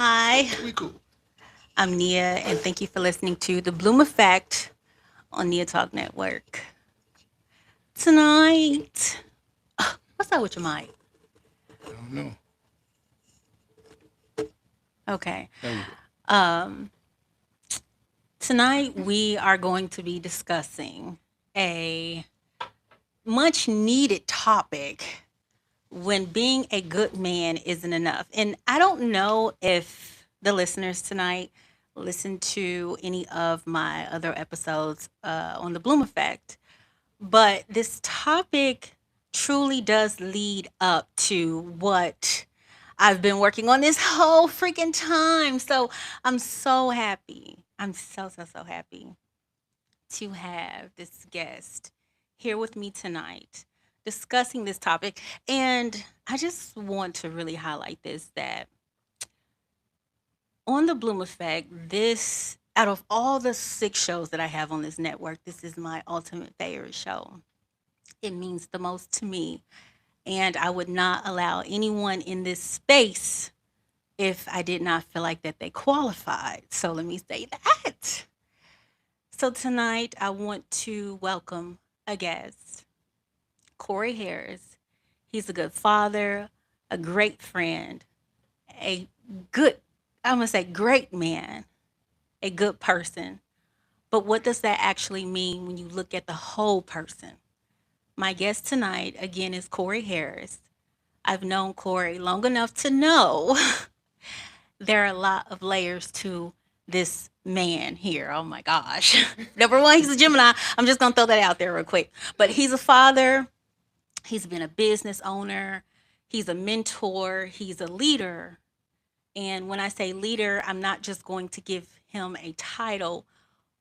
Hi, We cool. I'm Nia, and thank you for listening to The Bloom Effect on Neatalk Network. Tonight, what's up with your mic? I don't know. Okay. There we go. Tonight, we are going to be discussing a much needed topic when being a good man isn't enough. And I don't know if the listeners tonight listen to any of my other episodes on the Bloom Effect, but this topic truly does lead up to what I've been working on this whole freaking time. So I'm so happy. I'm so happy to have this guest here with me tonight discussing this topic. And I just want to really highlight this that on the Bloom Effect, this out of all the 6 shows that I have on this network, this is my ultimate favorite show. It means the most to me. And I would not allow anyone in this space if I did not feel like that they qualified. So let me say that. So tonight I want to welcome a guest, Cory Harris. He's a good father, a great friend, a good, I'm going to say great man, a good person. But what does that actually mean when you look at the whole person? My guest tonight, again, is Cory Harris. I've known Cory long enough to know there are a lot of layers to this man here. Oh my gosh. Number one, he's a Gemini. I'm just going to throw that out there real quick. But he's a father, he's been a business owner, he's a mentor, he's a leader. And when I say leader, I'm not just going to give him a title.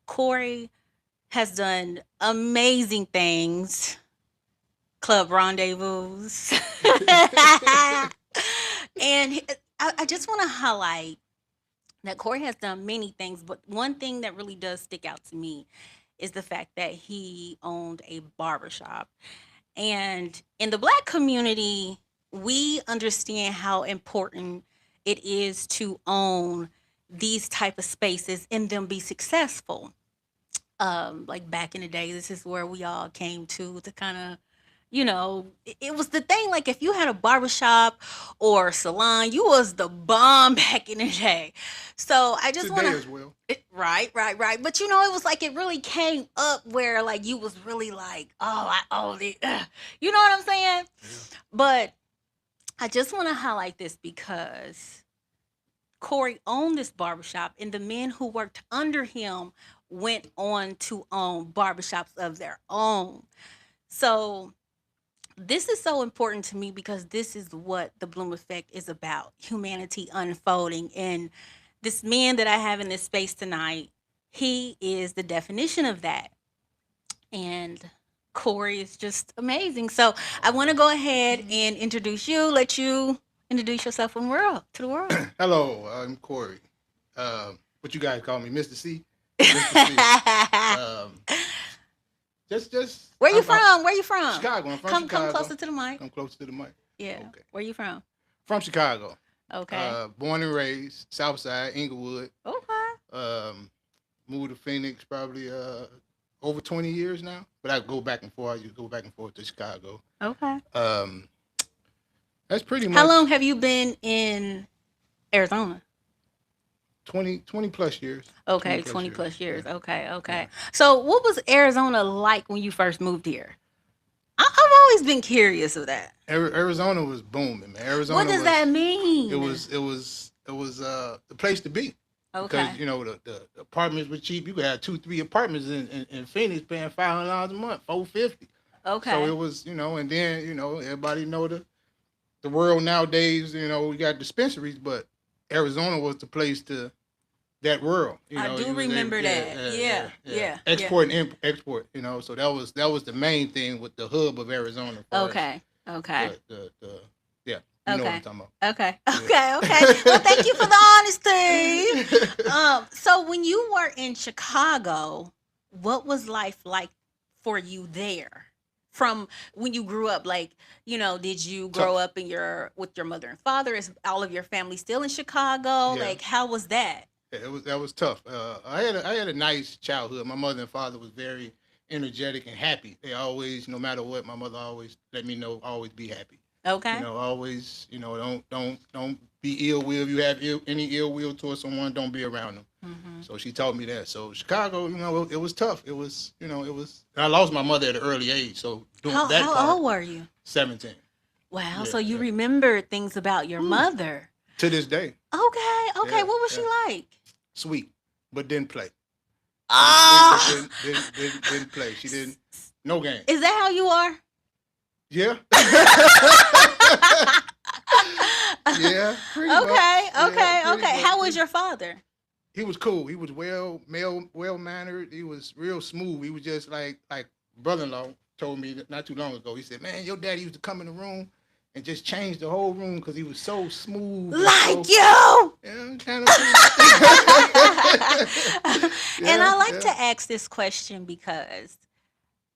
Cory has done amazing things. Club rendezvous. And I just want to highlight that Cory has done many things, but one thing that really does stick out to me is the fact that he owned a barbershop. And in the Black community, we understand how important it is to own these type of spaces and them be successful. Like back in the day, this is where we all came to kind of, it was the thing. Like if you had a barbershop or salon, you was the bomb back in the day. So I just want Today to, as well. right. But it was like it really came up where like you was really like, oh, I own it. You know what I'm saying? Yeah. But I just want to highlight this because Cory owned this barbershop, and the men who worked under him went on to own barbershops of their own. So this is so important to me because this is what the Bloom Effect is about, humanity unfolding. And this man that I have in this space tonight, he is the definition of that. And Cory is just amazing. So I want to go ahead and introduce you, let you introduce yourself from world to the world. Hello, I'm Cory. What you guys call me, Mr. C? Mr. C. Um, just, Where you I'm from? Where you from? Chicago. I'm from Come Chicago. closer to the mic. Come close to the mic. Yeah. Okay. Where you from? From Chicago. Okay. Born and raised, South Side, Inglewood. Okay. Um, moved to Phoenix probably over 20 years now. But I go back and forth. You go back and forth to Chicago. Okay. Um, that's pretty How long much have you been in Arizona? 20 plus years. 20 Okay, plus 20 years. plus years. Yeah. Okay, Yeah. okay. So, what was Arizona like when you first moved here? I've always been curious of that. Arizona was booming, man. What Arizona does that was it mean? was it was it was the place to be because Okay, the apartments were cheap. You could have 2 3 apartments in Phoenix paying $500 a month, 450. So okay. it was and then everybody know the world nowadays. We got dispensaries, but Arizona was the place to that world. I do You was able, remember yeah, that. yeah, yeah, Yeah, yeah. yeah, yeah. Export and export. So that was the main thing with the hub of Arizona, as far as Okay, okay, the yeah, you know what I'm okay, talking about. okay, Yeah. okay. Well, thank you for the honesty. So when you were in Chicago, what was life like for you there? from when you grew up? Like, did you grow Tough. up with your mother and father? Is all of your family still in Chicago? Yeah. Like, how was that? Yeah, that was tough. I had a nice childhood. My mother and father was very energetic and happy. They always, no matter what, my mother always let me know, always be happy. Okay. Always, don't be ill will. If you have any ill will towards someone, don't be around them. Hmm. So she taught me that. So Chicago, it was tough. It was, it was. I lost my mother at an early age. So doing that How part, old were you? 17. Wow. Yeah, So you yeah. remember things about your Whew. mother. To this day, Okay. Okay. yeah, What was she yeah. like? Sweet, but didn't play. She was sweet, but Ah. didn't play. She didn't no game. Is that how you are? Yeah. Yeah, pretty Okay, much. Yeah, okay, pretty okay. much. How was your father? He was cool. He was well mannered. He was real smooth. He was just like brother-in-law told me that not too long ago. He said, "Man, your daddy used to come in the room and just change the whole room because he was so smooth and Like so you. yeah, kind of And yeah, I like yeah. to ask this question because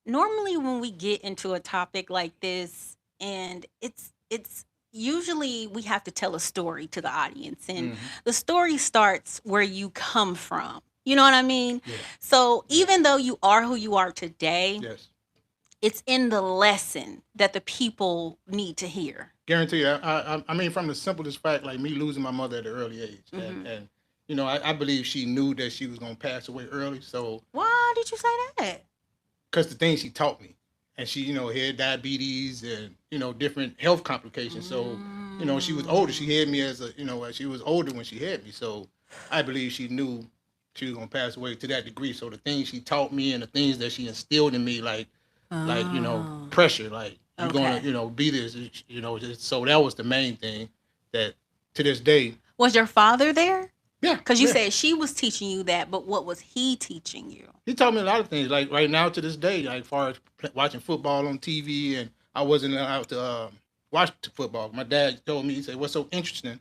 normally when we get into a topic like this, and it's usually we have to tell a story to the audience, and Hmm. the story starts where you come from. You know what I mean? Yeah, So yeah, even though you are who you are today, yes. it's in the lesson that the people need to hear. Guarantee you. I mean, from the simplest fact, like me losing my mother at an early age, Hmm. and I believe she knew that she was gonna pass away early. So, Why did you say that? because the things she taught me, and she, had diabetes and different health complications. So, she was older. Mm. She had me she was older when she had me. So, I believe she knew she was gonna pass away to that degree. So the things she taught me and the things that she instilled in me, like Oh, pressure, like you're gonna okay. be this, so that was the main thing that to this day. Was your father there? Yeah, Because you yeah, said she was teaching you that, but what was he teaching you? he taught me a lot of things, like right now to this day, like as far as watching football on TV, and I wasn't allowed to watch football. My dad told me, he said, what's so interesting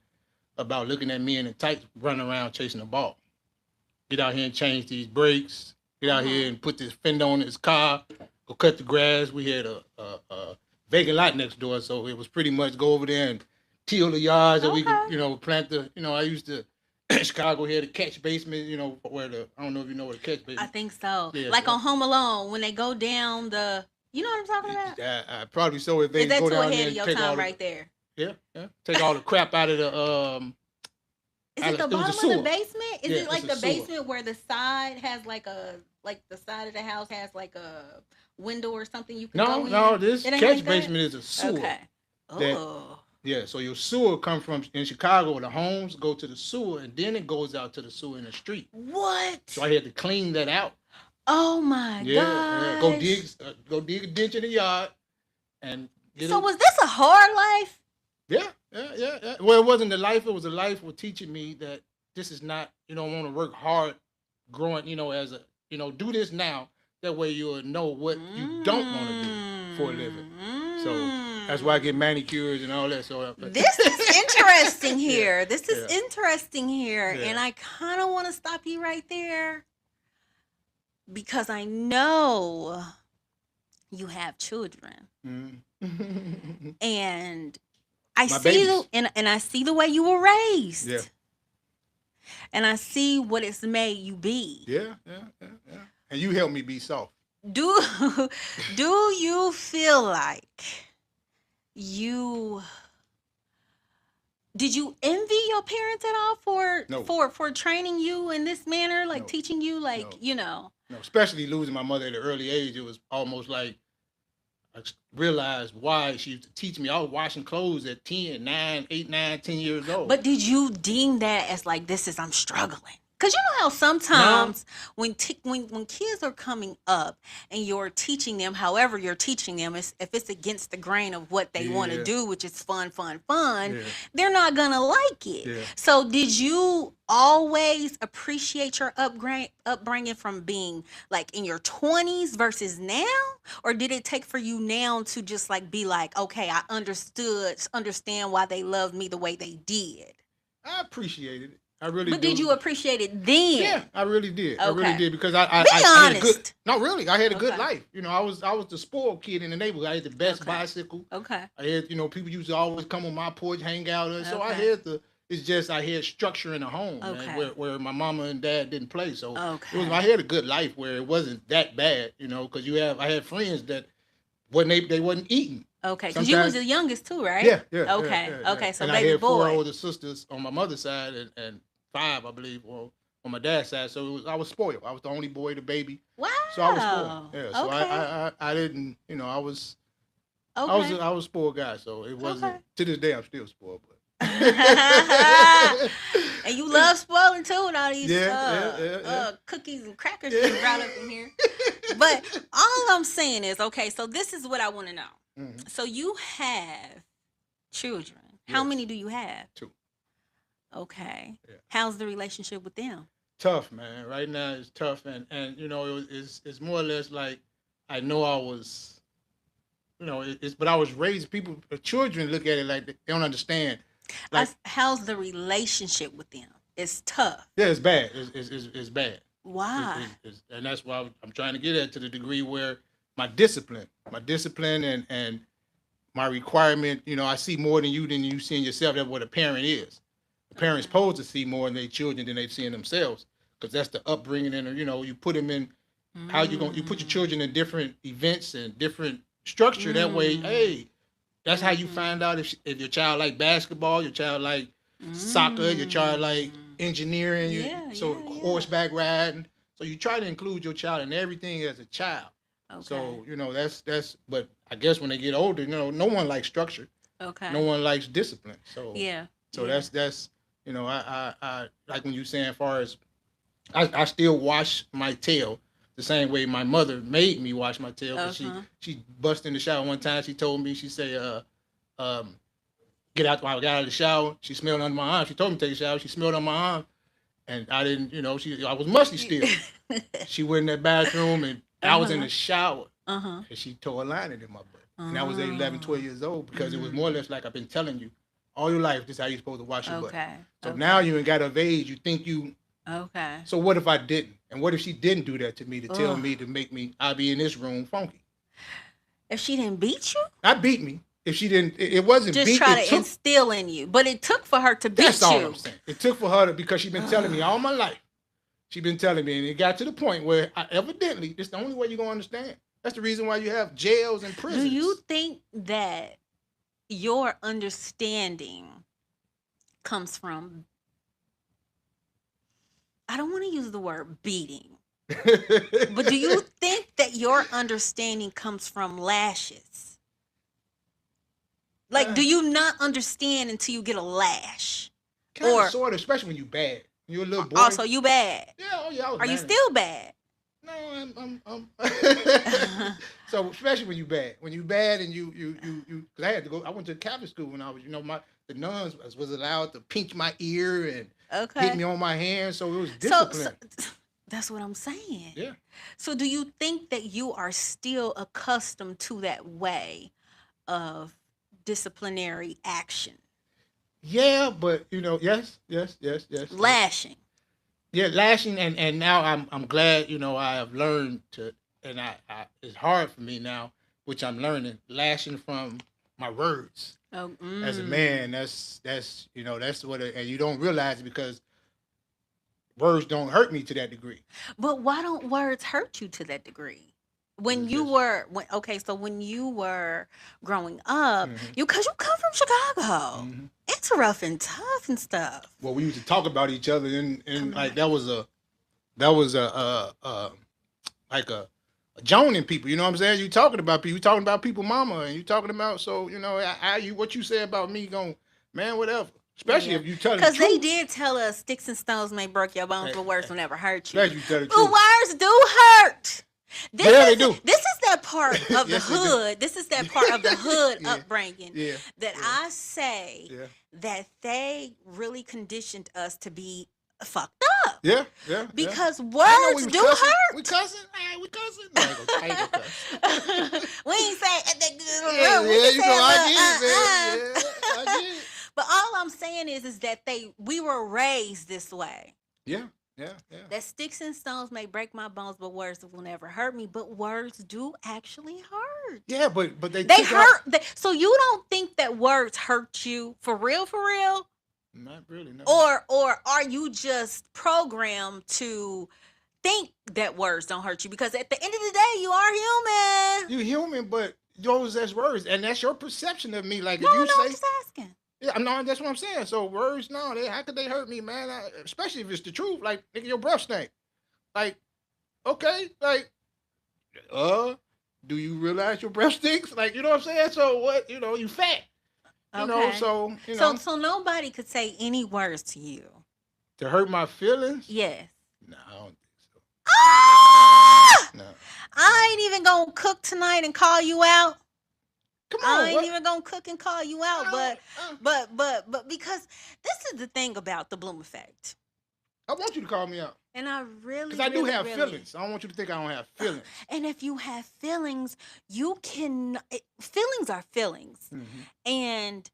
about looking at men in tights running around chasing the ball? Get out here and change these brakes. Get out here Hmm. and put this fender on his car. Go cut the grass. We had a vacant lot next door, so it was pretty much go over there and till the yards that we could, Okay. plant the. I used to Chicago here the catch basement. Where the I don't know if you know where the catch I basement. think so. Yeah, Like on Home Alone, when they go down the, you know what I'm talking about? I probably so if Is they that go too down ahead there of and your take all time the right there? take all the crap out of the Is it the it was a bottom of the sewer. basement? Is Yeah, it it's like a the sewer. basement where the side has like the side of the house has like a window or something you can No, go no, in? this It ain't like catch that? basement is a sewer Okay. that Oh. yeah. So your sewer come from in Chicago. The homes go to the sewer, and then it goes out to the sewer in the street. So What? I had to clean that out. Oh my Yeah, yeah. Go gosh. dig, go dig a ditch in the yard and get So a. was this a hard life? Yeah, yeah, yeah, yeah. Well, it wasn't the life. It was a life for teaching me that this is not. You don't want to work hard, growing. As a. Do this now. That way you'll know what you don't want to do for a living. Mm, So that's why I get mm. manicures and all that. So This is interesting yeah, here. This is yeah, interesting here. yeah. And I kind of want to stop you right there because I know you have children. Mm. And I My see babies. and I see the way you were Yeah, raised. And I see what it's made you be. yeah, yeah, yeah, yeah. And you helped me be soft. Do do you feel like you did you envy your parents at all for No, training you in this manner, like no, teaching you, like, no, you know? no. Especially losing my mother at an early age, it was almost like I realized why she used to teach me. I was washing clothes at 10, 9, 8, 9, 10 years old. But did you deem that as like, this is, I'm struggling? Because you know how No, sometimes when kids are coming up and you're teaching them, however you're teaching them, is if it's against the grain of what they want to yeah, do, which is fun, fun, fun, yeah, they're not gonna like it. yeah. So did you always appreciate your upbringing from being like in your 20s versus now, or did it take for you now to just like be like, okay, I understand why they loved me the way they did? I appreciated it. I really But do. did you appreciate it then? Yeah, I really did. I really Okay. did because Be I had a good. honest. No, really, I had a good Okay. life. You know, I was the spoiled kid in the neighborhood. I had the best Okay. bicycle. Okay. I had, people used to always come on my porch, hang out, and so I Okay. had the. It's just I had structure in the home, man, Okay. where my mama and dad didn't play. So it was. Okay. I had a good life where it wasn't that bad, because I had friends that they wasn't eating. Okay. Because you was Sometimes, the youngest too, right? yeah, Okay. yeah. Okay. So And I baby had four boy. older sisters on my mother's side and five, I believe, on my dad's side. So I was spoiled. I was the only boy, the baby. Wow. So I was spoiled. Yeah. So Okay. I didn't, I was Okay. I was a spoiled guy. So it wasn't. Okay. To this day I'm still spoiled. But And you love spoiling too, and all these yeah. cookies and crackers being brought up in here. But all I'm saying is, okay, so this is what I want to know. Mhm. So you have children. How Yes. many do you have? 2. Okay. Yeah. How's the relationship with them? Tough, man. Right now it's tough, and it's more or less like I know I was, but I was raised. Children look at it like they don't understand. Like, How's the relationship with them? It's tough. yeah, it's bad. It's bad. Why? And that's why I'm trying to get at, to the degree where my discipline and my requirement, I see more than you see in yourself. That's what a parent is. The parent's supposed to see more in their children than they see in themselves, because that's the upbringing, and you put them in how you put your children in different events and different structure. That way, hey, that's how you find out if your child like basketball, your child like soccer, your child like engineering, horseback riding. So you try to include your child in everything as a child. Okay. So that's. But I guess when they get older, no one likes structure. Okay. No one likes discipline. So yeah. So that's I like when you saying, as far as I still wash my tail the same way my mother made me wash my tail. Cause she busted in the shower one time. She told me, she said, get out. When I got out of the shower, she smelled under my arm. She told me to take a shower. She smelled on my arm, and I didn't. I was musty still. She went in that bathroom, and I was in the shower, and she tore a line in my butt. And I was 11, 12 years old, because it was more or less like, I've been telling you all your life, this is how you're supposed to wash your butt. So now you ain't got of age, you think you. Okay. So what if I didn't? And what if she didn't do that to me, to tell me, to make me, I'll be in this room funky? If she didn't beat you? Not beat me. If she didn't, it wasn't just beat. Just try to instill in you. But it took for her to beat you. That's all I'm saying. It took for her to, because she's been telling me all my life. She's been telling me, and it got to the point where evidently, this is the only way you're going to understand. That's the reason why you have jails and prisons. Do you think that your understanding comes from, I don't want to use the word beating, but do you think that your understanding comes from lashes? Like, do you not understand until you get a lash? Kind of, sort of, especially when you bad. You're a little boy. Also, you bad. Yeah, oh yeah. Are you still bad? No, I'm So especially when you bad, and you, because I had to go. I went to Catholic school when I was, the nuns was allowed to pinch my ear and hit me on my hand, so it was discipline. So that's what I'm saying. Yeah. So do you think that you are still accustomed to that way of disciplinary action? Yeah, but yes. Lashing. Yeah, lashing, and now I'm glad, I have learned to, and I it's hard for me now, which I'm learning, lashing from my words. As a man, that's what, and you don't realize it, because words don't hurt me to that degree. But why don't words hurt you to that degree? When you were growing up, because you come from Chicago, it's rough and tough and stuff. Well, we used to talk about each other, and like that was a like a joning people. You know what I'm saying? You talking about people, mama, and you talking about, so what you say about me, man, whatever. Especially if you tell the truth. Because they did tell us sticks and stones may break your bones, but words will never hurt you. Glad you tell the but truth. words do hurt. They do. This is that part of the hood. This is that part of the hood upbringing that I say that they really conditioned us to be fucked up. Yeah. Because words do hurt. We cussing? We cussing? No, I ain't gonna cuss. We ain't saying that good. I get it, man. Yeah, I get it. But all I'm saying is that we were raised this way. Yeah, yeah, yeah. That sticks and stones may break my bones, but words will never hurt me. But words do actually hurt. Yeah, but they They took out. hurt. So you don't think that words hurt you for real, for real? Not really, no. Or are you just programmed to think that words don't hurt you? Because at the end of the day, you are human. You're human, but those as words, and that's your perception of me. Like No, if you no, I'm say, just asking. yeah, no, that's what I'm saying. So words, no, how could they hurt me, man? Especially if it's the truth. Like, nigga, your breath stink. Like, okay, like, do you realize your breath stinks? Like, you know what I'm saying? So what? You fat. You know, Okay. so you know. So nobody could say any words to you. To hurt my feelings? Yes. No, I don't think so. Ah! No. I ain't even gonna cook tonight and call you out. Come on, I ain't even gonna cook and call you out, uh, but because this is the thing about the Bloom effect, I want you to call me out. and I really, Because I do have really, feelings. I don't want you to think I don't have feelings. And if you have feelings, feelings are feelings, and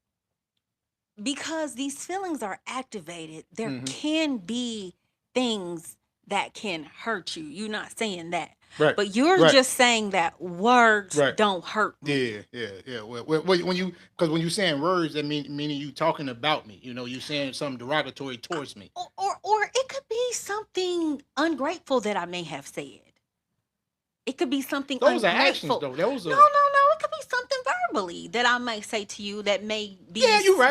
because these feelings are activated, there can be things that can hurt you. You're not saying that. Right. But you're just saying that words don't hurt me. Yeah. Well, when you're saying words, that meaning you talking about me. You saying something derogatory towards me. Or it could be something ungrateful that I may have said. It could be something Those ungrateful. are actions, though. No. It could be something verbally that I may say to you that may be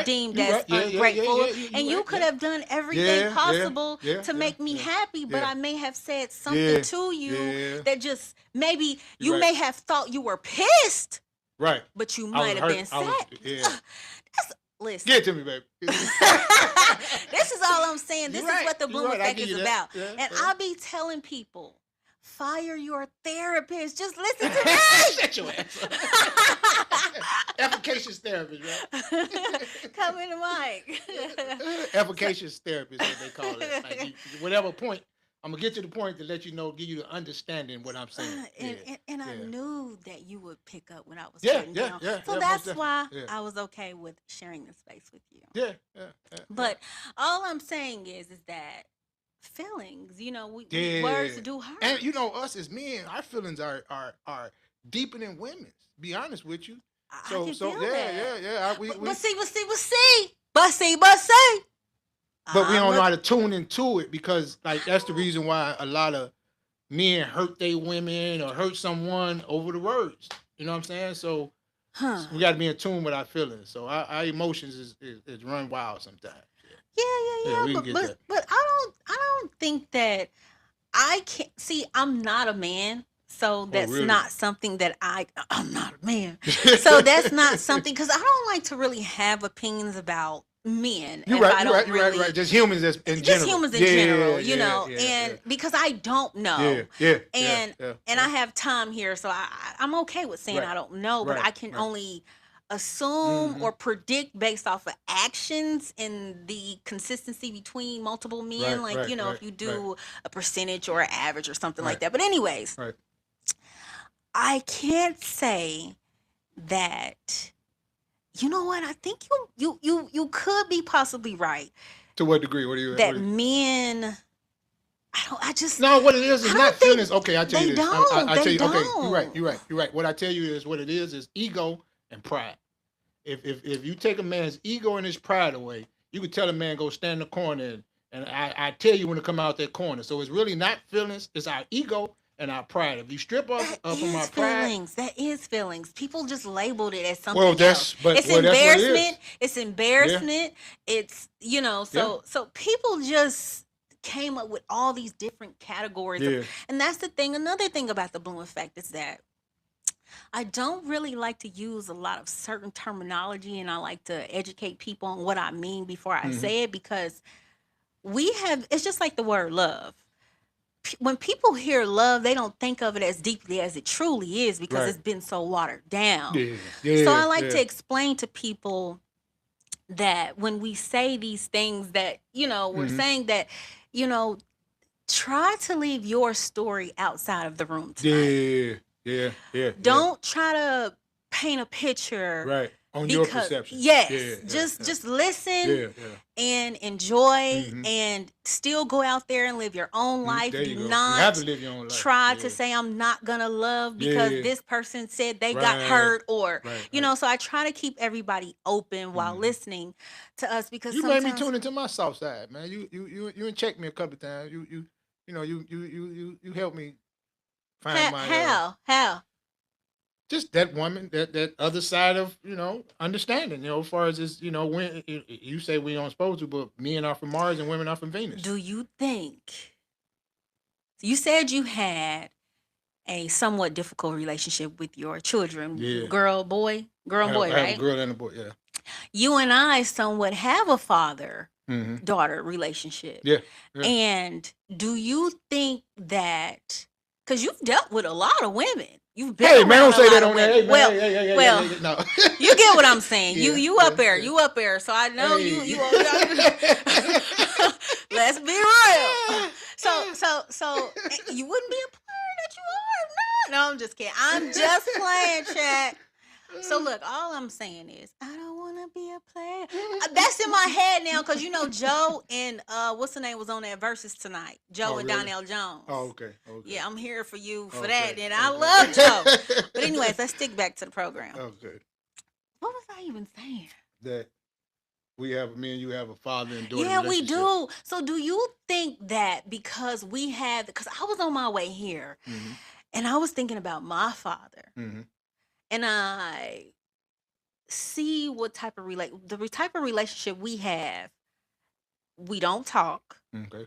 deemed as ungrateful. And you could have done everything possible to make me happy, but I may have said something to you that just maybe you may have thought you were pissed. Right. But you might have been sad. Listen. Get it to me, baby. This is all I'm saying. This is what the Bloom effect is about. And I'll be telling people, fire your therapist. Just listen to me. Shut your ass up. Efficacious therapist, right? Come in the mic. Efficacious therapist, what they call it. Like whatever point, I'm going to get to the point to let you know, give you the understanding what I'm saying. And I knew that you would pick up when I was putting down. So that's why I was okay with sharing this space with you. Yeah. But all I'm saying is that feelings, words do hurt. And us as men, our feelings are deeper than women's. Be honest with you. I can feel that. Yeah. But see. But we don't know how to tune into it because, like, that's the reason why a lot of men hurt their women or hurt someone over the words. You know what I'm saying? So we got to be in tune with our feelings. So our emotions is run wild sometimes. Yeah. But I don't think that I can see. I'm not a man, so that's not something that I'm not a man. So that's not something because I don't like to really have opinions about men. You're right. Just humans in general. And because I don't know. And I have time here, so I'm okay with saying I don't know, but I can only assume or predict based off of actions and the consistency between multiple men. If you do a percentage or an average or something like that. But anyways, I can't say that. You know what? I think you could be possibly right. To what degree? What do you? That men. No, what it is not feelings. Okay, I tell you this. I tell you. Okay, you're right. What I tell you is what it is ego and pride. If you take a man's ego and his pride away, you could tell a man go stand in the corner and I tell you when to come out that corner. So it's really not feelings. It's our ego and our pride. If you strip up from our pride, that is feelings. People just labeled it as something else. It's embarrassment. That's it's embarrassment. It's so people just came up with all these different categories. And that's the thing. Another thing about the Bloom effect is that I don't really like to use a lot of certain terminology, and I like to educate people on what I mean before I say it, because it's just like the word love. When people hear love, they don't think of it as deeply as it truly is because it's been so watered down. So I like to explain to people that when we say these things that, we're saying that, try to leave your story outside of the room tonight. Yeah. Don't try to paint a picture On your because perception. Yeah, yes, yeah, just listen yeah, yeah. and enjoy Mm-hmm. and still go out there and live your own life. There Do you go. You have to not live your own life. try to Yeah. say I'm not gonna love because Yeah. this person said they got Right. hurt, or Right. you Right. know, so I try to keep everybody open while Mm-hmm. listening to us, because You made me sometimes tune into my soft side, man. You checked me a couple of times. You helped me find my how just that woman, that other side of understanding. As far as this, when you say we aren't supposed to, but men are from Mars and women are from Venus. do you think, you said you had a somewhat difficult relationship with your children, Yeah, girl and boy, I have a right? girl and a boy. Yeah. You and I somewhat have a father Mm-hmm. daughter relationship. Yeah. Yeah. And do you think that, because you've dealt with a lot of women, you've been Hey man, around don't a say that lot of on there. women. Hey man, Well, hey, well, no. you get what I'm saying. Yeah, You yeah, up there, yeah. you up there. So I know Hey. you. Let's be real. So you wouldn't be a player that you are. No, I'm just kidding. I'm just playing, chat. So look, all I'm saying is I don't want to be a player. That's in my head now, because you know Joe and what's the name was on that versus tonight. Joe Oh and really? Donnell Jones. Oh okay. Okay. Yeah, I'm here for you for Okay. that. And I Okay. love Joe. But anyways, let's stick back to the program. Okay. What was I even saying? That me and you have a father and daughter Yeah, we relationship. do. So do you think that because because I was on my way here Mm-hmm. and I was thinking about my father, Mm-hmm. and I see what type of the type of relationship we have. We don't talk, Okay.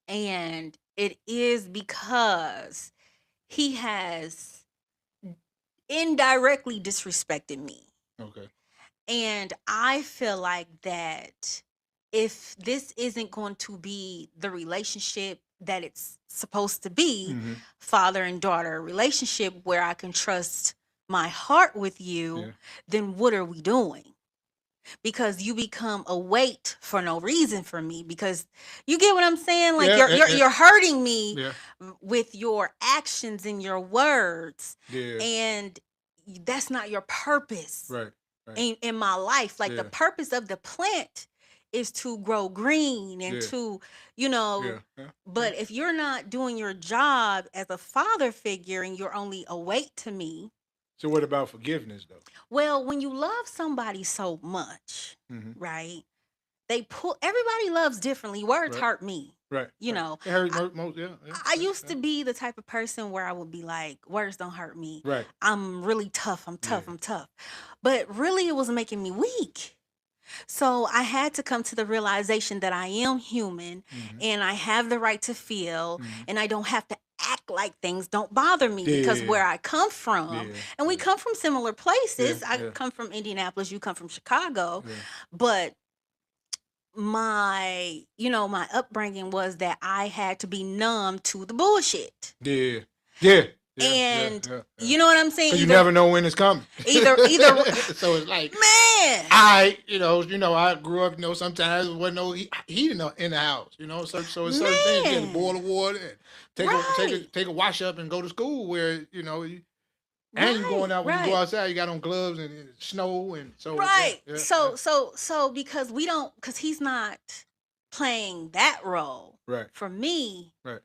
and it is because he has indirectly disrespected me. Okay. And I feel like that if this isn't going to be the relationship that it's supposed to be, Mm-hmm. father and daughter relationship where I can trust my heart with you, Yeah. then what are we doing? Because you become a weight for no reason for me, because you get what I'm saying, like Yeah. you're hurting me Yeah. with your actions and your words, Yeah. and that's not your purpose Right. Right. in my life. Like the Yeah. purpose of the plant is to grow green and Yeah. to Yeah. Yeah. but if you're not doing your job as a father figure and you're only a weight to me. So what about forgiveness though? Well, when you love somebody so much, Mm-hmm. right? Everybody loves differently. Words Right. hurt me. Right. You Right. know, It hurts most. Yeah. Yeah. I Yeah. used Yeah. to be the type of person where I would be like, words don't hurt me. Right. I'm really tough. I'm tough. Yeah. I'm tough. But really, it was making me weak. So I had to come to the realization that I am human Mm-hmm. and I have the right to feel, Mm-hmm. and I don't have to act like things don't bother me, because Yeah. where I come from, Yeah. and we Yeah. come from similar Yeah. places. I Yeah. come from Indianapolis, you come from Chicago, Yeah. but my upbringing was that I had to be numb to the bullshit. Yeah. Yeah. Yeah. Yeah. And Yeah. you know what I'm saying? Because you never know when it's coming. Either So it's like, man. I grew up, sometimes there wasn't no heat in the house, so it's certain things. You had to Man. boil the water and Right. take a wash up and go to school where, and you going Right. out, when you go Right. outside, you got on gloves and snow. And so, Right. yeah, So because he's not playing that role. right, For me, right.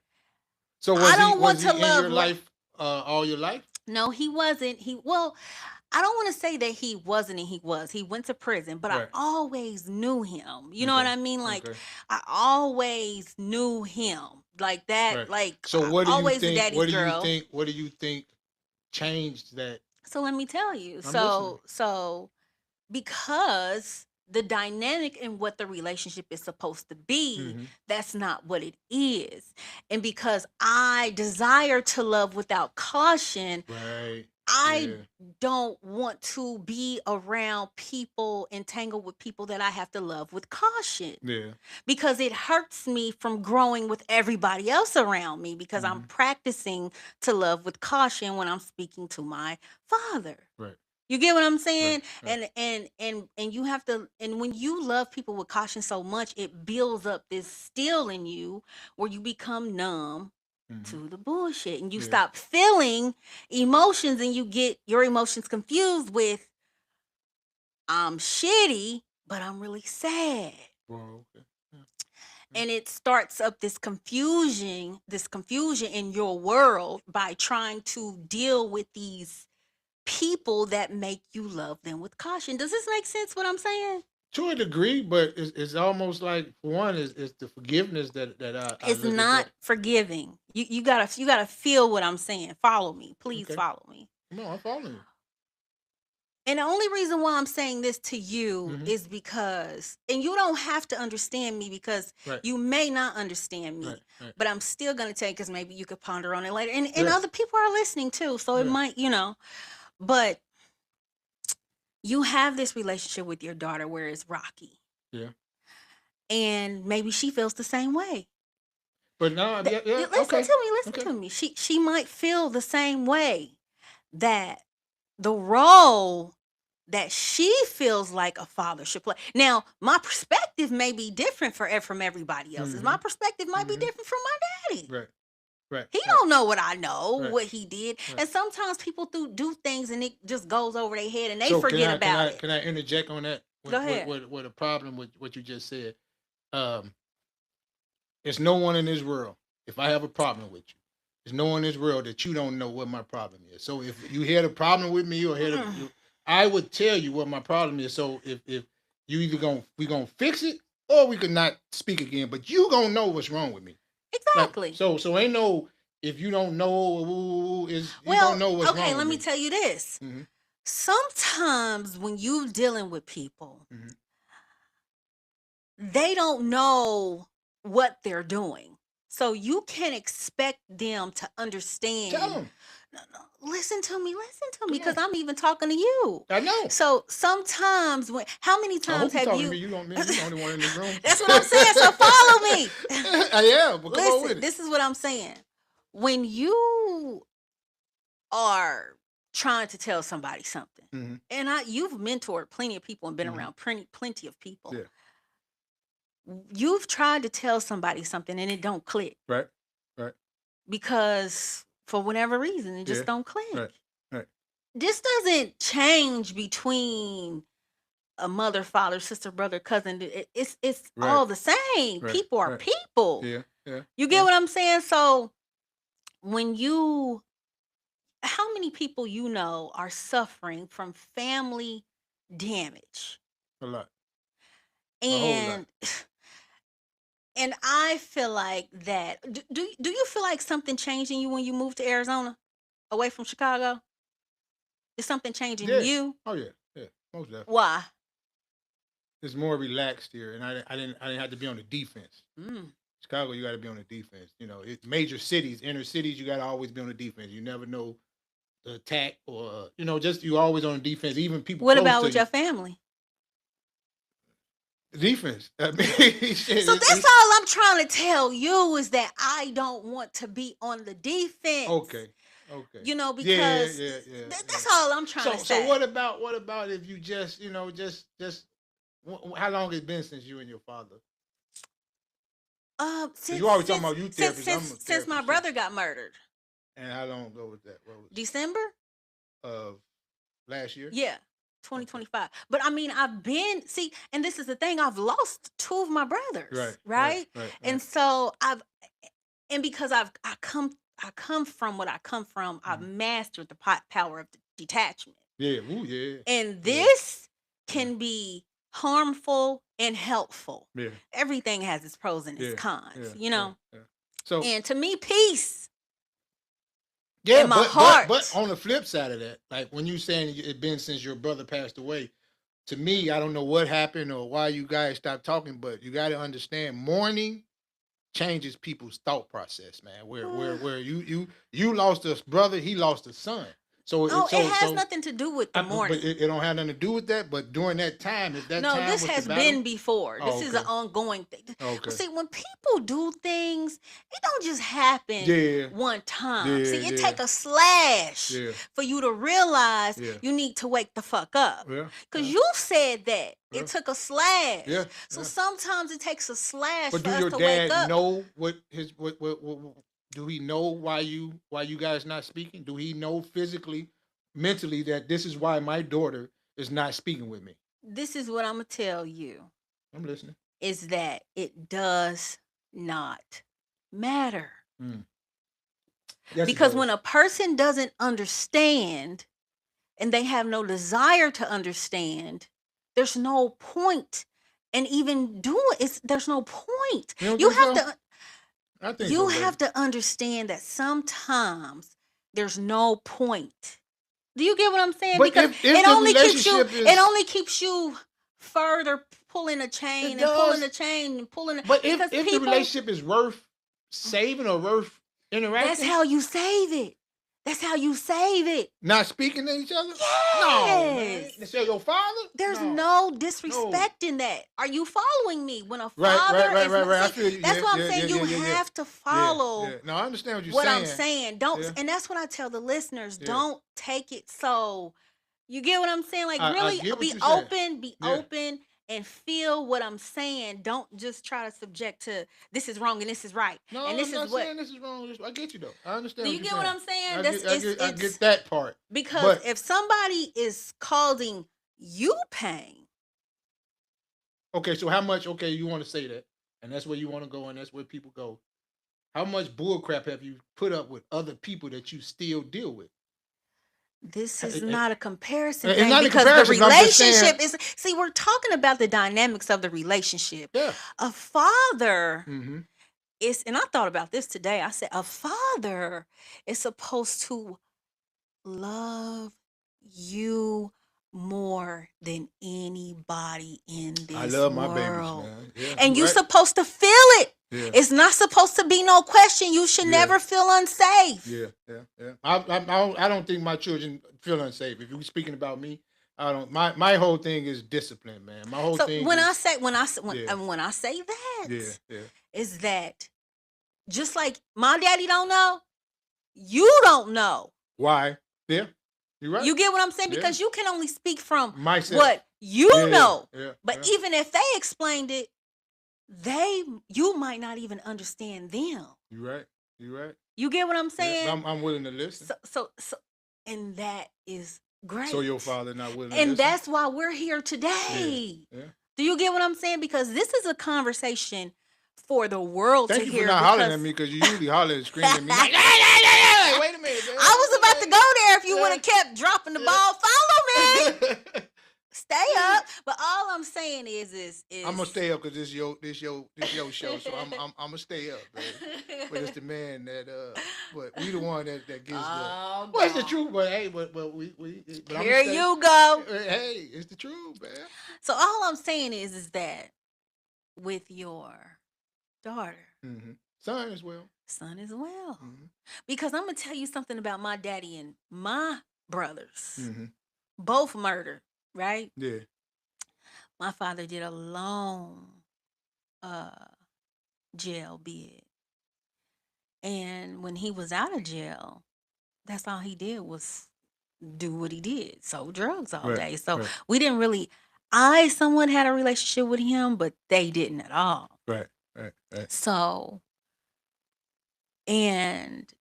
So I don't want was to he in your love life all your life? No, he wasn't. I don't want to say that he wasn't and he was. He went to prison, but I Right. always knew him. You know what Okay. I mean? Like Okay. I always knew him. Like that, Right. like So what do you always the think? daddy's girl. What do you think changed that? So let me tell you. I'm listening. So because the dynamic in what the relationship is supposed to be, Mm-hmm. that's not what it is. And because I desire to love without caution, Right. I Yeah. don't want to be around people, entangled with people that I have to love with caution, Yeah. because it hurts me from growing with everybody else around me, because I'm Mm-hmm. practicing to love with caution when I'm speaking to my father. Right. You get what I'm saying? Right. And you have to, and when you love people with caution so much, it builds up this steel in you where you become numb Mm-hmm. to the bullshit, and you Yeah. stop feeling emotions, and you get your emotions confused with I'm shitty, but I'm really sad. Well, okay. Yeah. And it starts up this confusion in your world by trying to deal with these people that make you love them with caution. Does this make sense what I'm saying? To a degree, but it's almost like for one is the forgiveness that I It's look at not that. forgiving. You gotta feel what I'm saying. Follow me. Please Okay. follow me. No, I'm following you. And the only reason why I'm saying this to you Mm-hmm. is because, and you don't have to understand me because Right. you may not understand Right. me, Right. but I'm still going to tell you because maybe you could ponder on it later. And Yeah. other people are listening too. So it Yeah. might. But you have this relationship with your daughter where it's rocky. Yeah. And maybe she feels the same way. But no, yeah, yeah, Listen okay. to me, listen Okay. to me. She might feel the same way that the role that she feels like a father should play. Now, my perspective may be different from everybody else's. Mm-hmm. My perspective might be Mm-hmm. different from my daddy. Right. Right. He Right. don't know what I know, Right. what he did. Right. And sometimes people do things and it just goes over their head and they So forget about it. can I interject on that? Go ahead. With a problem with what you just said? Um, there's no one in this world. If I have a problem with you, there's no one in this world that you don't know what my problem is. So if you had a problem with me or I would tell you what my problem is. So if you either we gonna fix it or we could not speak again, but you gonna know what's wrong with me. Like Exactly. so ain't no if you don't know is you gonna Well, know what's okay, wrong with let me me. tell you this. Mm-hmm. Sometimes when you dealing with people, Mm-hmm. they don't know what they're doing. So you can expect them to Tell understand. them. No, no, listen to me, Come because on. I'm even talking to you. I know. So sometimes how many I times hope you're have talking to you me. You don't mean you're the only one in this room. That's what I'm saying. So follow me. I am, but come on with Listen, it. this is what I'm saying. When you are trying to tell somebody something, Mm-hmm. and you've mentored plenty of people and been Mm-hmm. around plenty of people. Yeah. You've tried to tell somebody something and it don't click Right. Right. because for whatever reason it Yeah. just don't click. Right. Right. This doesn't change between a mother, father, sister, brother, cousin. It's Right. all the same. Right. People are Right. people. Yeah. Yeah. You get Yeah. what I'm saying? So when how many people are suffering from family damage? A lot. A whole lot. And and I feel like that. Do you feel like something changing you when you moved to Arizona, away from Chicago? Is something changing Yeah. you? Oh yeah. Yeah. Most definitely. Why? It's more relaxed here, and I didn't have to be on the defense. Mm. Chicago, you got to be on the defense. You know, major cities, inner cities, you got to always be on the defense. You never know the attack or just you always on the defense. Even people What close about to with you, your family? defense. I mean, So shit, that's all I'm trying to tell you is that I don't want to be on the defense. okay. Okay. Yeah, Because yeah, yeah, yeah. that's all I'm trying to So say. what about if you just just how long has it been since you and your father? Because Since you always talking since about you since therapist. I'm since a since my therapist too. brother got murdered. And how long ago was that? What was December? of last year? Yeah. Okay. 2025. But I mean, and this is the thing, I've lost two of my Right, brothers, right, right? right, And right. so because I come from what I come from, I've Mhm. mastered the power of detachment. Yeah. Ooh, yeah. And Yeah. this Yeah. can be harmful and helpful. Yeah. Everything has its pros and its Yeah. cons, Yeah. you Yeah. know? Yeah. So And to me, peace yeah, in my but heart. on the flip side of that, like when you saying it been since your brother passed away, to me, I don't know what happened or why you guys stopped talking, but you got to understand mourning changes people's thought process, man. Where you lost a brother, he lost a son. So No, it has so nothing to do with the but morning. it don't have nothing to do with that. But during that time, if that No, time this was the has battle, been before. oh This is an okay, ongoing thing. Well, okay, see, when people do things, it don't just happen yeah, one time. yeah, See, it yeah, take a slash yeah, for you to realize yeah, you need to wake the fuck up. yeah, Because yeah, you said that. yeah, It took a slash. yeah, So yeah. sometimes it takes a slash But for do us your to wake dad up. know what his do he know why you guys not speaking? Do he know physically, mentally that this is why my daughter is not speaking with me? This is what I'm gonna tell you I'm listening. is that it does not matter. Mm. Yes, it Because does. when a person doesn't understand and they have no desire to understand, there's no point in even doing it. There's no point. You don't You think have so? to I think you so, baby. have to understand that sometimes there's no point. Do you get what I'm saying? But Because if the relationship it is, only keeps you further pulling a it chain and pulling a does. chain and pulling But because if the people relationship is worth saving or worth that's interacting, how you save it. That's how you save it. not speaking to each other, no, man. Yes. They say your father, There's no, no no. disrespect in that. Are you following me? When a Right, right, father right, is right, not, right. I see, feel you. that's Yeah, why I'm yeah, yeah, saying yeah, you yeah, yeah, have to yeah, yeah. follow No, I understand what you're what I'm saying. saying. Don't, Yeah, and that's what I tell the listeners. yeah. Don't take it so. You get what I'm saying? Like I really get what you're saying. be Yeah. open and feel what I'm saying. Don't just try to subject to this is wrong and this is right. And No, this I'm is not what. saying this is wrong. I get you though. I understand Do what you you're get what saying. I'm saying? I That's get, I get, I it's get that part. because But if somebody is causing you pain, okay, so how much? Okay, you want to say that, and that's where you want to go, and that's where people go. How much bullcrap have you put up with other people that you still deal with? this is It's not a comparison thing not a because the comparison, but I'm just saying. relationship is, see, we're talking about the dynamics of the relationship. Yeah. A father Mm-hmm. is, and I thought about this today. I said, a father is supposed to love you more than anybody in I this love my babies, world. man. Yeah, And you you're right. supposed to feel it. Yeah. It's not supposed to be no question. You should Yeah. never feel unsafe. Yeah. Yeah. Yeah. I don't think my children feel unsafe. If you're speaking about me, I don't. My whole thing is discipline, man. My whole So thing when I is say yeah, when I say that yeah, yeah. is that just like my daddy don't know, you don't know. Why? Yeah, you're right. You get what I'm saying? Yeah, Because you can only speak from myself. what you Yeah, yeah, know. yeah, But yeah. even if they explained it, you might not even understand them. You're right. You're right. You get what I'm Yeah, but saying? I'm willing to listen. So and that is So your great. father not willing to And listen? that's why we're here Yeah, today. yeah. Do you get what I'm saying? Because this is a conversation for the world to Thank you for hear not hollering at because me because you usually holler and scream at me like, like, wait a minute, man. I was about to go there if you would Yeah, have kept dropping the yeah. ball. Follow me. Yeah. Stay up. But all I'm saying is I'm gonna stay up because this your show, so I'm gonna stay up, man. But it's the man that but we the one that gives the oh well, it's the God. truth, but hey, but we but I'm gonna Here stay. you go. Hey, it's the truth, man. So all I'm saying is that with your daughter, Mm-hmm. Son as well. son as well. Mm-hmm. Because I'm gonna tell you something about my daddy and my brothers. Mm-hmm. Both murdered, right? Yeah. My father did a long uh jail bid. And when he was out of jail, that's all he did was do what he did, sold drugs all Right. day. So Right. we didn't really, I somewhat had a relationship with him, but they didn't at all. Right. Right. Right. So, and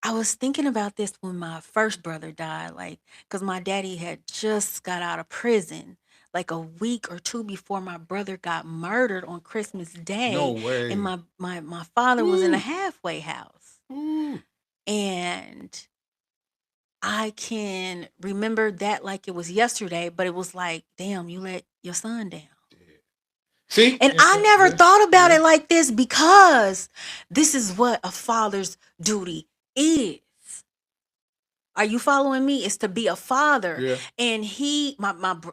I was thinking about this when my first brother died, like, because my daddy had just got out of prison like a week or two before my brother got murdered on Christmas No Day. And way. my father was in a Woo. halfway house. Woo. And I can remember that like it was yesterday, but it was like, damn, you let your son down. Yeah. See? And I never Yeah. thought about Yeah. it like this because this is what a father's duty is. Are you following me? It's to be a father. Yeah. And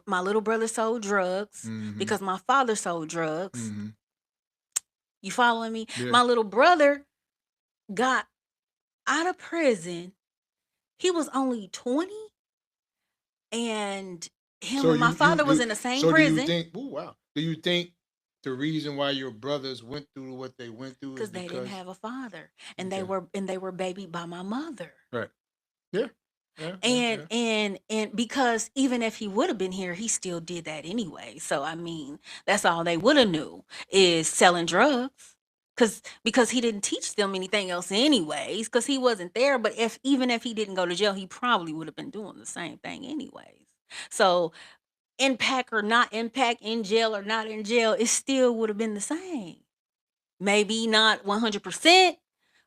my little brother sold drugs Mm-hmm. because my father sold drugs. Mm-hmm. You following me? Yeah. My little brother got out of prison. He was only 20. And him So and my father was you in the same so do you prison think? Oh wow! Do you think the reason why your brothers went through what they went through is because they didn't because have a father, and okay, they were babied by my mother. right? Yeah, yeah, yeah, And yeah. because even if he would have been here, he still did that anyway. So I mean, that's all they would have knew is selling drugs. Because he didn't teach them anything else anyways, because he wasn't there. But even if he didn't go to jail, he probably would have been doing the same thing anyways. So impact or not impact, in jail or not in jail, it still would have been the same. Maybe not 100%,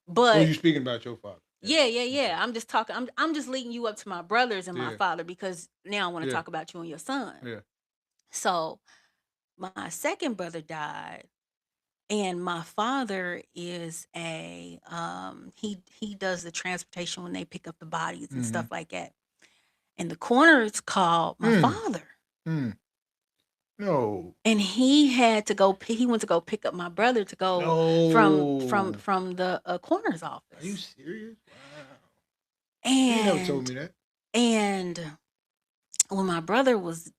Well, but you speaking about your father? yeah. I'm just talking. I'm just leading you up to my brothers and my Yeah. father, because now I want to Yeah. talk about you and your son. Yeah. So my second brother died, and my father is he does the transportation when they pick up the bodies and stuff like that. And the coroners called my father, No. and he had to go. He went to go pick up my brother to go from the coroner's office. Are you serious? Wow. You never told And me that. and when my brother was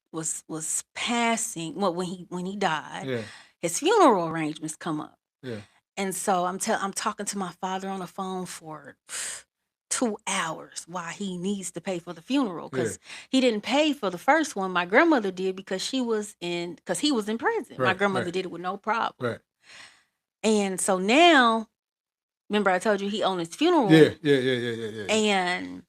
passing, well, when he died, Yeah. his funeral arrangements come up. Yeah. And so I'm talking to my father on the phone for 2 hours why he needs to pay for the funeral, because he didn't pay for the first one. My grandmother did, because he was in prison. My grandmother did it with no problem. Right. And so now, remember I told you he owned his funeral. Yeah. And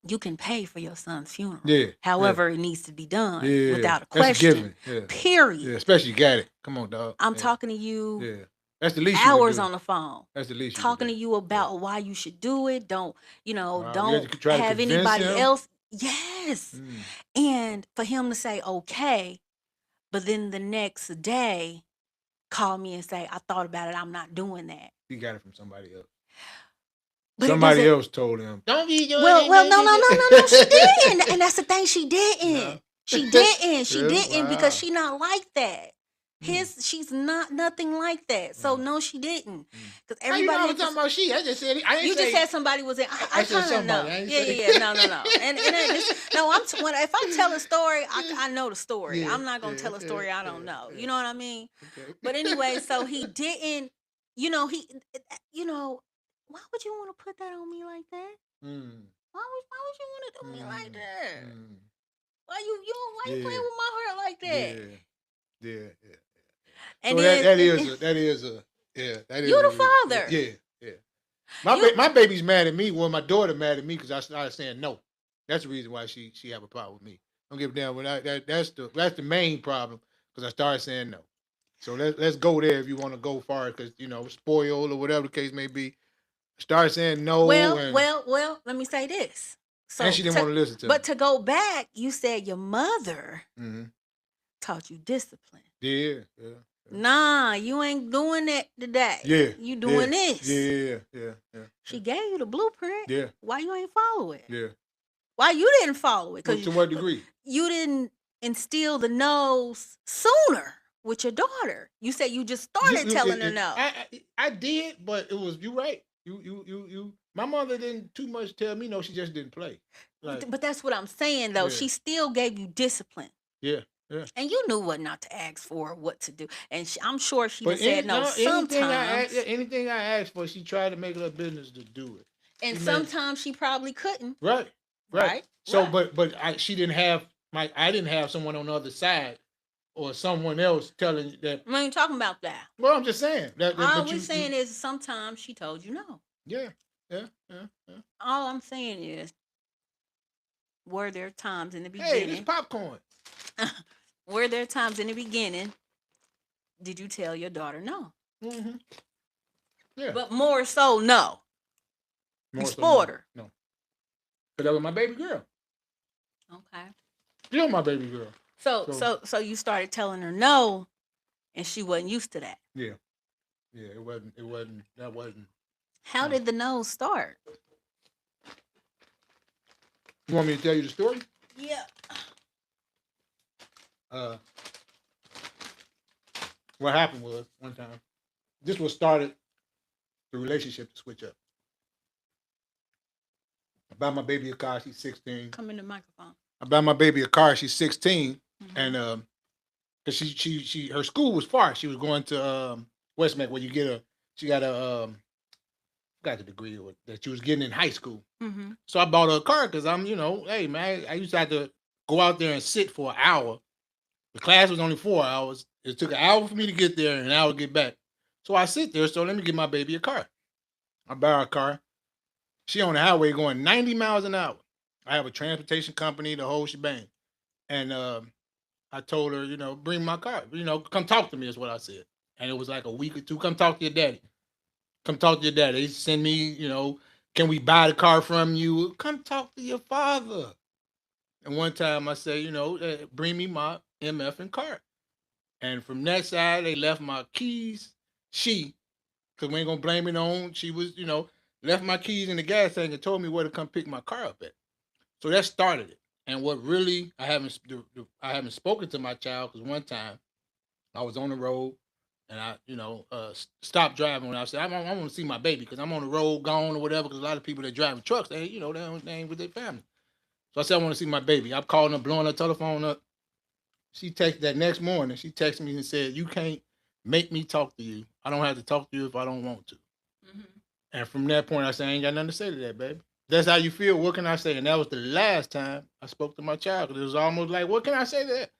you can pay for your son's funeral. Yeah. However, it needs to be done without a That's a question. given. Period. Yeah, especially you got it. Come on, dog. I'm talking to you. Yeah. That's the least Hours you can do. on the phone. That's the least talking you to you about why you should do it. Don't Wow. don't You try to have convince anybody him? else. Yes. And for him to say okay, but then the next day call me and say, I thought about it, I'm not doing that. He got it from somebody else. But somebody else told him, don't be doing well, it. well, no, she didn't. And that's the thing, she didn't. No. She didn't. She Really? didn't, Wow. because she not like that. She's not nothing like that. So no, she didn't. Because How you know I everybody was talking about she? I just said it. I didn't you say. just said somebody was in. I said kind of know. somebody. I ain't Yeah, say- yeah. No. And no, if I tell a story, I know the story. Yeah, I'm not gonna tell a story I don't know. yeah. You know what I mean? Okay. But anyway, so he didn't. You know, why would you want to put that on me like that? Why would you want to do me like that? Why you playing with my heart like that? Yeah. And So then that is a you the father. Yeah. My baby's mad at me. Well, my daughter mad at me because I started saying no. That's the reason why she have a problem with me. Don't give a damn. That's the main problem, because I started saying no. So let's go there if you want to go far, because spoiled or whatever the case may be. Start saying no. Well. Let me say this. So, and she didn't want to listen to me. But to go back, you said your mother taught you discipline. Yeah. Nah, you ain't doing that today. Yeah. You doing this. Yeah. She gave you the blueprint. Yeah. Why you ain't follow it? Yeah. Why you didn't follow it? To what degree? You didn't instill the no's sooner with your daughter. You said you just started telling her no. I did, but it was you right. You. My mother didn't too much tell me no. She just didn't play. But that's what I'm saying though. Yeah. She still gave you discipline. Yeah. And you knew what not to ask for, what to do. And I'm sure she said no sometimes. Anything I asked for, she tried to make it her business to do it. And sometimes she probably couldn't. Right. So, but she didn't have I didn't have someone on the other side or someone else telling that. I ain't talking about that. Well, I'm just saying. All we're saying is sometimes she told you no. Yeah. All I'm saying is, were there times in the beginning? Hey, it's popcorn. Were there times in the beginning, did you tell your daughter no? Mm-hmm. Yeah. But more so, no. You spoiled her. No. Because that was my baby girl. Okay. You're my baby girl. So you started telling her no, and she wasn't used to that. Yeah. It wasn't. That wasn't. How did the no start? You want me to tell you the story? Yeah. What happened was one time, this was started the relationship to switch up. I buy my baby a car. She's 16. Come in the microphone. I buy my baby a car. She's 16, and because she her school was far. She was going to Westmead, where you get she got got the degree that she was getting in high school. Mm-hmm. So I bought her a car because I'm hey man, I used to have to go out there and sit for an hour. The class was only 4 hours. It took an hour for me to get there and an hour to get back. So I sit there. So let me get my baby a car. I buy her a car. She on the highway going 90 miles an hour. I have a transportation company, the whole shebang. And I told her, bring my car. Come talk to me is what I said. And it was like a week or two. Come talk to your daddy. Come talk to your daddy. He send me, can we buy the car from you? Come talk to your father. And one time I said, bring me my MF and card. And from that side, they left my keys. Because we ain't gonna blame it on. She was, left my keys in the gas tank and told me where to come pick my car up at. So that started it. And what really I haven't spoken to my child because one time I was on the road and I stopped driving when I said I want to see my baby because I'm on the road gone or whatever because a lot of people that driving trucks they ain't with their family. So I said I want to see my baby. I'm calling her, blowing her telephone up. She texted that next morning. She texted me and said, "You can't make me talk to you. I don't have to talk to you if I don't want to." Mm-hmm. And from that point, I said, "I ain't got nothing to say to that, baby. That's how you feel. What can I say?" And that was the last time I spoke to my child because it was almost like, "What can I say to that?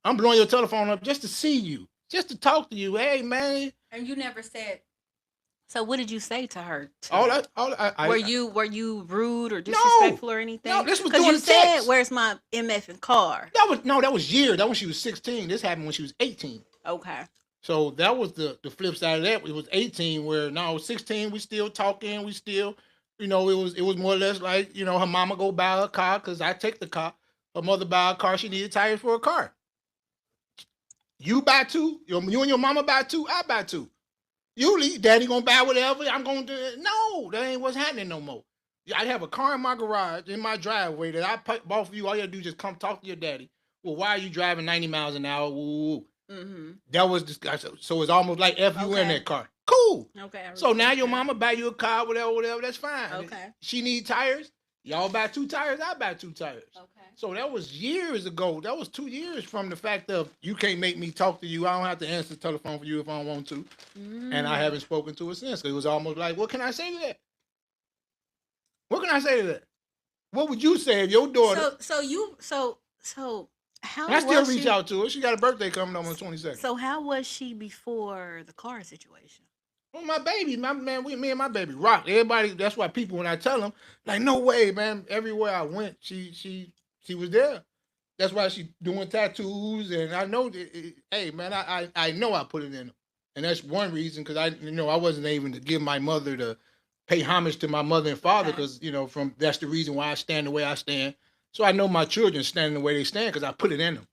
I'm blowing your telephone up just to see you, just to talk to you. Hey, man." And you never said. So what did you say to her? Were you rude or No, disrespectful or no. anything? This was Because during you the said, text. "Where's my MF and car?" That was years. That when she was 16. This happened when she was 18. Okay. So that was the flip side of that. It was 18 where now 16 we still talking, we still, it was more or less like, her mama go buy her car because I take the car. Her mother buy a car, she needed tires for a car. You buy two, you and your mama buy two, I buy two. Usually daddy gonna buy whatever, I'm gonna do it. No, that ain't what's happening no more. I have a car in my garage, in my driveway that I bought for you. All you gotta do is just come talk to your daddy. Well, why are you driving 90 miles an hour? Woo. Mm-hmm. That was disgusting. So it's almost like F you in that car. Cool. Okay. So now your mama buy you a car, whatever. That's fine. Okay. She need tires. Y'all buy two tires. I buy two tires. Okay. So that was years ago. That was 2 years from the fact of you can't make me talk to you. I don't have to answer the telephone for you if I don't want to. And I haven't spoken to her since. It was almost like, what can I say to that? What can I say to that? What would you say if your daughter? So And how I still was reach she? out to her. She got a birthday coming up on the 22nd. So how was she before the car situation? Well, my baby, my man, me and my baby rock. Everybody, that's why people when I tell them, like, no way, man. Everywhere I went, she was there. That's why she doing tattoos, and I know that. Hey, man, I know I put it in her, and that's one reason because I wasn't able to give my mother to pay homage to my mother and father because from that's the reason why I stand the way I stand. So I know my children stand the way they stand because I put it in them.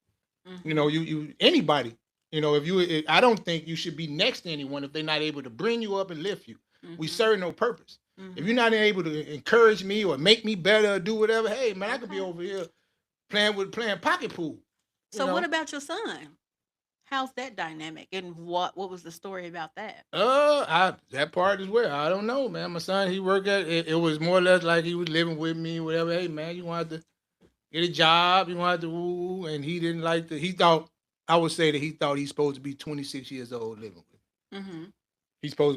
Mm-hmm. You anybody. I don't think you should be next to anyone if they're not able to bring you up and lift you. Mm-hmm. We serve no purpose. Mm-hmm. If you're not able to encourage me or make me better or do whatever, hey man, I could be over here playing pocket pool. So what about your son? How's that dynamic? And what was the story about that? That part as well. I don't know, man. My son, he worked at it. It was more or less like he was living with me, whatever. Hey man, you wanted to get a job, you wanted to woo, and he didn't like the. He thought I would say that he thought he's supposed to be 26 years old living with. Mm-hmm.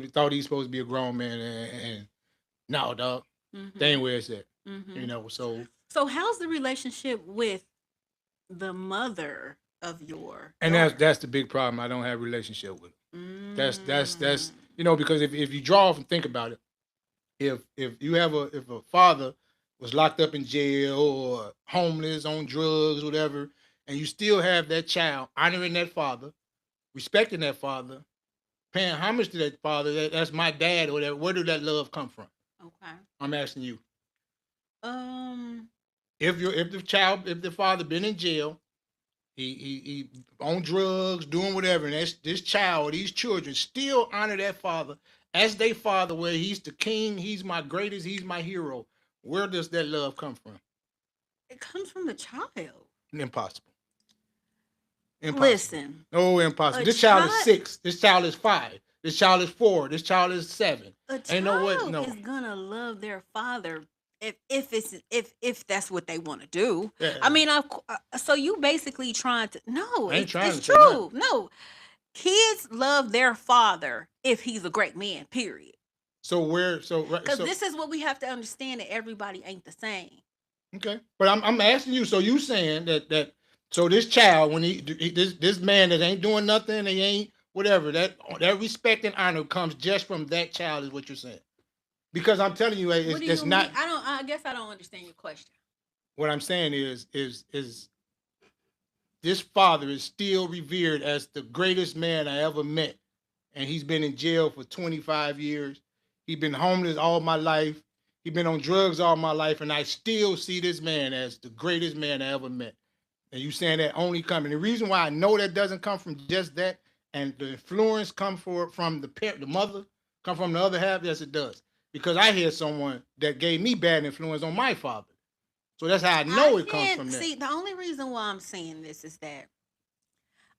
Thought he's supposed to be a grown man, and no, dog, that ain't where it's at. Mm-hmm. So how's the relationship with the mother of your and daughter? that's the big problem. I don't have a relationship with her. That's because if you draw off and think about it, if you have if a father was locked up in jail or homeless on drugs, whatever, and you still have that child honoring that father, respecting that father, paying homage to that father, that's my dad or whatever, where did that love come from? Okay. I'm asking you. If the father been in jail, he on drugs, doing whatever, and this child, these children still honor that father as their father, where he's the king, he's my greatest, he's my hero. Where does that love come from? It comes from the child. Impossible. Listen. No, impossible. This child is 6. This child is 5. This child is 4. This child is 7. A child is gonna love their father if that's what they want to do. Yeah. I mean, so you basically trying to it's true. No, kids love their father if he's a great man. Period. Because this is what we have to understand, that everybody ain't the same. Okay, but I'm asking you. So you saying that so this child, when this man that ain't doing nothing, he ain't whatever, that respect and honor comes just from that child, is what you're saying? Because I'm telling you, it's not. I guess I don't understand your question. What I'm saying is this father is still revered as the greatest man I ever met. And he's been in jail for 25 years. He's been homeless all my life. He's been on drugs all my life. And I still see this man as the greatest man I ever met. And you saying that only coming. The reason why I know that doesn't come from just that, and the influence come from the parent, the mother, come from the other half, yes, it does. Because I hear someone that gave me bad influence on my father. So that's how I I know it comes can't from there. see. The only reason why I'm saying this is that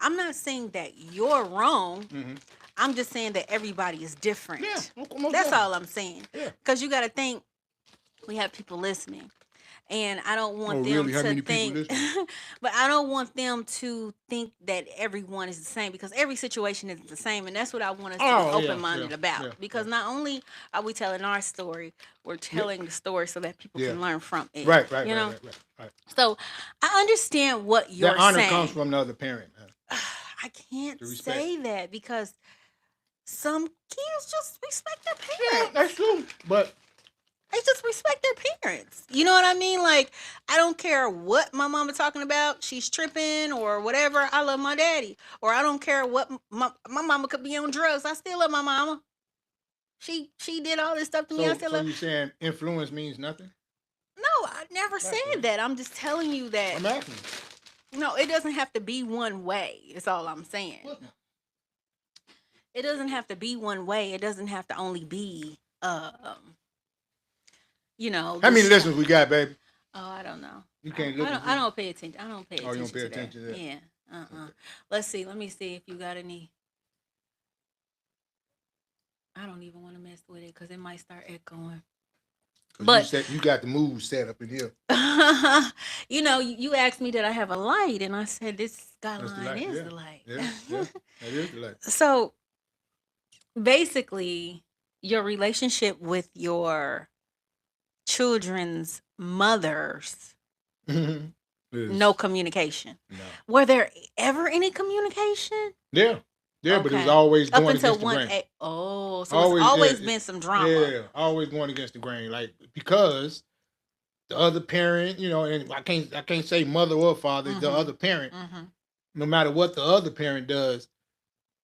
I'm not saying that you're wrong. Mm-hmm. I'm just saying that everybody is different. Yeah, That's all I'm saying. Yeah. Because you got to think, we have people listening. And I don't want them really? How to many people think, listening? but I don't want them to think that everyone is the same, because every situation isn't the same. And that's what I want us to be open-minded about. Because not only are we telling our story, we're telling the story so that people can learn from it. Right. So I understand what you're saying. That honor saying. comes from the other parent. Man. I can't say that, because some kids just respect their parents. Yeah, that's true. But they just respect their parents. You know what I mean? Like, I don't care what my mama talking about. She's tripping or whatever. I love my daddy. Or I don't care what my mama could be on drugs. I still love my mama. She did all this stuff to me. I still love. So you saying influence means nothing? No, I never said that. I'm just telling you that. I'm asking. No, it doesn't have to be one way. That's all I'm saying. What? It doesn't have to be one way. It doesn't have to only be you know. How many listeners we got, baby? Oh, I don't know. You can't look. I don't pay attention. I don't pay attention. Oh, you don't pay to attention that. to that? Yeah. Okay. Let's see. Let me see if you got any. I don't even want to mess with it because it might start echoing. But you got the mood set up in here. You know, you asked me that I have a light, and I said this skyline is the light. Yeah, that is the light. So basically, your relationship with your children's mothers, no communication. No. Were there ever any communication? Yeah. Yeah, okay. But it was always going against the grain. So it's always been some drama. Yeah, always going against the grain. Like, because the other parent, you know, and I can't say mother or father, the other parent, no matter what the other parent does,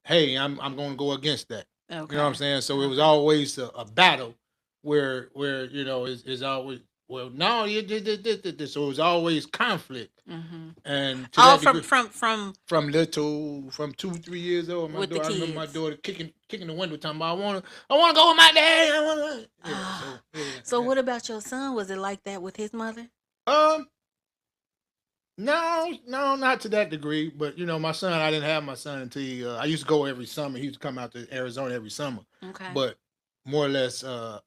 hey, I'm going to go against that. Okay. You know what I'm saying? So it was always a battle where you know is always, well, no, you did. So it was always conflict, and all degree, from 2-3 years old. With the kids. I remember my daughter kicking the window, talking about, I want to go with my dad. So what about your son? Was it like that with his mother? No, not to that degree. But you know, my son, I didn't have my son until I used to go every summer. He used to come out to Arizona every summer. Okay. But more or less, I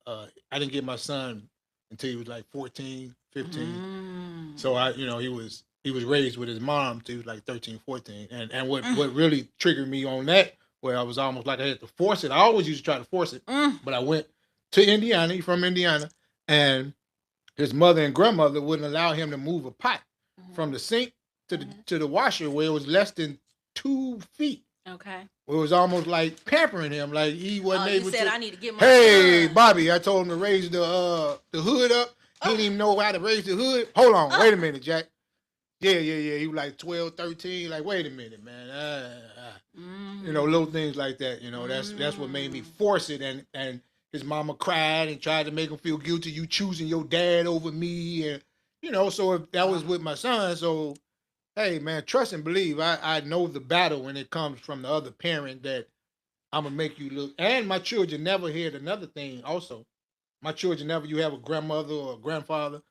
didn't get my son until he was like 14, 15. So he was raised with his mom till he was like 13, 14. And what really triggered me on that, where I was almost like I had to force it. I always used to try to force it, but I went to Indiana. He's from Indiana, and his mother and grandmother wouldn't allow him to move a pot from the sink to the washer, where it was less than 2 feet. Okay. It was almost like pampering him, like he wasn't able to. You said I need to get my son. Bobby, I told him to raise the hood up. He didn't even know how to raise the hood. Hold on, wait a minute, Jack. Yeah. He was like 12, 13. Like, wait a minute, man. You know, little things like that. You know, that's what made me force it. And his mama cried and tried to make him feel guilty. You choosing your dad over me, and you know. So if that was with my son, so. Hey, man, trust and believe. I know the battle when it comes from the other parent, that I'm going to make you look. And my children never heard another thing also. My children never, you have a grandmother or a grandfather,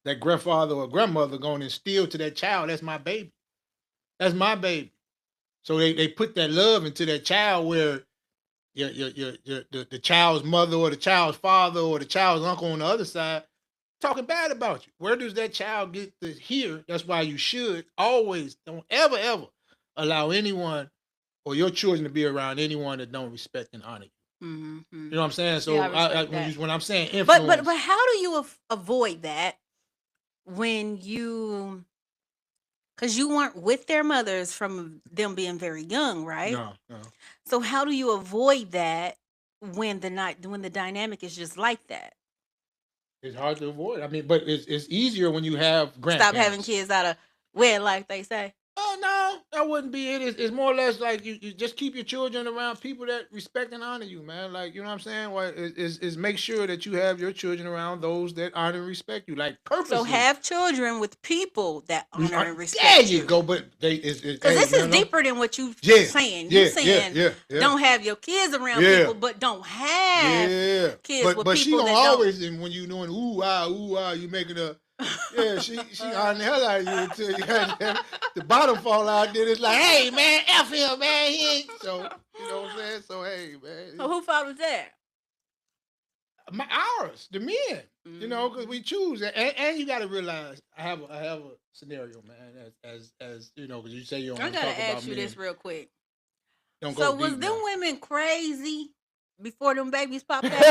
that grandfather or grandmother going to instill to that child, that's my baby. That's my baby. So they put that love into that child, where the child's mother or the child's father or the child's uncle on the other side talking bad about you. Where does that child get to hear? That's why you should always, don't ever allow anyone or your children to be around anyone that don't respect and honor you. Mm-hmm. You know what I'm saying? So when I'm saying influence, but how do you avoid that when because you weren't with their mothers from them being very young, right? No. So how do you avoid that when the dynamic is just like that? It's hard to avoid. I mean, but it's easier when you have grandparents. Stop having kids out of wedlock, they say. Oh no, that wouldn't be it. It's more or less like you just keep your children around people that respect and honor you, man. Like you know what I'm saying? Well, is make sure that you have your children around those that honor and respect you, like So purposely. have children with people that honor and There respect you you. go. But Because hey, this no, is no. deeper than what you Yeah, saying. You yeah, yeah, saying yeah, yeah, don't have your kids around yeah, people, but don't have yeah. kids with But she people gonna that don't. always, and when you doing ooh ah, you making a yeah, she honoring the hell out of you until you had the bottom fall out. Then it's like, hey man, F him, man. He ain't so you know what I'm saying. So hey So man, who fault was that? ours, the men. You know, because Mm-hmm. we choose, and you got to realize, I have a scenario, man. As you know, because you say you don't I want to gotta talk about ask you this men, real quick. don't go So was deep them now. women crazy before them babies popped out?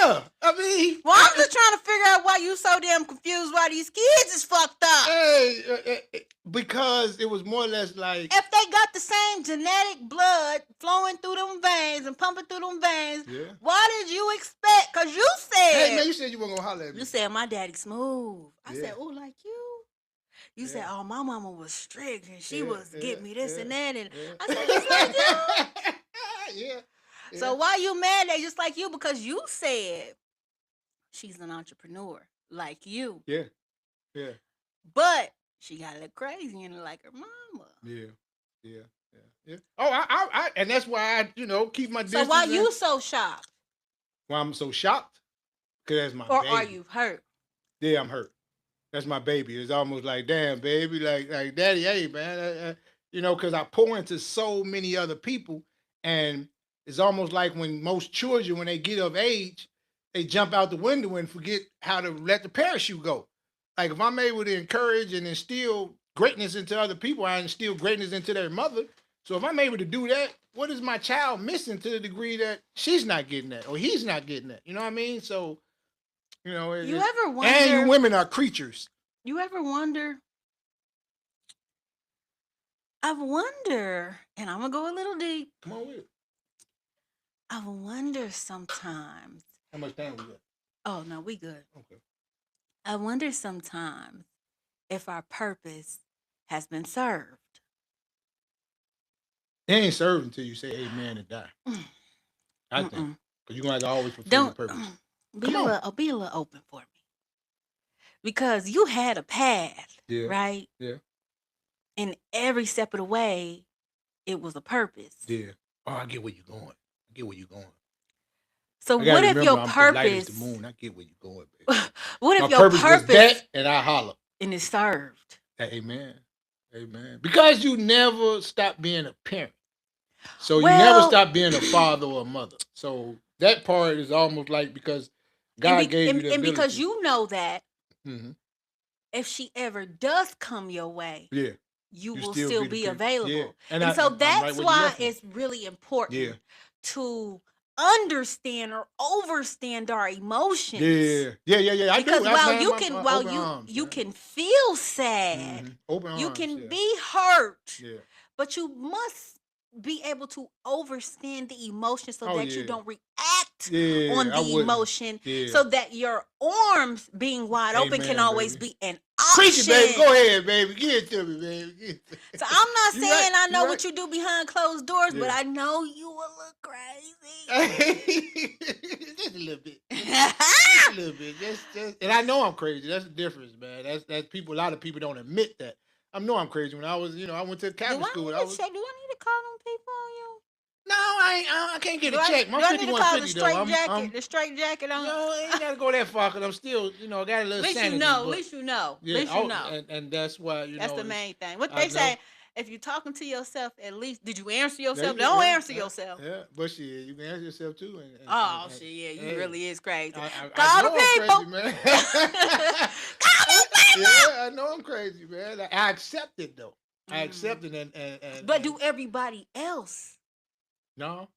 Yeah, I mean, Well, I'm just trying to figure out why you so damn confused why these kids is fucked up. because it was more or less like, If they got the same genetic blood flowing through them veins and pumping through them veins, yeah. why did you expect? Because you Hey said, man, you said you weren't gonna holler at me. you said my daddy smooth. I Yeah, said, oh, like you? You said, yeah, oh, my mama was strict and she yeah, was yeah, getting me this yeah, and that. And I said, just like you. yeah. Yeah, yeah, So why you mad they just like you? Because you said she's an entrepreneur like you. yeah, yeah, But she got a little crazy and like her mama. yeah, yeah, yeah, yeah. Oh, and that's why I, keep my So why distance. And you so shocked? why I'm so shocked, because that's my Or are baby. you hurt? Yeah, I'm hurt. That's my baby. It's almost like, damn, baby, like daddy, hey, man, because I pour into so many other people, and it's almost like when most children, when they get of age, they jump out the window and forget how to let the parachute go. Like if I'm able to encourage and instill greatness into other people, I instill greatness into their mother. So if I'm able to do that, what is my child missing to the degree that she's not getting that or he's not getting that? You know what I mean? So You ever and you wonder? women are creatures. You ever wonder? I wonder, and I'm gonna go a little deep. Come on with it. I wonder sometimes. How much time we got? Oh no, we good. Okay. I wonder sometimes if our purpose has been served. They ain't served until you say amen and die. I think. Mm-mm. Because you're going to have to always fulfill your Don't purpose. be Come a on. little, be a little open for me because you had a path, Yeah. right? Yeah. And every step of the way, it was a purpose. Yeah. Oh, I get where you're going. I get where you're going. So I gotta what if your remember, I'm the light as purpose? the moon. I get where you're going, baby. What if My your purpose was purpose that, and I holler. and it's served? Amen. Amen. Because you never stop being a parent. So you never Well, stop being a father or a mother. So that part is almost like because God gave you the and because ability. you know that Mm-hmm. if she ever does come your way, Yeah. you You will still still be the be people. Yeah. available. And And so I'm right that's where you why left me. it's really Yeah. important to understand or overstand our emotions. Yeah. I Because do. while Man, you my can while open arms, you man. can feel sad, Mm-hmm. Open you arms. can Yeah. be hurt, Yeah. but you must be able to overstand the emotion so Oh that you yeah. don't react Yeah. on I the wouldn't. emotion, Yeah. so that your arms being wide open can Amen, always baby. be an Preach it, baby. option. Go ahead, baby. Give it to me, baby. Give it to me. So I'm not You right. saying I know You what right. you do behind closed doors, but Yeah. I know you a little crazy. Just a little bit. Just a little bit. Just. And I know I'm crazy. That's the difference, man. That's people. A lot of people don't admit that. I know I'm crazy. When I was, I went to Do Catholic I school. need I to was. check? Do I need to call them people on you? No, I can't get a check. My Do I need to call the 5150 though. straight jacket? The straight jacket on. No, I ain't gotta go that far because I'm still, I got a little At least sanity. you know. At But least you know. At yeah, least you know. and that's why That's the main thing. What I they know. say, if you're talking to yourself, at least did you answer There yourself? you go. Don't Yeah, answer yourself. yeah. But shit, you can answer yourself too. Oh shit, yeah, you hey, really is crazy. I Call know the I'm people. crazy, man. Call the people. Yeah, I know I'm crazy, man. I accept it though. I accept it, But do everybody else no,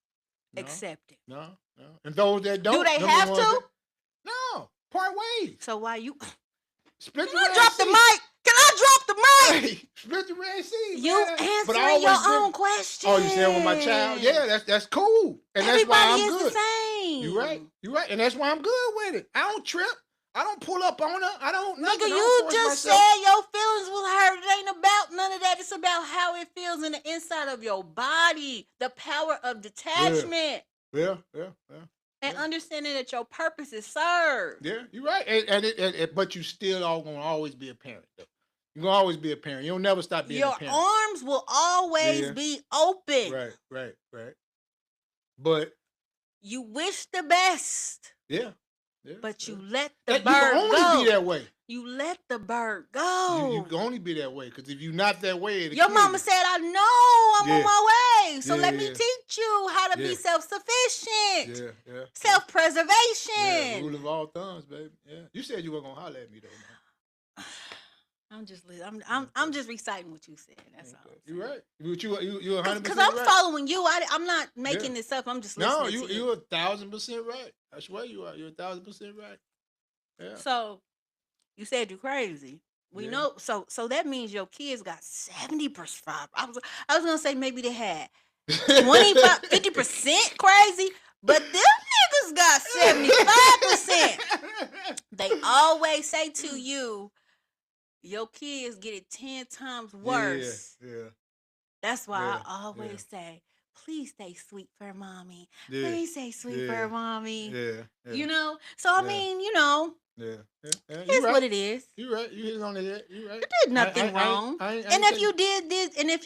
accept it? no. And those that don't, Do they have to? No, part ways. So why you? Split Can the I Red drop the Sea. mic? Can I drop the mic? Hey, split the Red Sea, You man. answering your own question. Oh, you saying with my child? Yeah, that's cool, and that's why Everybody I'm is good. the same. You right, and that's why I'm good with it. I don't trip. I don't pull up on her. I don't nothing. Nigga, I don't you force just myself. said your feelings was hurt. It ain't about none of that. It's about how it feels in the inside of your body. The power of detachment. Yeah. And understanding that your purpose is served. Yeah, you're right. But you still are gonna always be a parent, though. You're gonna always be a parent. You'll never stop being a parent. Your arms will always be open. Right. But you wish the best. Yeah. But you let the bird go. You can only be that way. You let the bird go. You can only be that way, because if you're not that way, your mama said, I know I'm on my way. So let me teach you how to be self-sufficient. Yeah. Self-preservation. Yeah, rule of all thumbs, baby. Yeah. You said you were gonna holler at me, though. I'm just reciting what you said. That's all. You're right. You 100% right. Because I'm following you. I'm not making this up. I'm just listening to you. You're 1,000% right. I swear you are. You're 1,000% right. Yeah. So you said you're crazy. We know. So that means your kids got 70%. I was gonna say maybe they had 25, 50% crazy, but them niggas got 75%. They always say to you, your kids get it 10 times worse. Yeah. That's why I always say, please stay sweet for mommy. Please stay sweet for mommy. Yeah. You know? So, I mean, you know. Yeah. It's what it is. You're right. You hit it on the head. You're right. You did nothing wrong. And if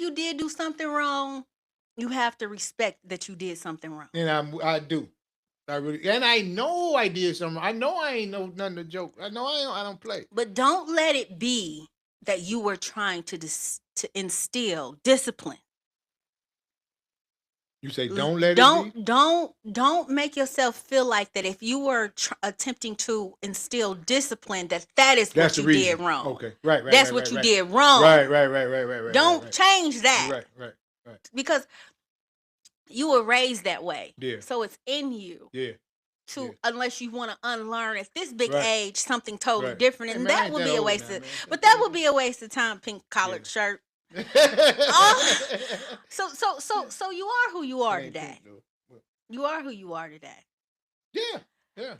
you did do something wrong, you have to respect that you did something wrong. And I do. I know I did something. I know I ain't know nothing to joke. I know I don't play. But don't let it be that you were trying to instill discipline. You say don't let it be? Don't make yourself feel like that if you were attempting to instill discipline, that is what you did wrong. Okay, right. That's what you did wrong. Right. Don't change that. Right. Because you were raised that way. Yeah. So it's in you. Yeah. Unless you want to unlearn at this big age something totally different, and that would be a waste of. But that would be a waste of time. Pink collared shirt. So you are who you are today. You are who you are today. Yeah.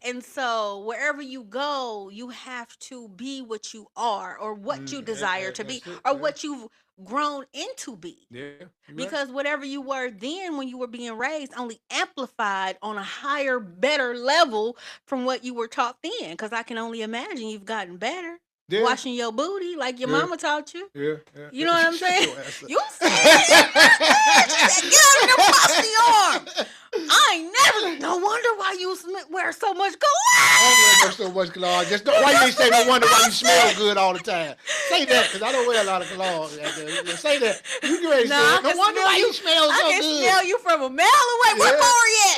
And so wherever you go, you have to be what you are, or what you desire to be, or what you've grown into be. Yeah. Because whatever you were then when you were being raised only amplified on a higher, better level from what you were taught then. Because I can only imagine you've gotten better. Yeah. Washing your booty like your mama taught you. Yeah. You know what I'm saying? You said it. Get out of your pussy arm. I ain't never. No wonder why you wear so much cologne. I don't wear so much cologne. Just why you ain't say no wonder why you smell good all the time. Say that, because I don't wear a lot of cologne. Say that. You can ready to say no wonder why you smell so good. I can smell you from a mile away. Where Cory at?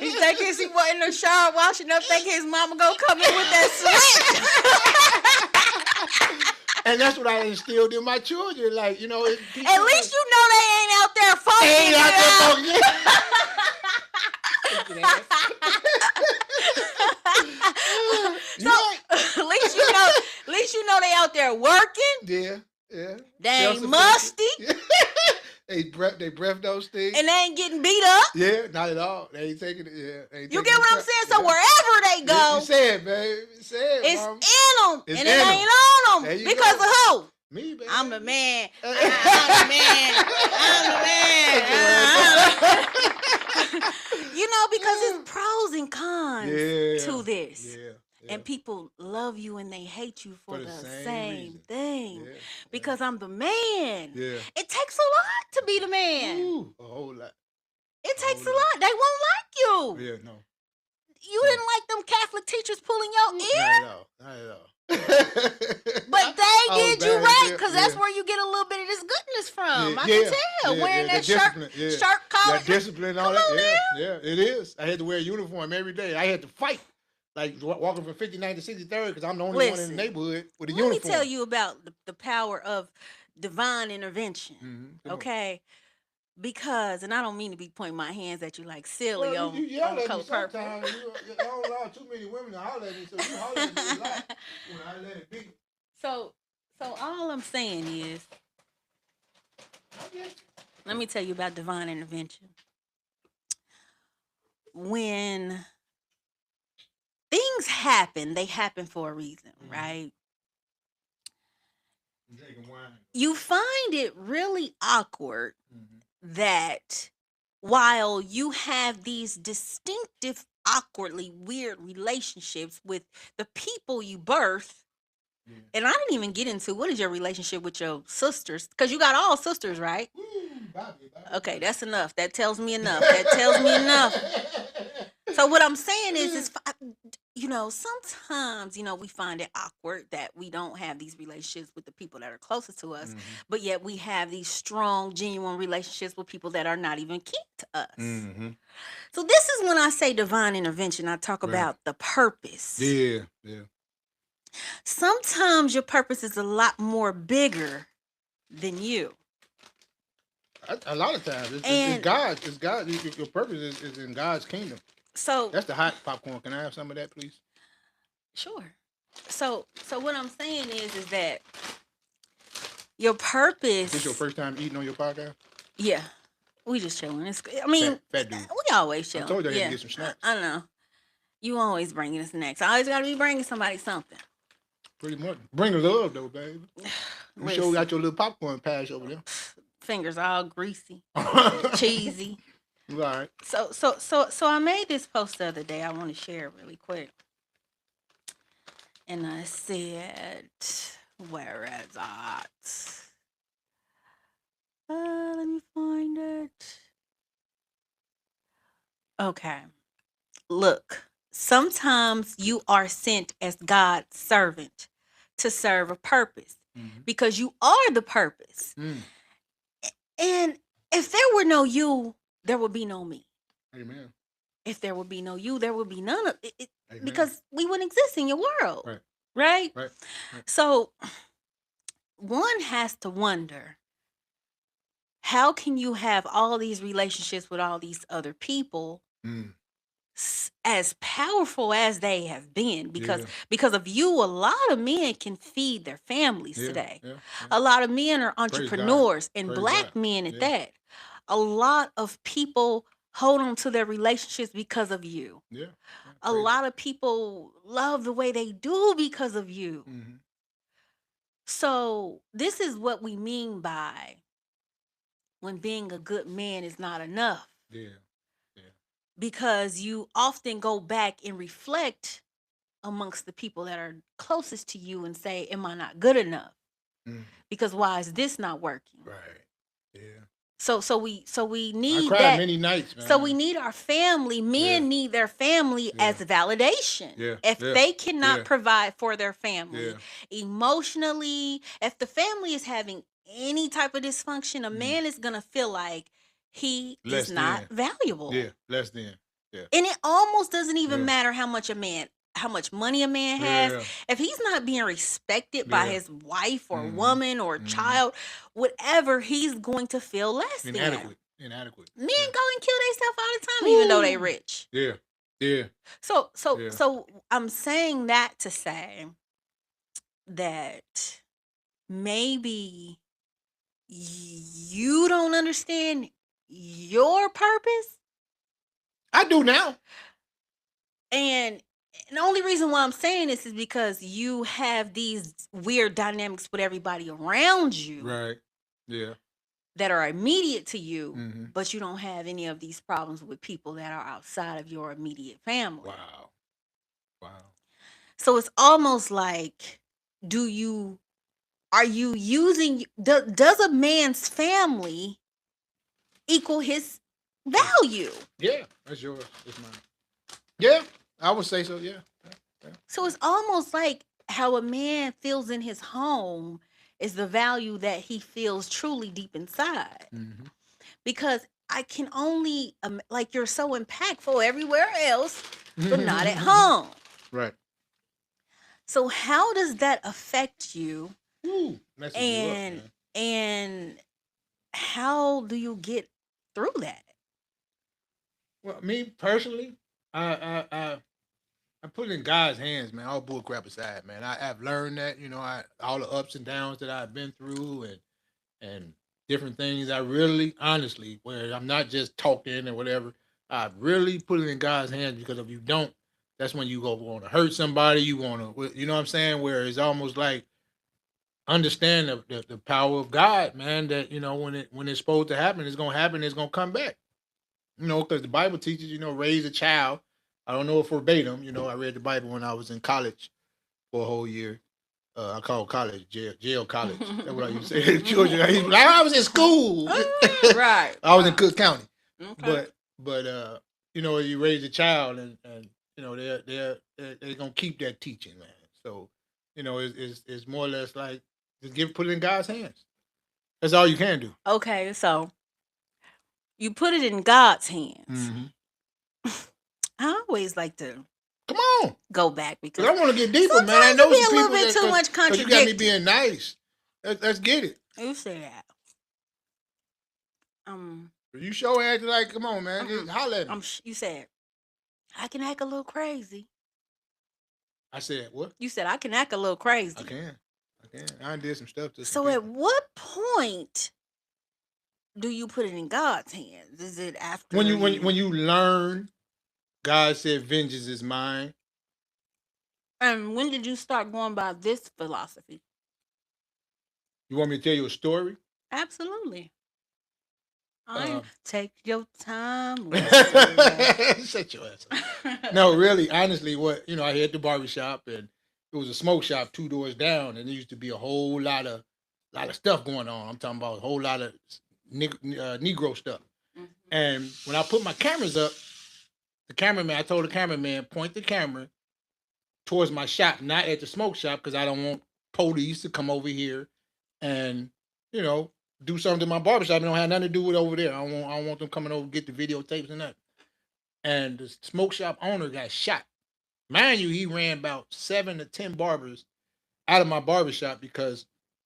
He thinking he was in the shower washing up, thinking his mama gonna come in with that switch. And that's what I instilled in my children. Like, you know. At least you know they ain't out there fucking. They ain't out there fucking. So at least you know they out there working. Yeah. They ain't musty. They breath those things. And they ain't getting beat up. Yeah, not at all. They ain't taking it. Yeah. You get what I'm saying? So wherever they go. You said, babe. It's in them. And it ain't on them. Because of who? Me, baby. I'm the man. I'm the man. You know, because it's pros and cons to this. Yeah. And people love you and they hate you for the same thing. Yeah. Because I'm the man. Yeah. It takes a lot to be the man. Ooh, a whole lot. It takes a lot. They won't like you. Yeah, no. You didn't like them Catholic teachers pulling your ear? Not at all. But they did you right, because that's where you get a little bit of this goodness from. I can tell. Wearing that shirt collar. That discipline, all that. Yeah, it is. I had to wear a uniform every day. I had to fight. Like walking from 59th to 63rd, because I'm the only one in the neighborhood with a uniform. Let me tell you about the power of divine intervention. Mm-hmm. Okay? Because, and I don't mean to be pointing my hands at you like silly on Color Purple. I don't allow too many women to holler at me, so you holler at me a lot when I let it be. So all I'm saying is, let me tell you about divine intervention. When things things happen, they happen for a reason, right? I'm drinking wine. You find it really awkward that while you have these distinctive, awkwardly weird relationships with the people you birth, and I didn't even get into what is your relationship with your sisters, because you got all sisters, right? Bobby. Okay, that's enough. That tells me enough. That tells me enough. So what I'm saying is sometimes, we find it awkward that we don't have these relationships with the people that are closest to us, but yet we have these strong, genuine relationships with people that are not even kin to us. So this is when I say divine intervention. I talk about the purpose. Yeah. Sometimes your purpose is a lot more bigger than you. A lot of times, it's God. It's God. Your purpose is in God's kingdom. So that's the hot popcorn. Can I have some of that, please? Sure. So what I'm saying is that your purpose. This your first time eating on your podcast? Yeah, we just chilling. Fat dude. We always chill. I told you I had to get some snacks. I know. You always bringing us snacks. I always got to be bringing somebody something. Pretty much. Bring love though, baby. You sure got your little popcorn patch over there. Fingers all greasy, cheesy. All right. So I made this post the other day. I want to share it really quick. And I said, where is that? Let me find it. Okay. Look, sometimes you are sent as God's servant to serve a purpose because you are the purpose. And if there were no you, there would be no me. Amen. If there would be no you, there would be none of it because we wouldn't exist in your world. Right? So one has to wonder, how can you have all these relationships with all these other people as powerful as they have been? Because of you, a lot of men can feed their families today. A lot of men are entrepreneurs and Black men at that. A lot of people hold on to their relationships because of you. A lot of people love the way they do because of you. So this is what we mean by when being a good man is not enough. Because you often go back and reflect amongst the people that are closest to you and say, am I not good enough? Because why is this not working? So we need I cried many nights, man. So we need our family. Men need their family as validation. If they cannot provide for their family emotionally, if the family is having any type of dysfunction, a man is gonna feel like he is not valuable. Less than. And it almost doesn't even matter how much money a man has. If he's not being respected by his wife or woman or child, whatever, he's going to feel less Inadequate. Men go and kill themselves all the time, even though they rich. So I'm saying that to say that maybe you don't understand your purpose. I do now. And the only reason why I'm saying this is because you have these weird dynamics with everybody around you. That are immediate to you, but you don't have any of these problems with people that are outside of your immediate family. Wow. So it's almost like, does a man's family equal his value? Yeah, that's yours. It's mine. Yeah, I would say so. Yeah. So it's almost like how a man feels in his home is the value that he feels truly deep inside. Because I can only, like, you're so impactful everywhere else, but not at home. Right. So how does that affect you? And how do you get through that? Well, me personally, I put it in God's hands, man. All bull crap aside, man. I've learned that, all the ups and downs that I've been through and different things. I really, honestly, where I'm not just talking or whatever, I really put it in God's hands, because if you don't, That's when you go want to hurt somebody. You want to, you know what I'm saying? Where it's almost like understand the power of God, man. That when it's supposed to happen, it's gonna happen. It's gonna come back. Because the Bible teaches, raise a child. I don't know if verbatim. I read the Bible when I was in college for a whole year. I call college jail college. That's what I used to say to children. I was in school. Right. I was in Cook County. Okay. But you raise a child and they're gonna keep that teaching, man. So, it's more or less like just put it in God's hands. That's all you can do. Okay, so you put it in God's hands. Mm-hmm. I always like to come on go back because I want to get deeper, man. I know be some a little people bit too much contradicting. You got me being nice. Let's get it. You say that. You sure acting like, come on, man. Just holler at me. You said I can act a little crazy. I said what? You said I can act a little crazy. I can. I did some stuff to. So at what point do you put it in God's hands? Is it after when you learn? God said, "Vengeance is mine." And when did you start going by this philosophy? You want me to tell you a story? Absolutely. Take your time. Shut your ass up. No, really, honestly, I had the barbershop and it was a smoke shop 2 doors down, and there used to be a whole lot of stuff going on. I'm talking about a whole lot of Negro stuff. Mm-hmm. And when I put my cameras up, I told the cameraman, point the camera towards my shop, not at the smoke shop, because I don't want police to come over here and, do something to my barbershop. It don't have nothing to do with over there. I don't want them coming over to get the videotapes and that. And the smoke shop owner got shot. Mind you, he ran about 7 to 10 barbers out of my barbershop because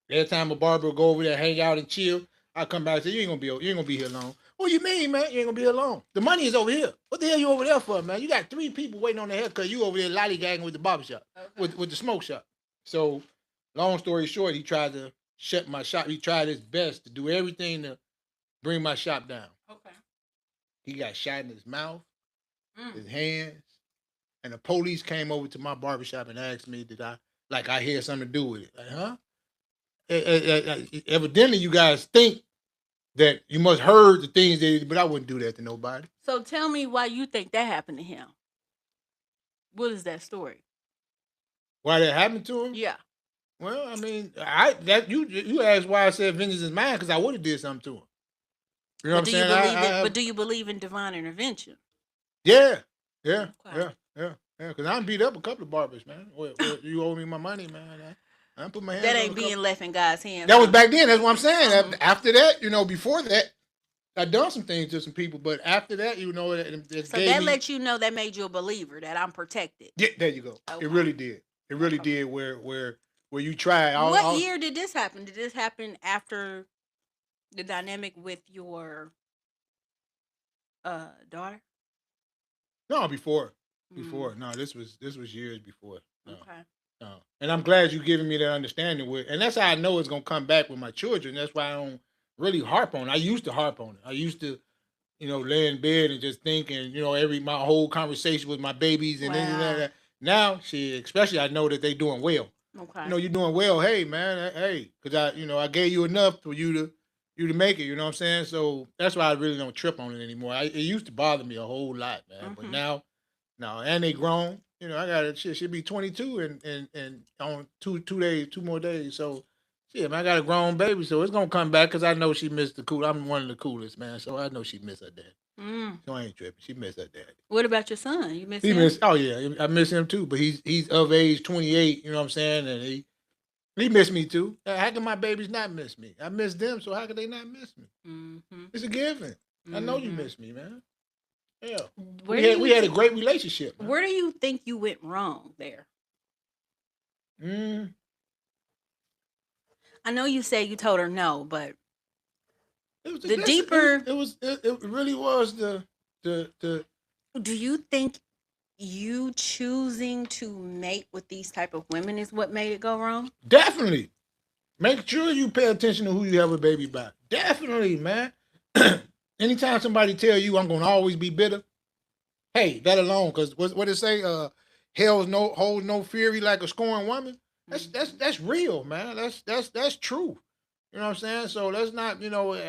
every time a barber would go over there, hang out and chill, I come back and say, you ain't gonna be here long. What you mean, man? You ain't gonna be here long. The money is over here. What the hell you over there for, man? You got 3 people waiting on the haircut. You over there lollygagging with the barbershop, with the smoke shop. So, long story short, he tried to shut my shop. He tried his best to do everything to bring my shop down. Okay. He got shot in his mouth, his hands, and the police came over to my barbershop and asked me, did I had something to do with it? Like, huh? Evidently, you guys think that you must heard the things but I wouldn't do that to nobody. So tell me why you think that happened to him. What is that story? Why that happened to him? Yeah. Well, I mean, you asked why I said vengeance is mine because I would have did something to him. You know what I'm saying? But do you believe in divine intervention? Yeah. Because I beat up a couple of barbers, man. You owe me my money, man. I put my hands. That ain't being left in God's hands. That was back then. That's what I'm saying. After that, before that, I done some things to some people, but after that, so that let you know, that made you a believer, that I'm protected. Yeah, there you go. Okay. It really did. It really did. Where you try. What year did this happen? Did this happen after the dynamic with your daughter? No, before. No, this was years before. No. Okay. No. And I'm glad you're giving me that understanding and that's how I know it's gonna come back with my children. That's why I don't really harp on it. I used to harp on it. I used to, lay in bed and just think and my whole conversation with my babies and that. Now, especially I know that they doing well. Okay. You're doing well. Hey, man. Hey, because I gave you enough for you to make it. You know what I'm saying? So that's why I really don't trip on it anymore. It used to bother me a whole lot, man. Mm-hmm. But now, and they grown. I got it. She'll be 22 and on 2 more days. So, man, I got a grown baby, so it's gonna come back because I know she missed the cool. I'm one of the coolest, man. So I know she missed her dad. So I ain't tripping. She missed her dad. What about your son? You miss him? Oh yeah, I miss him too. But he's of age 28. You know what I'm saying? And he missed me too. How can my babies not miss me? I miss them, so how could they not miss me? Mm-hmm. It's a given. Mm-hmm. I know you miss me, man. Yeah, we had a great relationship. Man. Where do you think you went wrong there? I know you say you told her no, but it really was the. Do you think you choosing to mate with these type of women is what made it go wrong? Definitely. Make sure you pay attention to who you have a baby by. Definitely, man. Anytime somebody tell you I'm gonna always be bitter, hey, that alone, because what it say? holds no fury like a scorned woman. That's real, man. That's true. You know what I'm saying? So let's not,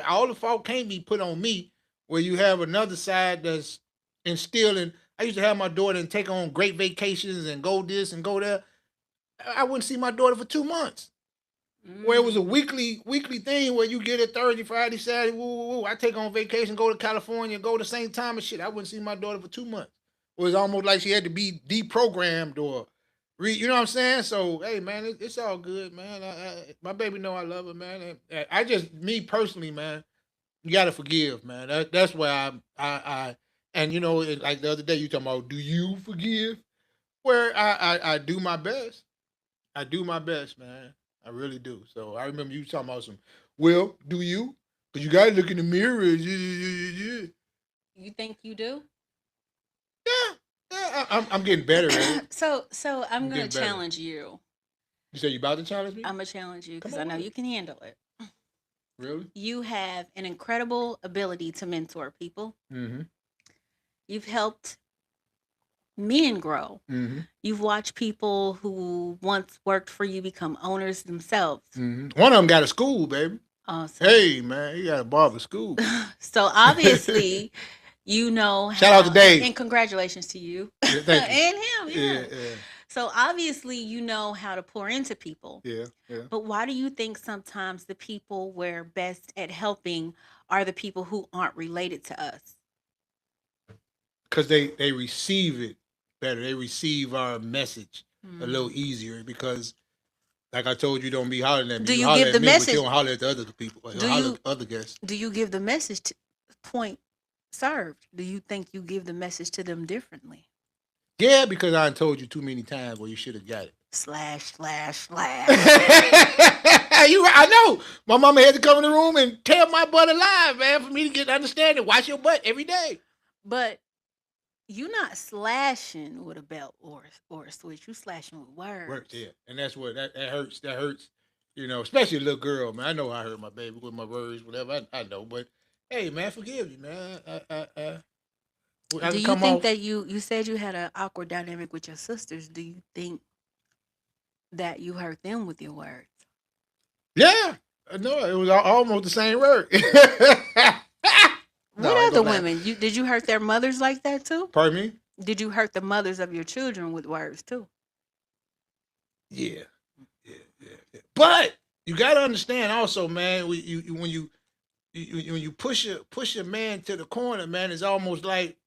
all the fault can't be put on me. Where you have another side that's instilling. I used to have my daughter and take on great vacations and go this and go there. I wouldn't see my daughter for 2 months. Where it was a weekly thing where you get it Thursday, Friday, Saturday. Woo, woo, woo. I take on vacation, go to California, go the same time and shit. I wouldn't see my daughter for 2 months. It was almost like she had to be deprogrammed or, you know what I'm saying? So hey, man, it's all good, man. My baby know I love her, man. I just, me personally, man, you gotta forgive, man. That's why and like the other day you talking about, do you forgive? Where I do my best. I do my best, man. I really do. So I remember you talking about some. Well, do you? Because you gotta look in the mirror. Yeah. You think you do? I'm getting better at it. So I'm I'm gonna getting better. challenge you. You say you about to challenge me? I'm gonna challenge you Come because I on know with you it. can handle it. Really? You have an incredible ability to mentor people. Mm-hmm. You've helped men grow. Mm-hmm. You've watched people who once worked for you become owners themselves. Mm-hmm. One of them got a school, baby. Awesome. Hey, man, he got a barber school. So obviously, you know Shout out to how, Dave. and congratulations to you Yeah, thank you. and him. Yeah. Yeah. So obviously, you know how to pour into people. Yeah. But why do you think sometimes the people we're best at helping are the people who aren't related to us? Because they receive it better. They receive our message a little Hmm. easier because, like I told you, don't be hollering at me. Do You you holler give at the me, but you message? don't holler at the other people. You Do holler you at the other guests. do you give the message to point served? Do you think you give the message to them differently? Yeah, because I told you too many times where you should have got it. Slash slash slash. I know. My mama had to come in the room and tear my butt alive, man, for me to get understanding. Wash your butt every day. But you're not slashing with a belt or a switch. You slashing with words. Works, yeah. And that's what that hurts. That hurts. Especially a little girl, man. I know I hurt my baby with my words, whatever. I know, but hey, man, forgive me, man. I Do can you come think off. that you said you had an awkward dynamic with your sisters? Do you think that you hurt them with your words? Yeah, no, it was almost the same word. No, What I ain't other gonna laugh. women? Did you hurt their mothers like that too? Pardon me? Did you hurt the mothers of your children with words too? Yeah, yeah. But you got to understand also, man. When you push a man to the corner, man, it's almost like,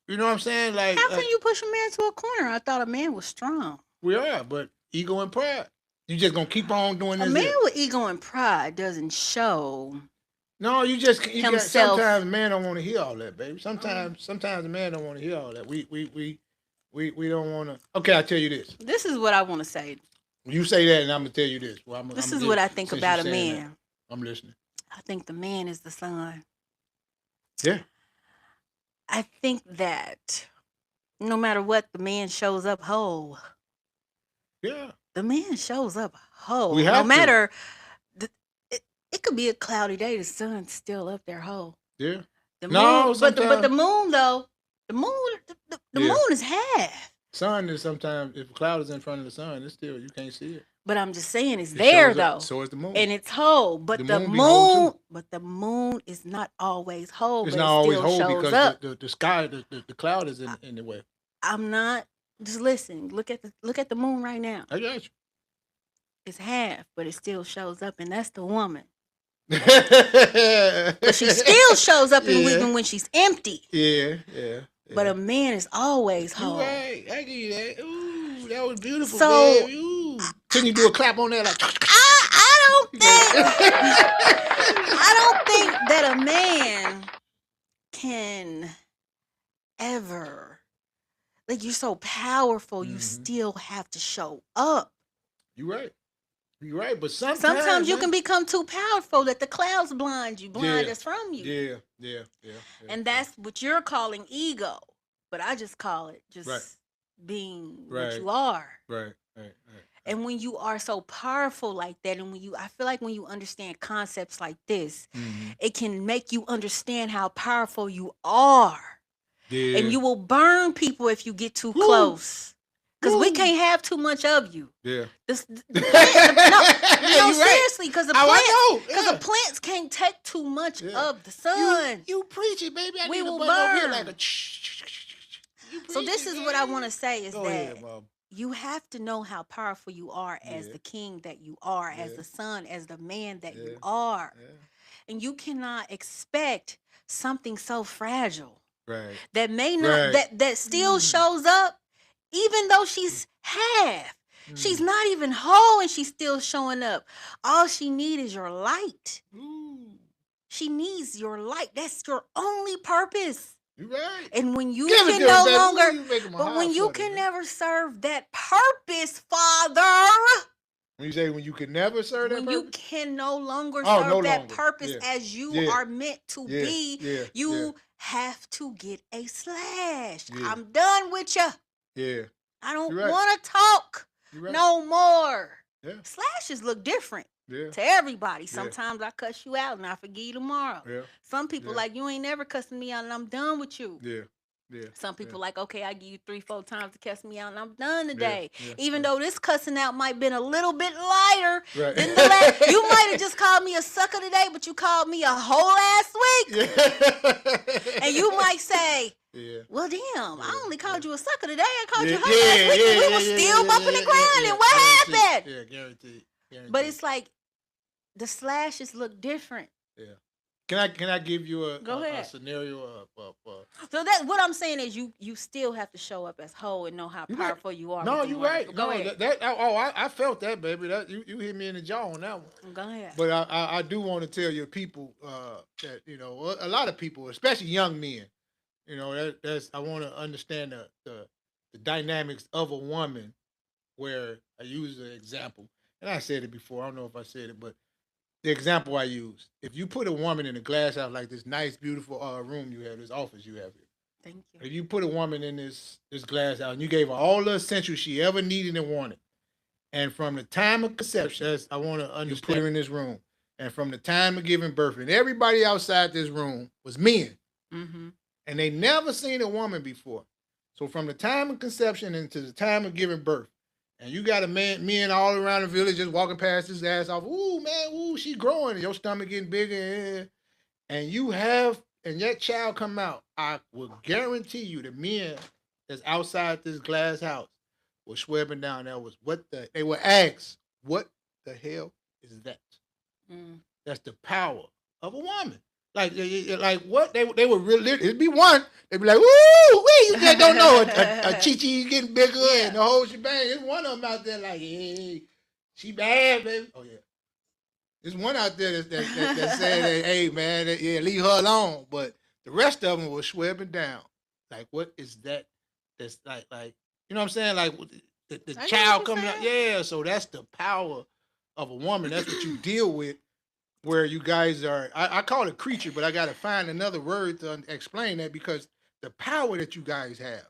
you know what I'm saying? How can Like you push a man to a corner? I thought a man was strong. we are, but ego and pride. You just gonna keep on doing A this man here. with ego and pride doesn't show No, you got. himself. Sometimes a man don't want to hear all that, baby. Sometimes a man don't want to hear all that. We don't want to. Okay, I tell you this. This is what I want to say. You say that, and I'm gonna tell you this. Well, This I'm is just, what I think since you about a saying that, man. I'm listening. I think the man is the sun. Yeah. I think that no matter what, the man shows up whole. Yeah. The man shows up whole. We No have to. matter, the, it could be a cloudy day, the sun's still up there whole. Yeah. The No, moon, but the sometimes. moon though, the Yeah. moon is half. Sun is sometimes, if a cloud is in front of the sun, it's still, you can't see it. But I'm just saying it's It there shows up. though, So is the moon. and it's whole. The moon be whole too. But the moon is not always whole. It's But not it always still whole shows because up. the sky, the cloud is in the way. I'm not just listen. Look at the moon right now. I got you. It's half, but it still shows up, and that's the woman. But But she still shows up Yeah. even when she's empty. Yeah. But a man is always You whole. right. I give you that. Ooh, that was beautiful, So babe. Ooh. Can you do a clap on that? Like, I don't think I don't think that a man can ever, like, you're so powerful, you still have to show up. You right. You right. But Sometimes you man. can become too powerful that the clouds blind Yeah. us from you. Yeah. And that's what you're calling ego. But I just call it just Right. being what Right. you are. Right. And when you are so powerful like that, and I feel like when you understand concepts like this, it can make you understand how powerful you are. Yeah. And you will burn people if you get too Woo. close. Because we can't have too much of you. Yeah. No, You're seriously, because the plants Yeah. can't take too much of the sun. You preach it, baby. I We need a will button over here burn. like a. So this is what I want to say is Go that ahead, Mom. you have to know how powerful you are as the king that you are, as the son, as the man that you are. Yeah. And you cannot expect something so fragile Right. that may not that still shows up, even though she's half. She's not even whole and she's still showing up. All she needs is your light. She needs your light. That's your only purpose. You're right. And when you can no longer, but when you can man. never serve that purpose, Father. When you say when you can never serve that when purpose? you can no longer serve that purpose Yeah. as you are meant to be, you Yeah. have to get a slash. Yeah. I'm done with you. Yeah. I don't You're right. want to talk You're right. no more. Yeah. Slashes look different Yeah. to everybody. Sometimes I cuss you out and I forgive you tomorrow. Yeah. Some people like, you ain't never cussing me out and I'm done with you. Yeah. Yeah. Some people like, okay, I give you 3-4 times to cuss me out and I'm done today. Yeah. Even though this cussing out might have been a little bit lighter Right. than the last. You might have just called me a sucker today, but you called me a whole ass week. Yeah. And you might say, well, damn, I only called you a sucker today. I called you a whole ass week and we were still bumping and grinding. What happened? Yeah, guaranteed. But it's like the slashes look different. Yeah. Can I give you a scenario? So that what I'm saying is you still have to show up as whole and know how powerful you are. No, you're right. Go ahead. I felt that, baby. That you hit me in the jaw on that one. Go ahead. But I do want to tell your people that a lot of people, especially young men, that's I want to understand the dynamics of a woman. Where I use an example, and I said it before. I don't know if I said it, but the example I use: if you put a woman in a glass house like this nice, beautiful room you have, this office you have here. Thank you. If you put a woman in this glass house and you gave her all the essentials she ever needed and wanted, and from the time of conception, I want to understand, put her in this room, and from the time of giving birth, and everybody outside this room was men, and they never seen a woman before. So from the time of conception into the time of giving birth. And you got men all around the village just walking past his ass off. Ooh, man, ooh, she growing. And your stomach getting bigger. And that child come out. I will guarantee you the men that's outside this glass house were swearing down. They were asked, what the hell is that? That's the power of a woman. Like what they were really, it'd be one, they'd be like, woo, you just don't know a Chi-Chi getting bigger and the whole shebang. There's one of them out there like, hey, she bad, baby. Oh yeah. There's one out there that said, hey man, leave her alone. But the rest of them were swearing down. Like, what is that? That's like, you know what I'm saying? Like the child coming out. Yeah, so that's the power of a woman. That's what you deal with. Where you guys are, I call it creature, but I got to find another word to explain that because the power that you guys have.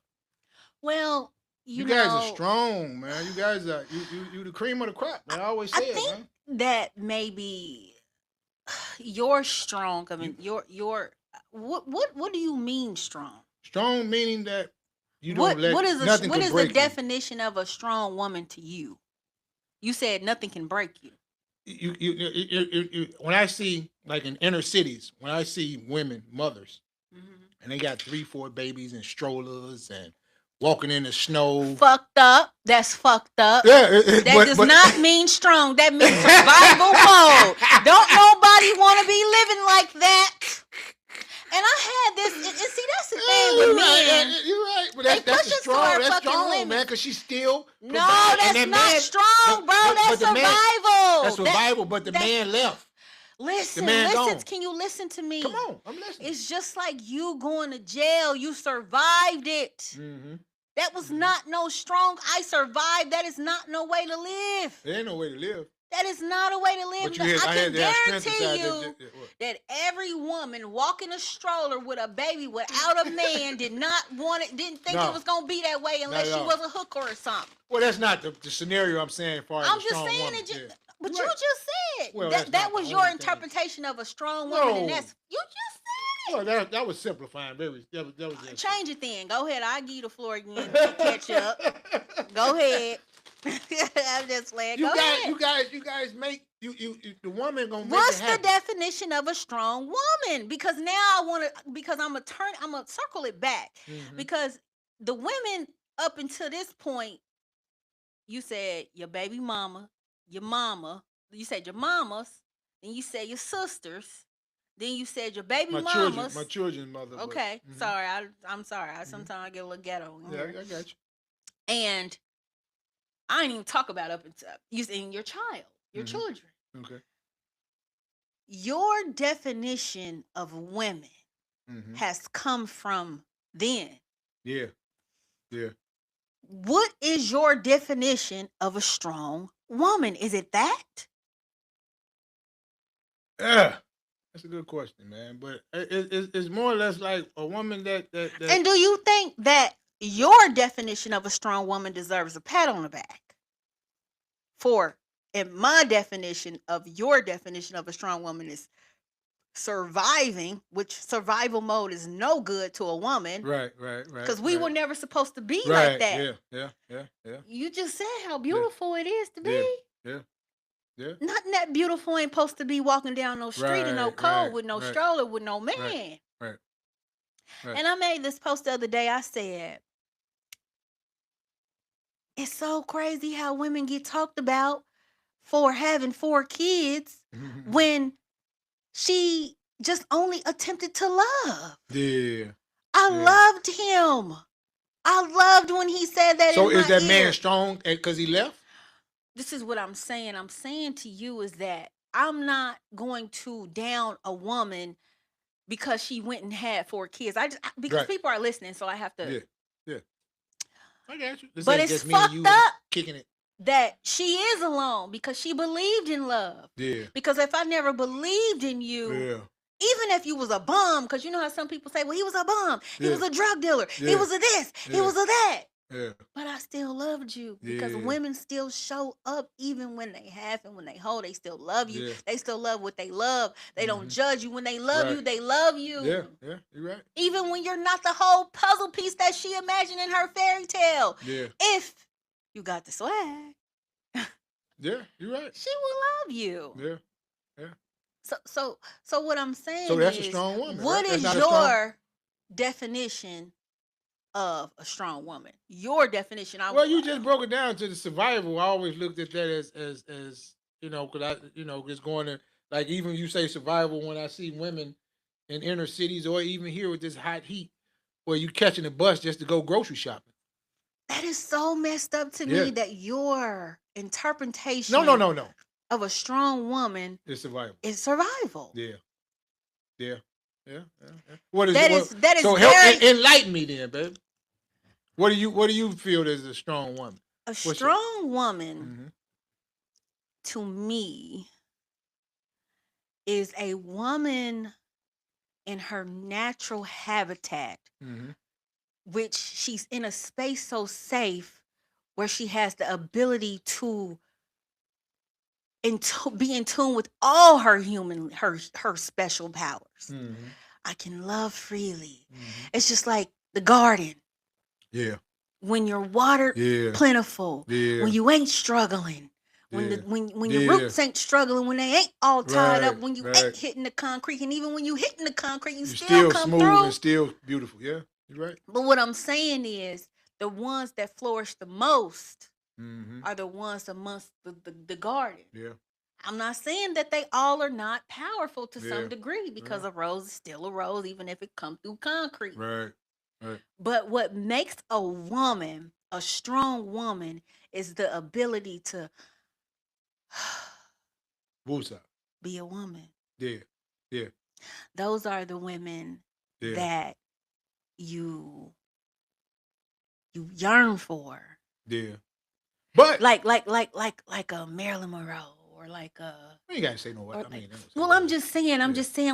Well, you guys are strong, man. You guys are you the cream of the crop. Man. I always say it, man. That maybe you're strong. I mean, you're what do you mean strong? Strong meaning that you don't let nothing what is break the definition of a strong woman to you? You said nothing can break you. You when I see like in inner cities, when I see women, mothers, and they got 3-4 babies and strollers and walking in the snow. Fucked up. That's fucked up. Yeah, that does not mean strong. That means survival mode. Don't nobody want to be living like that. And I had this, and see, that's the thing with men. You're right, but that's strong. That's strong, man, because she's still. No, that's not strong, bro. That's survival. That's survival, but the man left. Listen, can you listen to me? Come on, I'm listening. It's just like you going to jail. You survived it. That was not no strong. I survived. That is not no way to live. There ain't no way to live. That is not a way to live. I can guarantee you that every woman walking a stroller with a baby without a man did not want it, didn't think it was going to be that way unless she was a hooker or something. Well, that's not the scenario I'm saying for I'm just saying it. But you just said that was your interpretation of a strong woman, and that's you just said Well, that was simplifying. That was just Change it then. Go ahead. I'll give you the floor again to catch up. Go ahead. I'm just playing. Go ahead. You guys make you the woman gonna make What's it the happen. definition of a strong woman? Because now I want to, because I'm gonna circle it back. Because the women up until this point, you said your baby mama, your mama, you said your mamas, then you said your sisters, then you said your baby mamas. My children's mother. Okay, sorry, I'm sorry. Sometimes I get a little ghetto. Yeah, I got you. And I ain't even talk about up until you saying your child, your children. Okay. Your definition of women has come from then. Yeah. Yeah. What is your definition of a strong woman? Is it that? Yeah. That's a good question, man. But it's more or less like a woman that. And do you think that your definition of a strong woman deserves a pat on the back? And my definition of your definition of a strong woman is surviving, which survival mode is no good to a woman. Right. Because we were never supposed to be right. like that. Yeah. You just said how beautiful it is to be. Yeah. Nothing that beautiful ain't supposed to be walking down no street in no cold with no stroller with no man. Right. And I made this post the other day. I said, it's so crazy how women get talked about for having 4 kids when she just only attempted to love. Yeah. I loved him. I loved when he said that. So in is my that ear. man strong because he left? This is what I'm saying. I'm saying to you is that I'm not going to down a woman because she went and had 4 kids. Because people are listening, so I have to. Yeah. I got you. But it's fucked up kicking it. that she is alone because she believed in love. Yeah. Because if I never believed in you, even if you was a bum, because you know how some people say, well, he was a bum, he was a drug dealer, he was a this, he was a that. Yeah. But I still loved you because women still show up even when they have and when they hold. They still love you. They still love what they love. They don't judge you. When they love you, they love you. Yeah, you're right. Even when you're not the whole puzzle piece that she imagined in her fairy tale. Yeah. If you got the swag. Yeah, you're right. She will love you. Yeah. So what I'm saying so that's is, a strong woman. What is your definition of a strong woman? Your definition. You just broke it down to the survival. I always looked at that as because just going to, like, even you say survival when I see women in inner cities or even here with this hot heat where you catching a bus just to go grocery shopping. That is so messed up to me that your interpretation No. of a strong woman is survival. Yeah. What is that? Is so very... enlighten me then, babe. What do you feel is a strong woman? A strong woman, to me, is a woman in her natural habitat, which she's in a space so safe where she has the ability to be in tune with all her special powers. I can love freely. It's just like the garden. Yeah. When you're watered plentiful. Yeah. When you ain't struggling. When your roots ain't struggling, when they ain't all tied up, when you ain't hitting the concrete, and even when you hitting the concrete, you still come smooth through. And still beautiful. Yeah, you're right. But what I'm saying is the ones that flourish the most are the ones amongst the garden. Yeah. I'm not saying that they all are not powerful to some degree, because a rose is still a rose, even if it comes through concrete. Right. But what makes a woman a strong woman is the ability to be a woman. Yeah. Those are the women that you yearn for. Yeah. But like a Marilyn Monroe. Or like you gotta say no what I mean. Well, I'm just saying,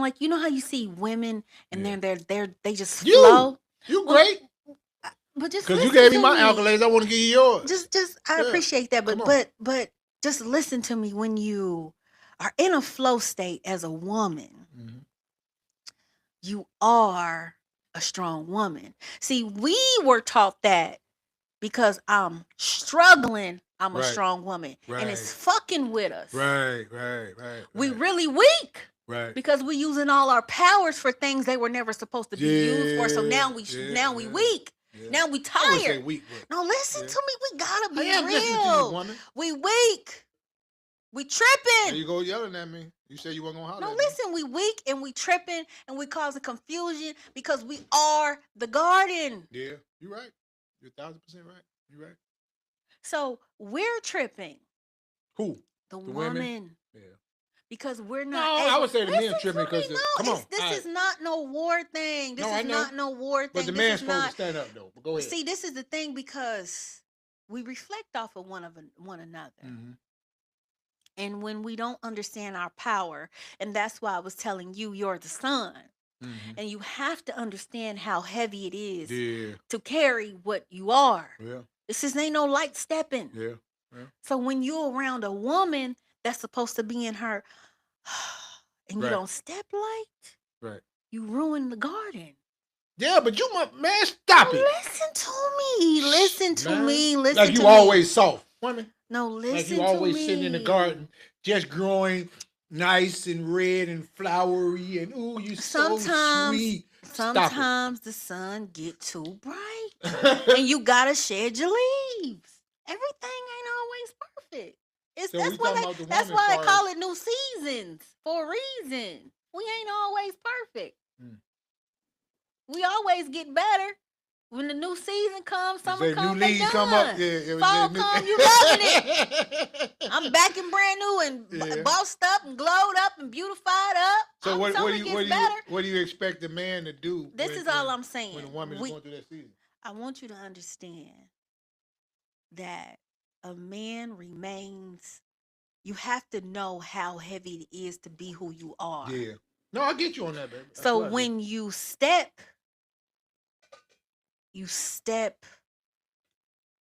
like, you know how you see women and they just flow. You great. But just because you gave me my accolades, I want to give you yours. I appreciate that, but just listen to me. When you are in a flow state as a woman, you are a strong woman. See, we were taught that because I'm struggling, I'm a Right. strong woman. And it's Right. fucking with us. Right. We really weak Right. because we're using all our powers for things they were never supposed to be used for. So now we weak. Yeah. Now we I wouldn't say tired. weak, but No, listen to me. We gotta I be am listening to you, real. woman. We weak. We There tripping. you go yelling at me. You said you weren't gonna holler No, at me. listen, we weak and we tripping and we causing confusion because we are the garden. Yeah, you're right. You're 1,000% right. You're right. So we're tripping. Who? The women? woman. Yeah. Because we're No, not I able. would say the men Listen tripping to me. because No, come on. this is not no war thing. This No, I is know. not no war thing. But the This man's is supposed not. to stand up though. But go ahead. See, this is the thing because we reflect off of one another. Mm-hmm. And when we don't understand our power, and that's why I was telling you you're the son. Mm-hmm. And you have to understand how heavy it is Yeah. to carry what you are. Yeah. This just ain't no light stepping. Yeah. Yeah. So when you're around a woman that's supposed to be in her and you Right. don't step light, Right. you ruin the garden. Yeah, but you man, stop it. Listen to me. Listen to Man. me. Listen like to you me. always soft. Women. No, listen Like you to always me. sitting in the garden, just growing nice and red and flowery, and ooh, you so sweet. Sometimes the sun get too bright, and you gotta shed your leaves. Everything ain't always perfect. So That's we why talking about the that's woman why they part. call it new seasons for a reason. We ain't always perfect. We always get better. When the new season comes, summer comes, new leaves come up. Yeah, fall come, you loving it. I'm back and brand new and bossed up and glowed up and beautified up. So what do you expect the man to do? This is all I'm saying. When a woman is going through that season, I want you to understand that a man remains. You have to know how heavy it is to be who you are. Yeah. No, I get you on that, baby. So when you step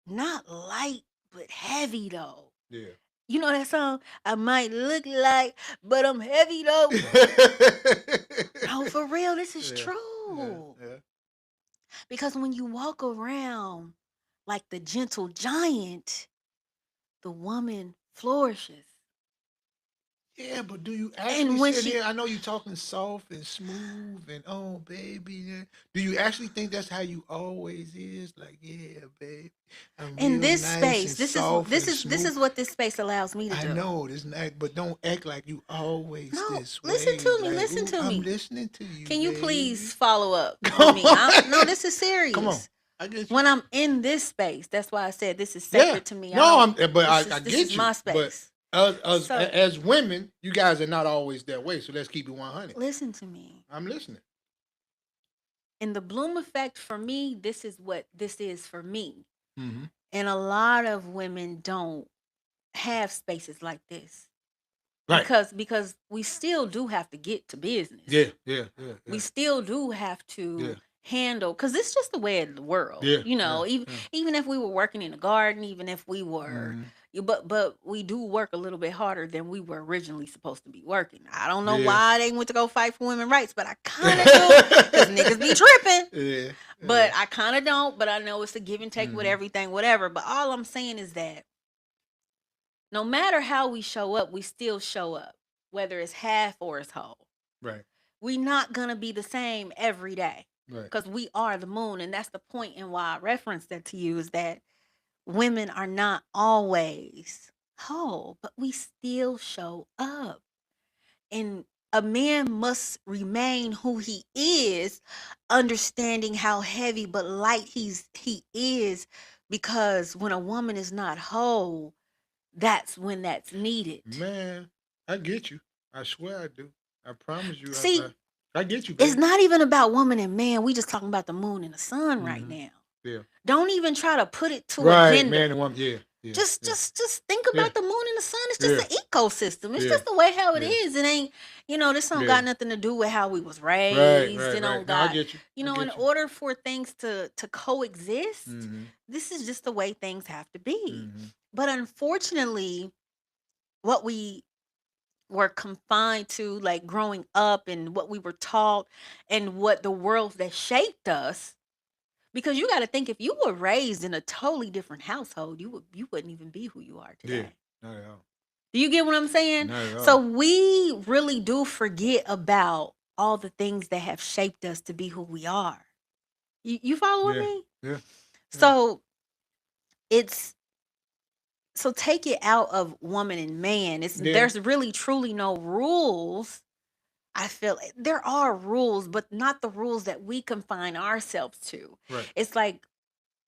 not light but heavy though. Yeah. You know that song? I might look light, but I'm heavy though. No, for real, this is true. Yeah. Because when you walk around like the gentle giant, the woman flourishes. Yeah, but do you actually sit here? I know you're talking soft and smooth and oh baby. Do you actually think that's how you always is? Like, yeah, babe. I'm in this nice space, and this is what this space allows me to do. I know this night, but don't act like you always this way. Listen to me. Like, listen to me. I'm listening to you. Can you baby. please follow up with me? No, this is serious. Come on. I get you. When I'm in this space, that's why I said this is sacred to me. No, I get this is you. my space. As women, you guys are not always that way. So let's keep it 100. Listen to me. I'm listening. In the Bloom effect, for me, this is what this is for me. Mm-hmm. And a lot of women don't have spaces like this. Right. Because we still do have to get to business. Yeah. We still do have to handle, because it's just the way of the world. Yeah. Even if we were working in the garden, even if we were, but we do work a little bit harder than we were originally supposed to be working. I don't know why they went to go fight for women's rights, but I kind of do, because niggas be tripping. Yeah. But I kind of don't, but I know it's a give and take with everything, whatever. But all I'm saying is that no matter how we show up, we still show up, whether it's half or it's whole. Right. We're not going to be the same every day. Right. Because we are the moon. And that's the point in why I referenced that to you, is that women are not always whole, but we still show up. And a man must remain who he is, understanding how heavy but light he is, because when a woman is not whole, that's when that's needed. Man, I get you. I swear I do. I promise you. See, I get you, baby. It's not even about woman and man. We just talking about the moon and the sun right now. Yeah. Don't even try to put it to a gender. Man and woman. Yeah. Just think about the moon and the sun. It's just an ecosystem. It's just the way how it is. It ain't, this don't got nothing to do with how we was raised. Right. Got, no, I get you. In order for things to coexist, this is just the way things have to be. But unfortunately, what we were confined to, like growing up and what we were taught and what the world that shaped us. Because you got to think, if you were raised in a totally different household, you wouldn't even be who you are Yeah, today. not at all. Do you get what I'm saying? Not at So all. we really do forget about all the things that have shaped us to be who we are. You following Yeah, me? yeah. So it's so take it out of woman and man. Yeah. There's really truly no rules. I feel there are rules, but not the rules that we confine ourselves to. Right. It's like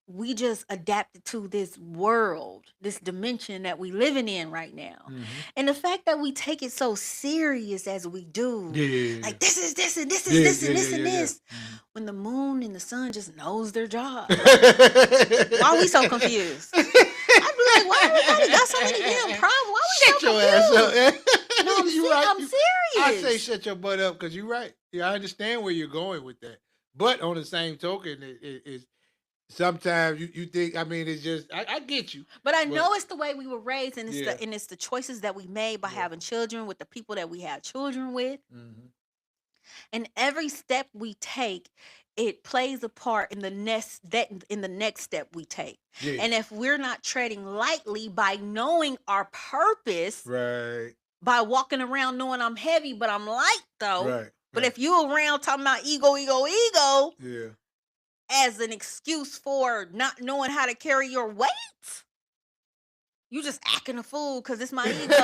we just adapted to this world, this dimension that we living in right now. Mm-hmm. And the fact that we take it so serious as we do, Yeah. like this is this and this is Yeah, this and yeah, this yeah, and yeah, this, yeah. when the moon and the sun just knows their job. Why are we so confused? I'd be like, why everybody got so many damn problems? Why we Shut so your confused? ass up. No, I'm, You right. I'm I serious. say shut your butt up because you're right. Yeah, I understand where you're going with that. But on the same token, it's sometimes you think, I mean, it's just, I get you. But I know it's the way we were raised, and Yeah. it's the choices that we made by having children with the people that we have children with. Mm-hmm. And every step we take, it plays a part in the next step we take. Yeah. And if we're not treading lightly by knowing our purpose, Right. by walking around knowing I'm heavy but I'm light though. Right. But if you around talking about ego, Yeah. as an excuse for not knowing how to carry your weight, you just acting a fool because it's my ego.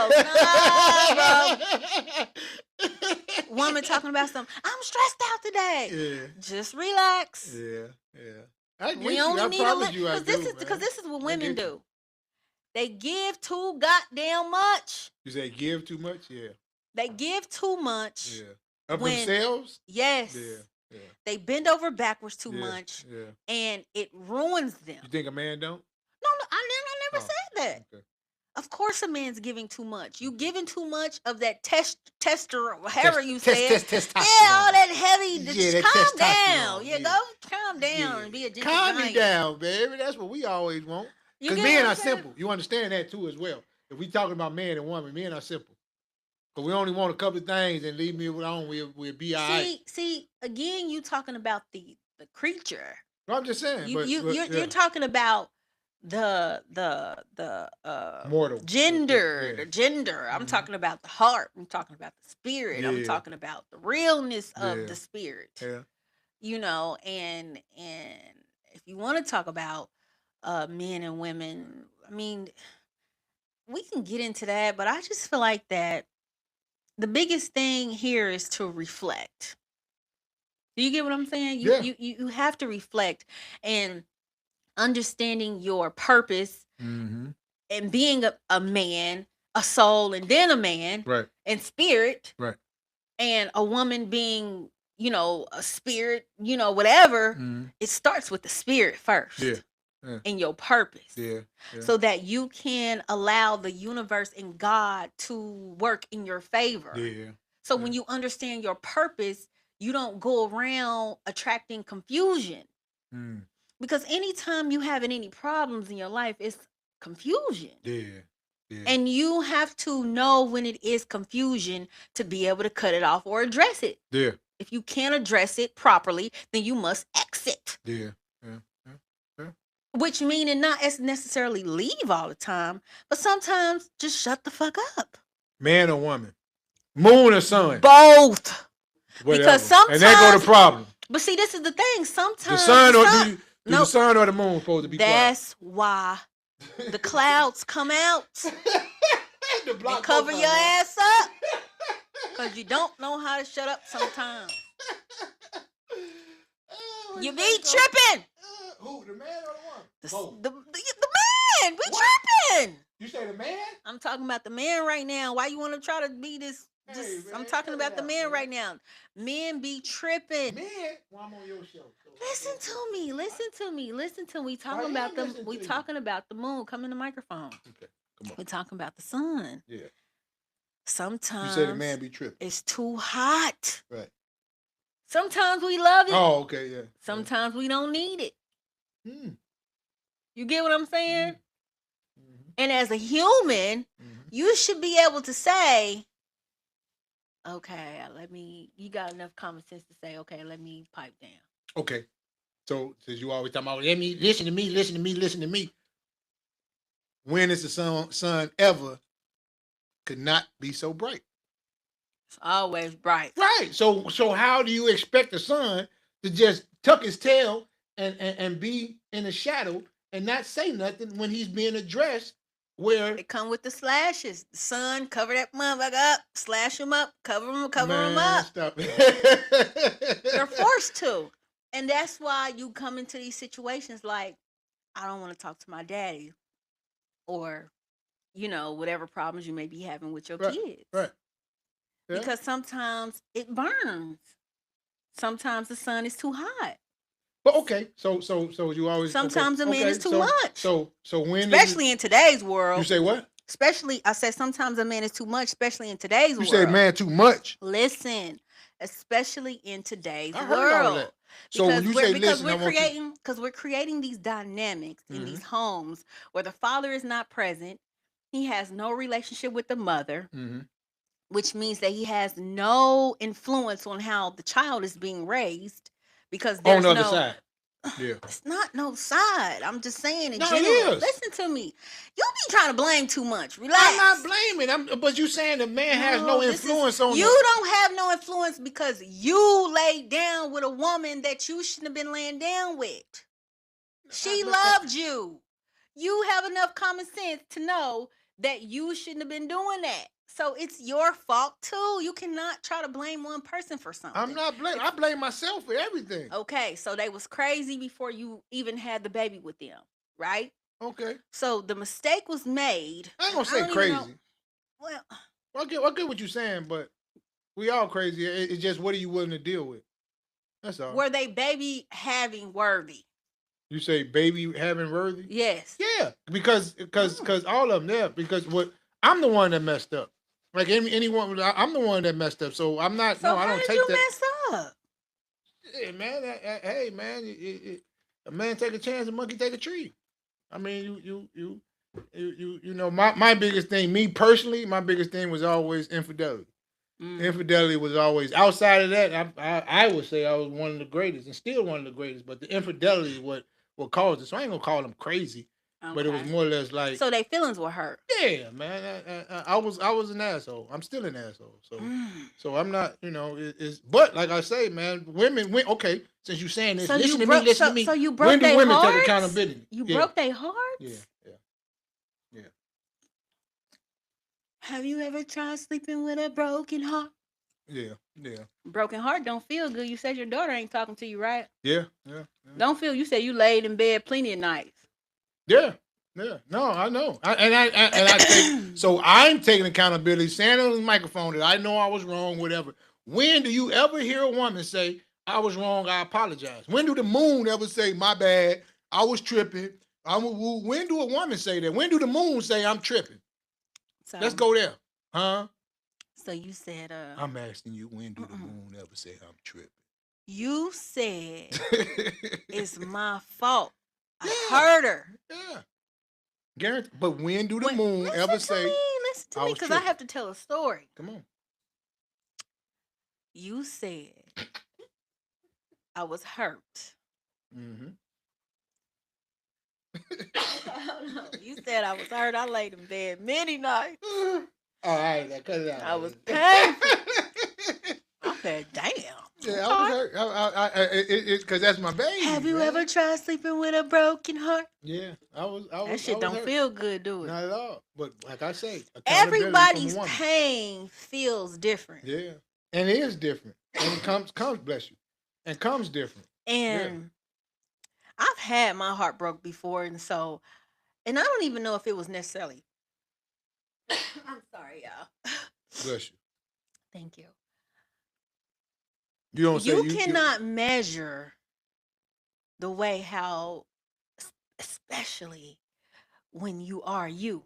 Nah, bro. Woman talking about something. I'm stressed out today. Yeah. Just relax. Yeah. Yeah. I get We you. only I need promise you I do, because this is what women get you. do. They give too goddamn much. You say give too much? Yeah. They give too much. Yeah. Of when- themselves? Yes. Yeah. Yeah. They bend over backwards too Yeah, much, yeah. and it ruins them. You think a man don't? No, I never said that. Okay. Of course, a man's giving too much. You giving too much of that tester, whatever you said. Testosterone. Yeah, all that heavy. Yeah, that calm testosterone, down. Yeah, yeah. go calm down and be a gentle Calm me giant. down, baby. That's what we always want. You Because get what men I'm are saying? simple. You understand that too as well. If we talking about man and woman, men are simple. But we only want a couple of things and leave me alone. We'll be all right. See, again, you talking about the creature. Well, I'm just saying. You're talking about the mortal gender, yeah. the gender. I'm talking about the heart. I'm talking about the spirit. Yeah. I'm talking about the realness of the spirit. Yeah. You know, and if you want to talk about men and women, I mean, we can get into that, but I just feel like that the biggest thing here is to reflect. Do you get what I'm saying? You have to reflect and understanding your purpose and being a man, a soul, and then a man, right, and spirit, right, and a woman being, a spirit, whatever. It starts with the spirit first. Yeah. And your purpose. Yeah. So that you can allow the universe and God to work in your favor. Yeah. So when you understand your purpose, you don't go around attracting confusion. Because anytime you having any problems in your life, it's confusion. Yeah. And you have to know when it is confusion to be able to cut it off or address it. Yeah. If you can't address it properly, then you must exit. Yeah. Which meaning not as necessarily leave all the time, but sometimes just shut the fuck up. Man or woman? Moon or sun? Both. Whatever. Because sometimes, and there go the problem. But see, this is the thing. Sometimes the sun the sun or the moon supposed to be That's quiet. Why the clouds come out and cover your ass up. Because you don't know how to shut up sometimes. You be tripping. Who, the man or the woman? The man. We tripping. You say the man? I'm talking about the man right now. Why you want to try to be this? Hey, man, I'm talking about the man right now. Men be tripping. Men? Well, I'm on your show. Listen to me. We talking about them. We talking about the moon. Come in the microphone. Okay, come on. We talking about the sun. Yeah. Sometimes you say the man be tripping. It's too hot. Right. Sometimes we love it. Oh, okay, yeah. Sometimes we don't need it. You get what I'm saying? And as a human, you should be able to say, Okay, you got enough common sense to say, okay, let me pipe down. Okay. So since you always talking about, let me listen to me, listen to me, listen to me. When is the sun ever could not be so bright? It's always bright. Right. So how do you expect the sun to just tuck his tail and be in the shadow and not say nothing when he's being addressed? Where It come with the slashes. The sun, cover that motherfucker up, slash him up, cover him man, up. stop They're it. forced to. And that's why you come into these situations like, I don't want to talk to my daddy, or, whatever problems you may be having with your Right. kids. Right. Yeah. Because sometimes it burns. Sometimes the sun is too hot. But okay, so you always Sometimes a man okay, is too much. So when Especially in today's world. You say what? I said sometimes a man is too much, especially in today's world. You say man too much. Listen, especially in today's I world. heard all that. So when you say listen, we're creating these dynamics in these homes where the father is not present, he has no relationship with the mother, which means that he has no influence on how the child is being raised, because there's on the other side. Yeah. It's not no side. I'm just saying in No, general. it is. Listen to me. You be trying to blame too much. Relax. I'm not blaming. But you saying the man has no influence on you. Don't have no influence because you laid down with a woman that you shouldn't have been laying down with. She loved you. You have enough common sense to know that you shouldn't have been doing that. So it's your fault too. You cannot try to blame one person for something. I'm not blaming. I blame myself for everything. Okay, so they was crazy before you even had the baby with them, right? Okay. So the mistake was made. I ain't gonna say crazy. Well, I get what you're saying, but we all crazy. It's just what are you willing to deal with? That's all. Were they baby having worthy? You say baby having worthy? Yes. Yeah, because all of them there. Because I'm the one that messed up. Like anyone, I'm the one that messed up. So I'm not. So no, I don't take that. How did you mess up? Hey man, hey man, a man take a chance, a monkey take a tree. I mean, you know, my biggest thing, me personally, my biggest thing was always infidelity. Infidelity was always outside of that. I would say I was one of the greatest and still one of the greatest. But the infidelity is what caused it. So I ain't gonna call them crazy. Okay. But it was more or less like, so their feelings were hurt. Yeah, man. I was an asshole. I'm still an asshole. So I'm not. You know, it's but like I say, man, women. Okay, since you saying this, listen to me. So you broke when do their women hearts? take accountability? You broke their hearts. Yeah. Have you ever tried sleeping with a broken heart? Yeah. Broken heart don't feel good. You said your daughter ain't talking to you, right? Yeah. Don't feel. You said you laid in bed plenty of nights. Yeah. No, I know. I take, so I'm taking accountability, saying on the microphone that I know I was wrong, whatever. When do you ever hear a woman say, I was wrong, I apologize? When do the moon ever say, my bad, I was tripping? When do a woman say that? When do the moon say, I'm tripping? So, let's go there. Huh? So you said, I'm asking you, when do the moon ever say, I'm tripping? You said, it's my fault. I hurt her. Yeah. Guarantee. But when do the moon ever say? Listen to me, because I have to tell a story. Come on. You said I was hurt. I don't know. You said I was hurt. I laid in bed many nights. All right, cut it out. I was painful. I said, damn. Yeah, I was hurt. Because that's my baby. Have you ever tried sleeping with a broken heart? Yeah, I was. That shit don't feel good, do it? Not at all. But like I say, everybody's pain feels different. Yeah, and it is different. And it comes, bless you, and comes different. And I've had my heart broke before, and I don't even know if it was necessarily. I'm sorry, y'all. Bless you. Thank you. You cannot measure the way how, especially when you are you,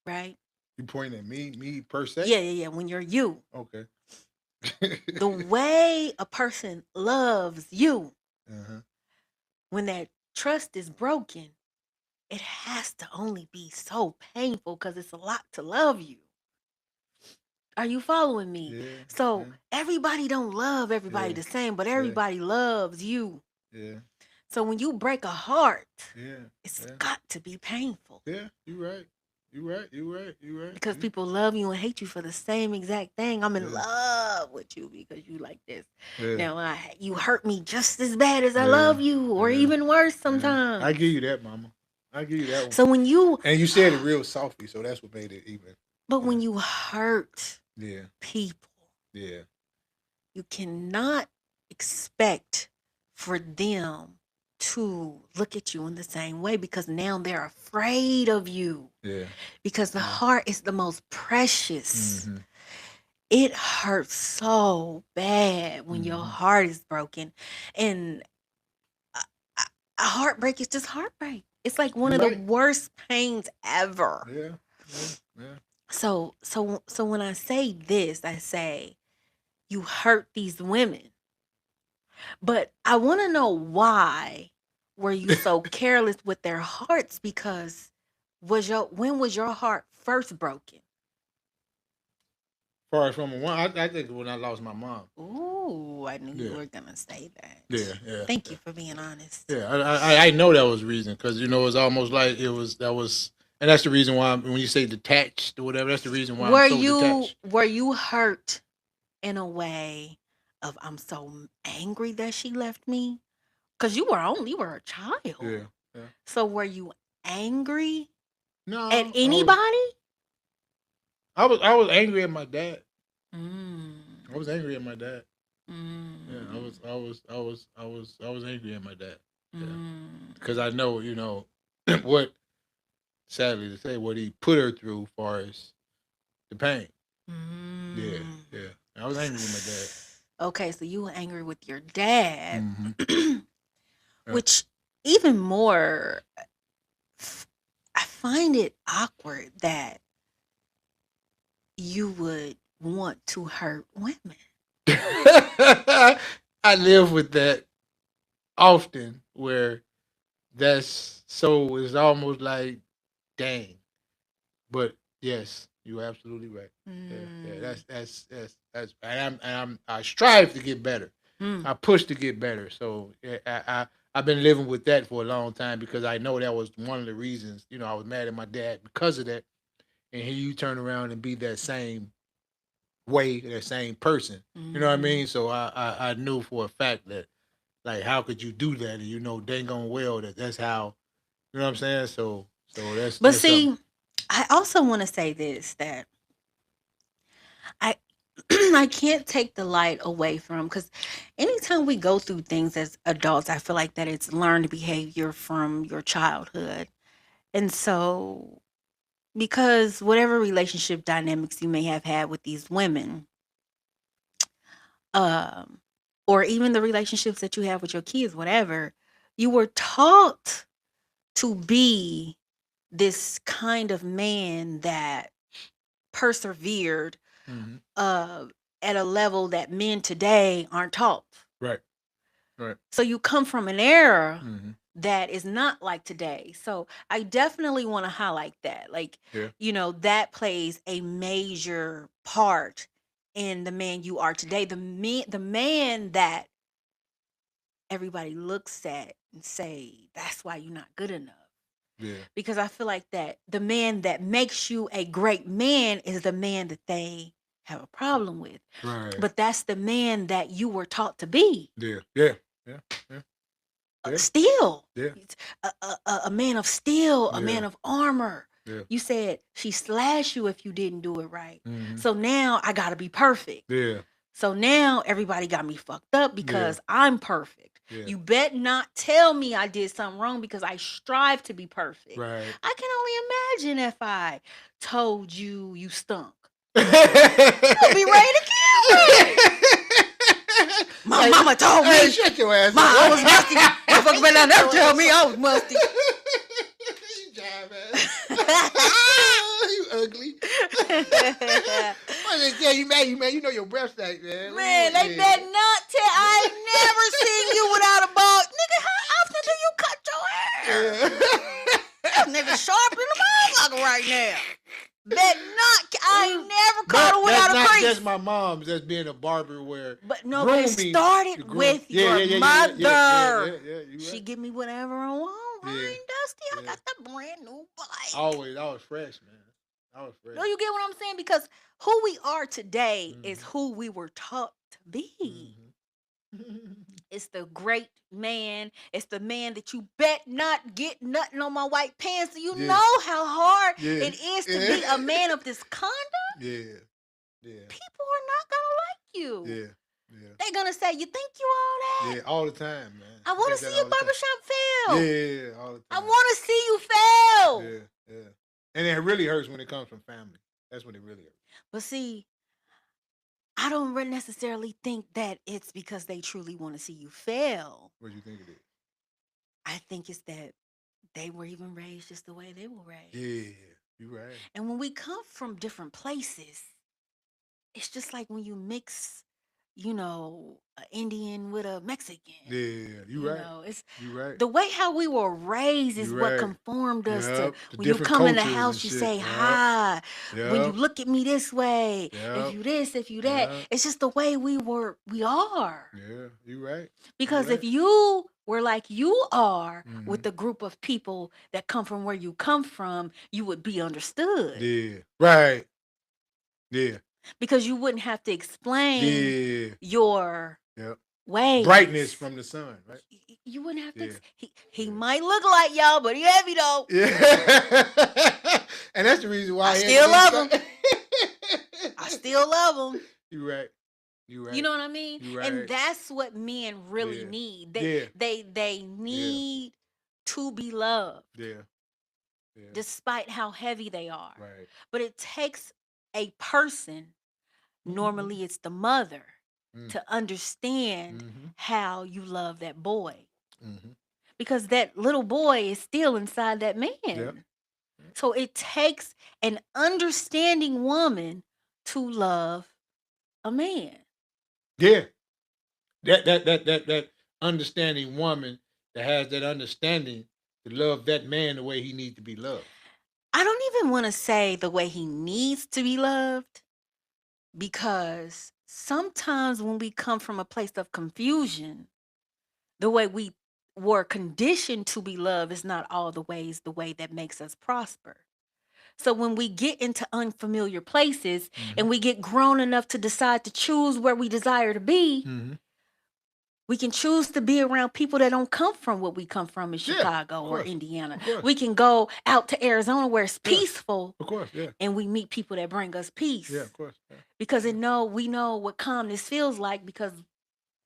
right? You pointing at me per se? Yeah. When you're you. Okay. The way a person loves you, when that trust is broken, it has to only be so painful because it's a lot to love you. Are you following me? Yeah. So everybody don't love everybody Yeah. the same, but Yeah. everybody loves you. Yeah. So when you break a heart, Yeah. it's Yeah. got to be painful. Yeah. You right. You right. You right. You right. Because people love you and hate you for the same exact thing. I'm in Yeah. love with you because you like this. Yeah. Now, you hurt me just as bad as I Yeah. love you, or Yeah. even worse Yeah. sometimes. I give you that, Mama. I give you that one. So when you, And you said it real softly, so that's what made it even. but when you hurt Yeah. people, Yeah. you cannot expect for them to look at you in the same way because now they're afraid of you. Yeah. Because the heart is the most precious. Mm-hmm. It hurts so bad when your heart is broken. And a, a heartbreak is just heartbreak. It's like one of the worst pains ever. Yeah. Yeah. Yeah. So when I say this, I say you hurt these women. But I want to know why were you so careless with their hearts? Because when was your heart first broken? Far as from a one, I think when I lost my mom. Ooh, I knew you were gonna say that. Yeah. Yeah. Thank you for being honest. Yeah. I know that was the reason because it was almost like and that's the reason why when you say detached or whatever, that's the reason why I'm so detached. Were you hurt in a way of I'm so angry that she left me? Because you were a child. Yeah. Yeah. So were you angry No. at anybody? I was angry at my dad. Mm. I was angry at my dad. Mm. Yeah, I was angry at my dad. Yeah. Mm. Because I know, what, sadly to say, what he put her through as far as the pain. Mm. Yeah, yeah. I was angry with my dad. Okay, so you were angry with your dad, Mm-hmm. which even more, I find it awkward that you would want to hurt women. I live with that often where it's almost like, dang. But yes, you're absolutely right. Yeah. I strive to get better. I push to get better. So I've been living with that for a long time because I know that was one of the reasons. I was mad at my dad because of that. And here you turn around and be that same way, that same person. You know what I mean? So I knew for a fact that, like, how could you do that? And dang on well that's how. You know what I'm saying? So that's. But that's see, something. I also want to say this, that I I can't take the light away from, because anytime we go through things as adults, I feel like that it's learned behavior from your childhood. And so, because whatever relationship dynamics you may have had with these women, um, or even the relationships that you have with your kids, whatever, you were taught to be this kind of man that persevered Mm-hmm. at a level that men today aren't taught. Right. Right. So you come from an era Mm-hmm. that is not like today. So I definitely want to highlight that. Like, Yeah. That plays a major part in the man you are today. The man that everybody looks at and say, that's why you're not good enough. Yeah. Because I feel like that the man that makes you a great man is the man that they have a problem with. Right. But that's the man that you were taught to be. Yeah. Yeah. Yeah. Yeah. Steel. Yeah. A man of steel, a Yeah. man of armor. Yeah. You said she slashed you if you didn't do it right. Mm-hmm. So now I gotta be perfect. Yeah. So now everybody got me fucked up because I'm perfect. Yeah. You bet not tell me I did something wrong because I strive to be perfect. Right. I can only imagine if I told you you stunk. You'll be ready to kill me. My mama told me. Hey, shut your ass up. I was musty. Motherfucker better never tell me I was musty. You jive ass. You ugly. What they tell you, man? You know your breath stank, man. Man, they better not tell. I ain't never seen you without a ball. Nigga, how often do you cut your hair? That nigga sharp in the motherfucker right now. Bet not. I ain't never caught her without a just my mom's as being a barber where But no, but it grooming started with your mother. you She right. give me whatever I want, Yeah, right, Dusty? I yeah. got the brand new bike. Always, I was fresh, man. I was fresh. No, you get what I'm saying? Because who we are today is Mhm. who we were taught to be. It's the great man. It's the man that you bet not get nothing on my white pants. So you Yeah, know how hard yeah, it is to be a yeah, man of this conduct. yeah, yeah, People are not gonna like you. yeah, yeah, They're gonna say, "You think you all that? yeah. All the time, man. I I want get to that see your all the time. barbershop fail. Yeah, all the I time. want to see you fail." Yeah, yeah. And it really hurts when it comes from family. That's when it really hurts. But see, I don't necessarily think that it's because they truly want to see you fail. What do you think it is? I think it's that they were even raised just the way they were raised. Yeah, you're right. And when we come from different places, it's just like when you mix, an Indian with a Mexican. Yeah, you're right. It's You're right. the way how we were raised is You're what right. conformed us to Yep. The when you different come in the cultures and house, you shit. say Yep. hi. When you Yep. look at me this way, if Yep. you this, if you that, Yep. it's just the way we are. Yeah, you're right. Because You're if right. you were like you are Mhm. with the group of people that come from where you come from, you would be understood. Yeah. Right. Yeah. Because you wouldn't have to explain Yeah. your Yep. ways. Brightness from the sun, right? You wouldn't have to. Yeah. He Yeah. might look like y'all, but he heavy though. Yeah. And that's the reason why I he still love him. I still love him. You're right. You're right. You know what I mean? You're And right. that's what men really Yeah. need. Yeah. They need to be loved, Yeah. Yeah. despite how heavy they are. Right. But it takes a person, normally it's the mother, to understand how you love that boy. Because that little boy is still inside that man. Yep. So it takes an understanding woman to love a man. Yeah. That understanding woman that has that understanding to love that man the way he needs to be loved. I don't even want to say the way he needs to be loved, because sometimes when we come from a place of confusion, the way we were conditioned to be loved is not all the way that makes us prosper. So when we get into unfamiliar places and we get grown enough to decide to choose where we desire to be, we can choose to be around people that don't come from what we come from in Chicago or Indiana. We can go out to Arizona where it's peaceful. Of course, yeah. And we meet people that bring us peace. Yeah, of course. Yeah. Because we know what calmness feels like, because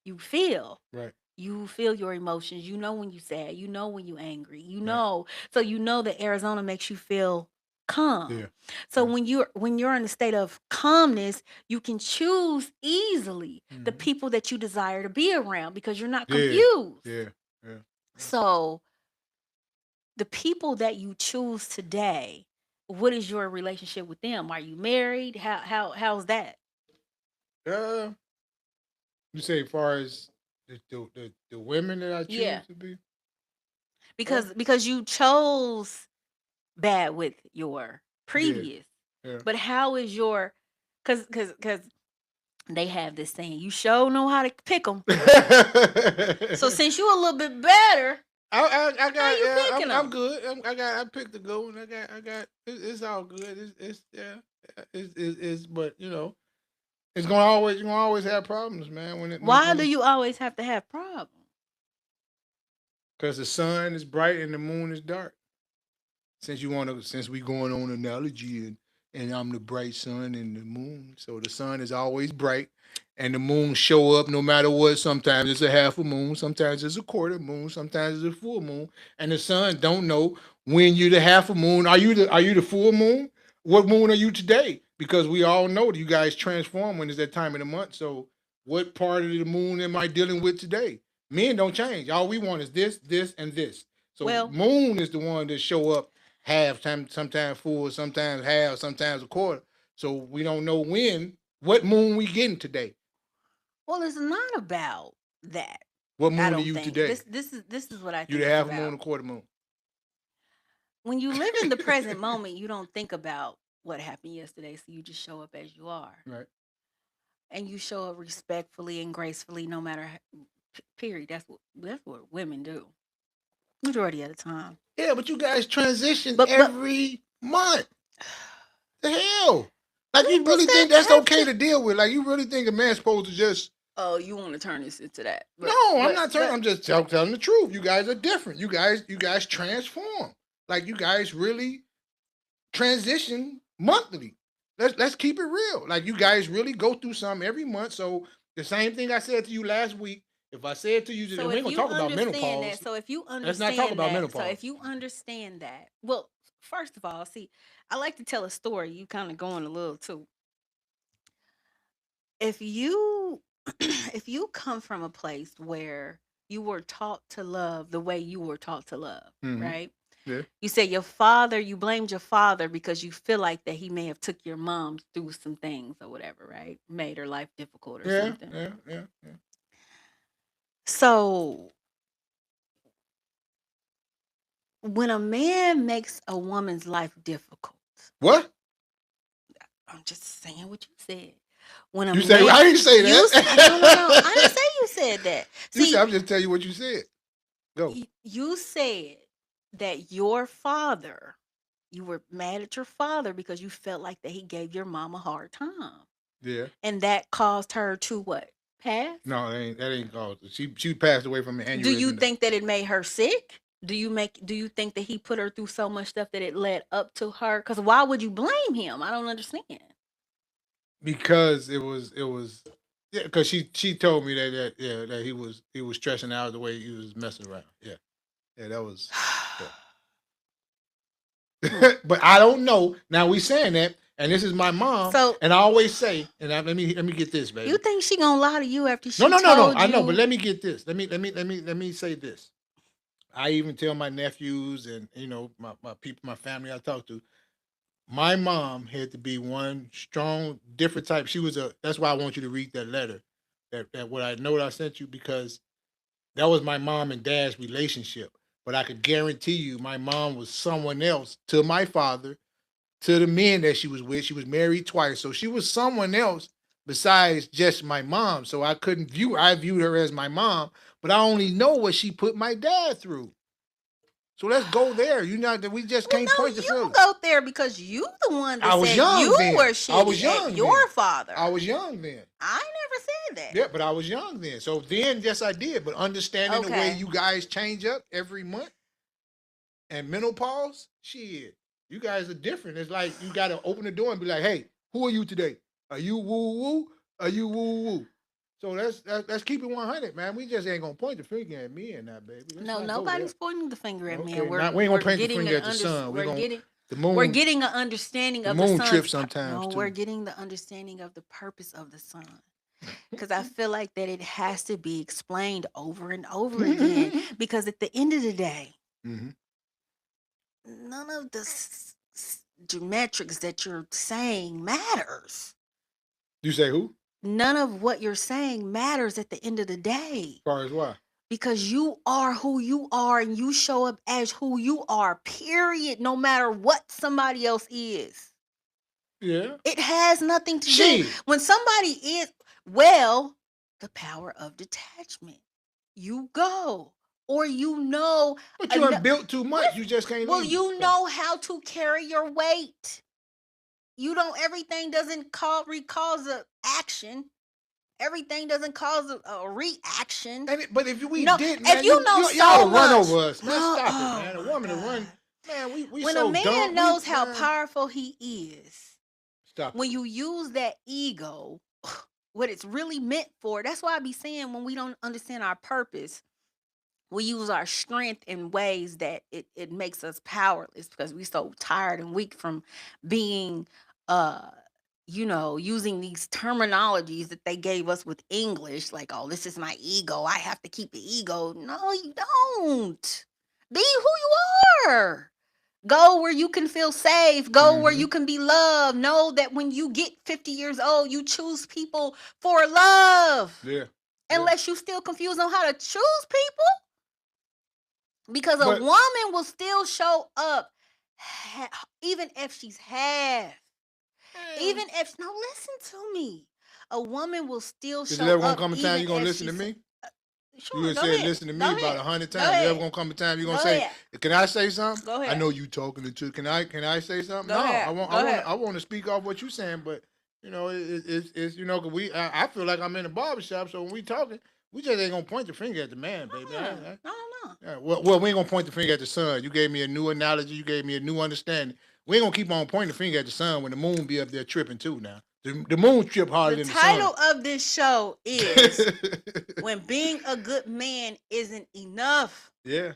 you feel. Right. You feel your emotions. You know when you're sad. You know when you're angry. You know. So you know that Arizona makes you feel calm. Yeah. So when you're in a state of calmness, you can choose easily the people that you desire to be around, because you're not confused. Yeah. Yeah. So the people that you choose today, what is your relationship with them? Are you married? How's that? You say as far as the women that I choose to be? Because you chose bad with your previous. Yeah. But how is your, cuz they have this saying, you sure know how to pick them. So since you a little bit better, I got, how you picking I'm them? good. I picked the good one. I got it's all good. It's but it's you're gonna always have problems, man. Why do you always have to have problems? Because the sun is bright and the moon is dark. Since we going on analogy and I'm the bright sun and the moon, so the sun is always bright and the moon show up no matter what. Sometimes it's a half a moon, sometimes it's a quarter moon, sometimes it's a full moon, and the sun don't know when you're the half a moon. Are you the full moon? What moon are you today? Because we all know that you guys transform when it's that time of the month. So what part of the moon am I dealing with today? Men don't change. All we want is this, and this. So moon is the one that show up half time, sometimes full, sometimes half, sometimes a quarter. So we don't know what moon we getting today. Well, it's not about that. What moon are you today? This is what I think. You the half moon, a quarter moon. When you live in the present moment, you don't think about what happened yesterday, so you just show up as you are. Right. and you show up respectfully and gracefully, no matter period. That's what women do majority of the time. Yeah, but you guys transition But every month. The hell? Like, you when does really that think that's have okay to? to deal with? Like, you really think a man's supposed to just? Oh, you want to turn this into that? No, I'm not telling. I'm just telling the truth. You guys are different. You guys transform. Like, you guys really transition monthly. Let's keep it real. Like, you guys really go through something every month. So the same thing I said to you last week. If I said to you, So we ain't if gonna you talk about understand menopause. that, so if you Let's not talk understand about that, so menopause. if you understand that, well, first of all, see, I like to tell a story. You kind of going a little too. If you if you come from a place where you were taught to love the way you were taught to love, Mm-hmm. right? Yeah. You say your father, you blamed your father because you feel like that he may have took your mom through some things or whatever, right? Made her life difficult or Yeah. something. Yeah. Yeah. Yeah. So when a man makes a woman's life difficult, What? I'm just saying what you said. When a You say? man, I didn't say no, no, no, I didn't that. say you said that. You said, See, I'm just telling you what you said. Go. you said that your father, you were mad at your father because you felt like that he gave your mom a hard time, Yeah. and that caused her to what? Pass? No, that ain't called. She passed away from an Do you aneurysm. think that it made her sick? Do you think that he put her through so much stuff that it led up to her? Because why would you blame him? I don't understand. Because it was yeah, because she told me that he was stressing out the way he was messing around. Yeah, that was yeah. But I don't know. Now we saying that, and this is my mom, So and I always say, and let me get this, baby. you think she gonna lie to you after No, she no, no, no. told I know, but you? let me get this. Let me say this. I even tell my nephews and my people, my family I talk to. My mom had to be one strong, different type. She was a. That's why I want you to read that letter. That what I know what I sent you because that was my mom and dad's relationship. But I could guarantee you, my mom was someone else to my father, to the men that she was with. She was married twice, so she was someone else besides just my mom. So I couldn't view. I viewed her as my mom, but I only know what she put my dad through. So let's go there. You know that we just Well, can't no, point the you finger. go there because you the one I that was said you young then. were I was shitty at young then. your father. I was young then. I never said that. Yeah, but I was young then. So then, yes, I did. But understanding the way Okay. you guys change up every month and menopause, shit, you guys are different. It's like you got to open the door and be like, hey, who are you today? Are you woo woo? Are you woo woo? So let's keep it 100, man. We just ain't gonna point the finger at me and that, baby. Let's No, not go there. nobody's pointing the finger at me, and Okay, now we ain't gonna point the getting finger an at the sun. The we're moon, getting an understanding the of the moon sun's trips sometimes no, we're too. getting the understanding of the purpose of the sun. Because I feel like that it has to be explained over and over again. Because at the end of the day, hmm none of the metrics that you're saying matters. You say who? None of what you're saying matters at the end of the day. As far as why? Because you are who you are and you show up as who you are, period, no matter what somebody else is. Yeah. It has nothing to do. She. When somebody is, well, the power of detachment. You go. Or you know, But you done built too much. You listen, just can't well, leave. you know how to carry your weight. You don't, everything doesn't cause a action. Everything doesn't cause a reaction. But if we No, did, if man, you know y'all so to run much, over us, man. Stop it, oh man. A my woman to God. run, man. We When a so man dumb. knows how Man, powerful he is, stop it. when you use that ego, what it's really meant for, that's why I be saying when we don't understand our purpose, we use our strength in ways that it makes us powerless because we so tired and weak from being uh using these terminologies that they gave us with English, like, oh, this is my ego, I have to keep the ego. No, you don't. Be who you are. Go where you can feel safe. Go where Mm-hmm. you can be loved. Know that when you get 50 years old, you choose people for love. Yeah. Unless you still confused on how to choose people. Because a But woman will still show up even if she's half. man, Even if, no, listen to me. A woman will still Is show there ever gonna up come a time even you're gonna if listen to she's me? You sure. would Go say ahead. listen to me Go about ahead. 100 Go times. There ever ahead. gonna come a time you're gonna Go say, ahead. "Can I say something?" Go I ahead. know you talking the truth. Can I say something? Go No, ahead. Go ahead. I want to speak off what you're saying, but it's you know, 'cause I feel like I'm in a barbershop, so when we talking, we just ain't gonna point the finger at the man, baby. No. Yeah, well, we ain't gonna point the finger at the sun. You gave me a new analogy. You gave me a new understanding. We ain't gonna keep on pointing the finger at the sun when the moon be up there tripping too. Now the moon trip harder The than the title sun. of this show is When Being a Good Man Isn't Enough. Yeah,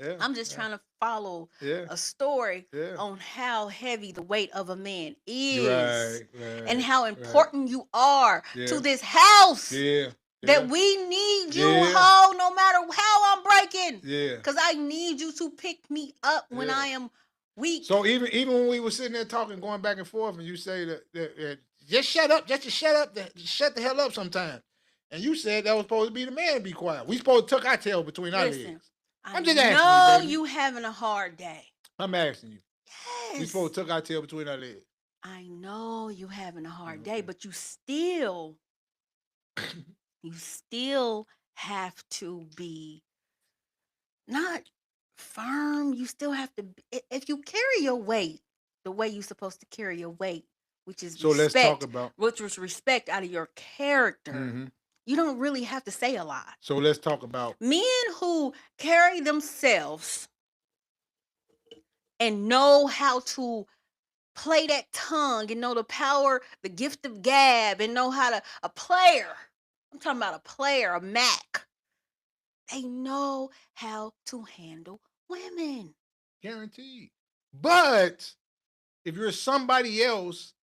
yeah. I'm just trying to follow Yeah. a story Yeah. on how heavy the weight of a man Right, is right, and how right. important you are Yeah. to this house. Yeah. That we need you, Yeah. ho, no matter how I'm breaking. Yeah. Because I need you to pick me up when Yeah. I am weak. So even when we were sitting there talking, going back and forth, and you say that just shut up, just shut the hell up sometimes. And you said that was supposed to be the man to be quiet. We supposed to tuck our tail between our legs. I'm just asking know you, baby. you having a hard day. I'm asking you. Yes. We supposed to tuck our tail between our legs. I know you having a hard day, but you still have to be not firm. You still have to be, if you carry your weight the way you're supposed to carry your weight, which is So respect, let's talk about which was respect out of your character. Mm-hmm. You don't really have to say a lot. So let's talk about Men who carry themselves and know how to play that tongue and know the power, the gift of gab, and know how to, a player. I'm talking about a player, a Mac. They know how to handle women. guaranteed. But if you're somebody else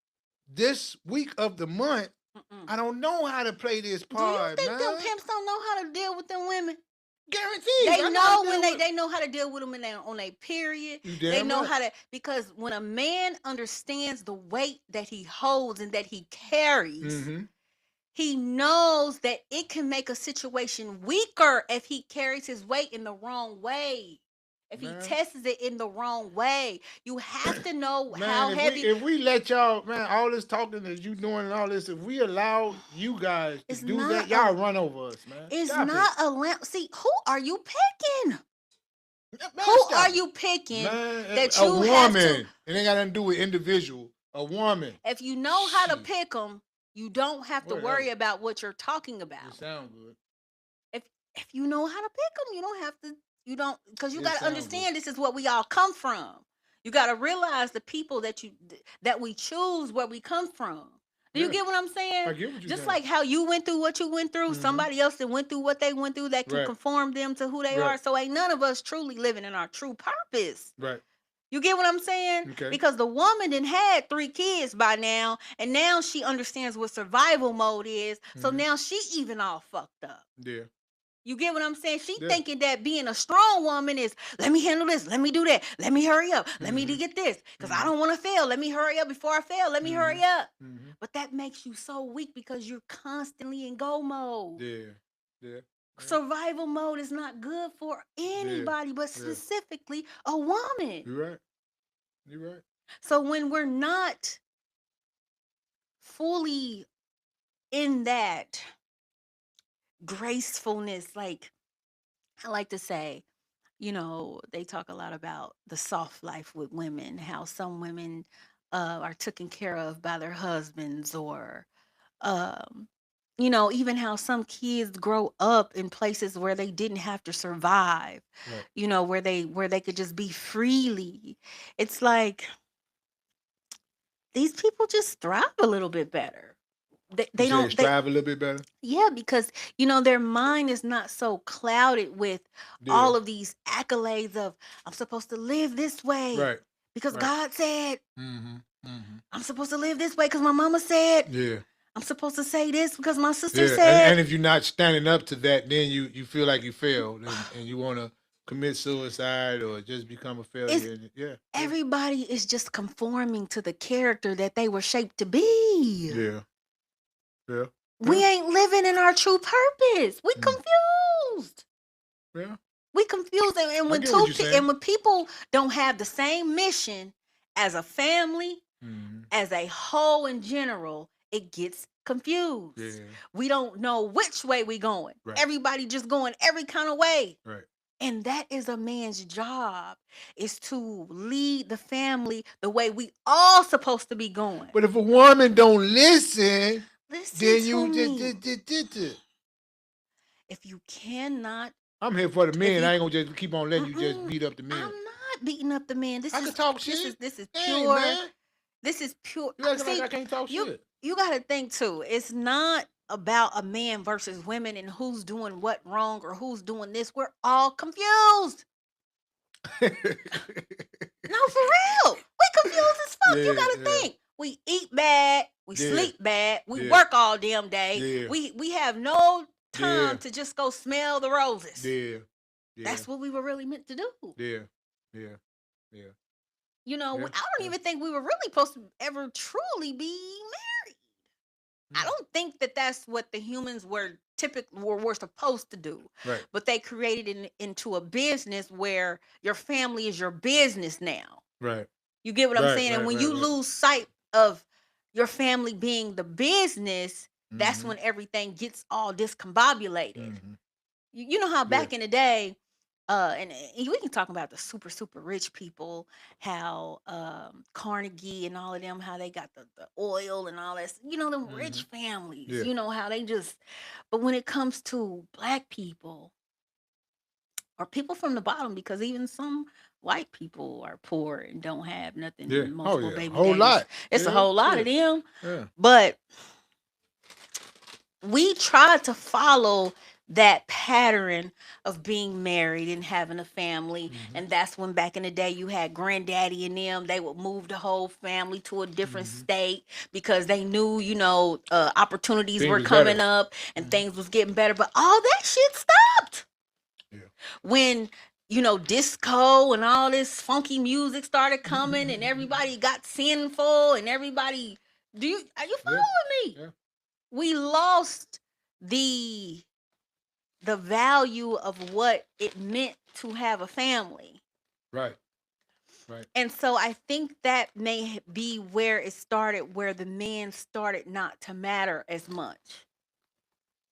this week of the month, I don't know how to play this part. Do you think them pimps don't know how to deal with them women? Guaranteed. They know when they know how to deal with them when they're on a period. They know right. how to, because when a man understands the weight that he holds and that he carries, he knows that it can make a situation weaker if he carries his weight in the wrong way. If he tests it in the wrong way, you have to know how heavy. If we let y'all, man, all this talking that you doing and all this, if we allow you guys to do that, y'all run over us, man. It's Stop not it. a lamp. See, who are you picking? Man, who are you picking that you have to? It ain't got nothing to do with individual. A woman. If you know how to pick them, you don't have to worry about what you're talking about. It sound good. If you know how to pick them, you don't have to. You don't, because you got to understand this is what we all come from. You got to realize the people that we choose where we come from. Do you get what I'm saying? I get what you're Just saying. like how you went through what you went through, somebody else that went through what they went through that can conform them to who they are. So ain't none of us truly living in our true purpose. Right. You get what I'm saying? Okay. Because the woman done had 3 kids by now, and now she understands what survival mode is. So now she even all fucked up. Yeah. You get what I'm saying? She thinking that being a strong woman is, let me handle this, let me do that, let me hurry up, let me get this, because I don't want to fail. Let me hurry up before I fail. Let me hurry up. But that makes you so weak because you're constantly in go mode. Yeah. Survival mode is not good for anybody, but specifically a woman. You're right. So when we're not fully in that gracefulness, like I like to say, they talk a lot about the soft life with women, how some women are taken care of by their husbands, or even how some kids grow up in places where they didn't have to survive, where they could just be freely. It's like these people just thrive a little bit better. They don't strive a little bit better. Yeah, because their mind is not so clouded with all of these accolades of I'm supposed to live this way, right? Because God said I'm supposed to live this way because my mama said I'm supposed to say this because my sister said. And if you're not standing up to that, then you feel like you failed and you want to commit suicide or just become a failure. Everybody is just conforming to the character that they were shaped to be. Yeah. We ain't living in our true purpose. We confused. Yeah. We confused, and when people don't have the same mission as a family, as a whole in general, it gets confused. Yeah. We don't know which way we going. Right. Everybody just going every kind of way. Right. And that is a man's job, is to lead the family the way we all supposed to be going. But if a woman don't listen, Listen then to you me. just. If you cannot, I'm here for the men. you- I ain't gonna just keep on letting you just Mm-mm, beat up the men. I'm not beating up the man. I can talk shit. This is Hey, pure. man. This is pure. You acting See, like I can't talk you shit. you got to think too. It's not about a man versus women and who's doing what wrong or who's doing this. We're all confused. No, for real. We confused as fuck. You got to think. We eat bad. We Yeah. sleep bad. We Yeah. work all damn day. Yeah. We have no time Yeah. to just go smell the roses. Yeah. Yeah. That's what we were really meant to do. Yeah. Yeah. Yeah. You know, Yeah. I don't even think we were really supposed to ever truly be married. I don't think that that's what the humans were supposed to do. Right. But they created it into a business where your family is your business now. Right. You get what I'm Right, saying? And right, when right, you right. lose sight of your family being the business, that's Mhm. when everything gets all discombobulated. Mhm. You know how Yeah. back in the day, and we can talk about the super rich people, how Carnegie and all of them, how they got the oil and all that. You know, them rich families. Yeah. You know how they just. But when it comes to black people or people from the bottom, because even some white people are poor and don't have nothing, Yeah. and Oh multiple yeah. baby Whole daddies. lot. It's a Yeah, whole lot of yeah. them. Yeah. But we tried to follow that pattern of being married and having a family. And that's when back in the day you had granddaddy and them, they would move the whole family to a different state because they knew, you know, opportunities Things were was coming better. up and things was getting better. But all that shit stopped. Yeah. When, you know, disco and all this funky music started coming and everybody got sinful and everybody, are you following me? Yeah. We lost the value of what it meant to have a family. Right. Right. And so I think that may be where it started, where the men started not to matter as much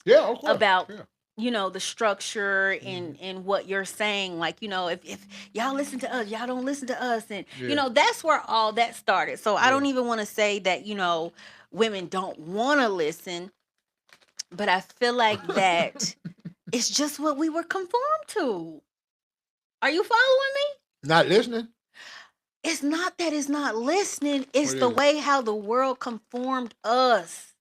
Yeah. Of course. about, Yeah. you know, the structure and what you're saying. Like, you know, if y'all listen to us, y'all don't listen to us. And, Yeah. you know, that's where all that started. So I Yeah. don't even want to say that, you know, women don't want to listen, but I feel like that it's just what we were conformed to. Are you following me? Not listening. It's not that it's not listening. It's What the is it? way how the world conformed us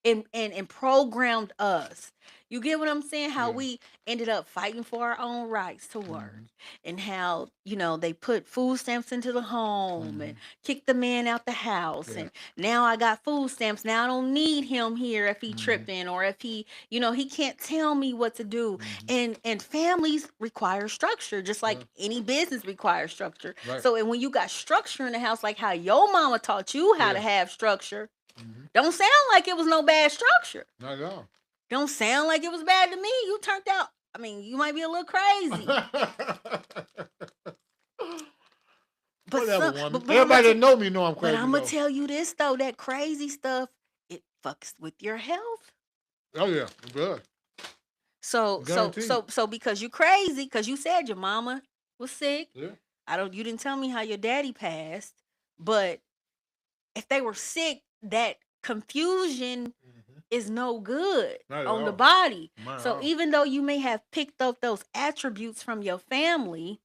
and programmed us. You get what I'm saying? How Yeah. we ended up fighting for our own rights to work, and how, you know, they put food stamps into the home and kicked the man out the house. Yeah. And now I got food stamps. Now I don't need him here if he tripping or if he, you know, he can't tell me what to do. And families require structure, just like any business requires structure. Right. So, and when you got structure in the house, like how your mama taught you how to have structure, don't sound like it was no bad structure. Not at all. Don't sound like it was bad to me. You turned out, I mean, you might be a little crazy. But Whatever, woman. but Everybody that know me know I'm crazy. But I'm gonna though. tell you this though, that crazy stuff, it fucks with your health. Oh yeah, it does. So Guaranteed. so because you crazy, because you said your mama was sick. Yeah. You didn't tell me how your daddy passed, but if they were sick, that confusion is no good Not at on the all. body. Not at So all. even though you may have picked up those attributes from your family,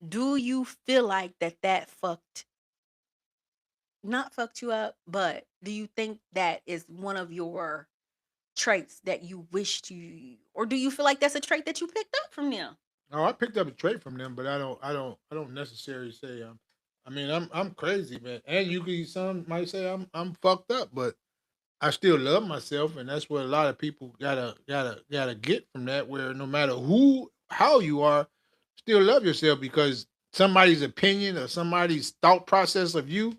do you feel like that not fucked you up, but do you think that is one of your traits that you wished you, or do you feel like that's a trait that you picked up from them? Oh, I picked up a trait from them, but I don't necessarily say I'm crazy, man. And some might say I'm fucked up, but I still love myself, and that's what a lot of people gotta get from that. Where no matter how you are, still love yourself, because somebody's opinion or somebody's thought process of you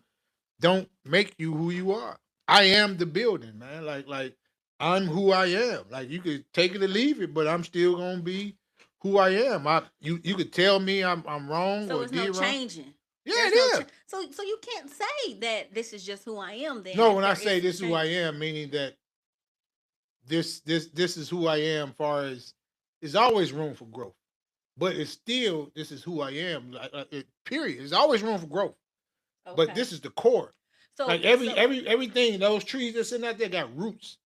don't make you who you are. I am the building, man. Like I'm who I am. Like you could take it or leave it, but I'm still gonna be who I am. You could tell me I'm wrong So or it's no did wrong. changing. Yeah, There's it no is. so you can't say that this is just who I am. Then No, if when I there say is some this is who I change. am, meaning that this is who I am. Far as there's always room for growth, but it's still this is who I am. Period. There's always room for growth, but Okay. this is the core. Like So everything, those trees that's sitting out there got roots,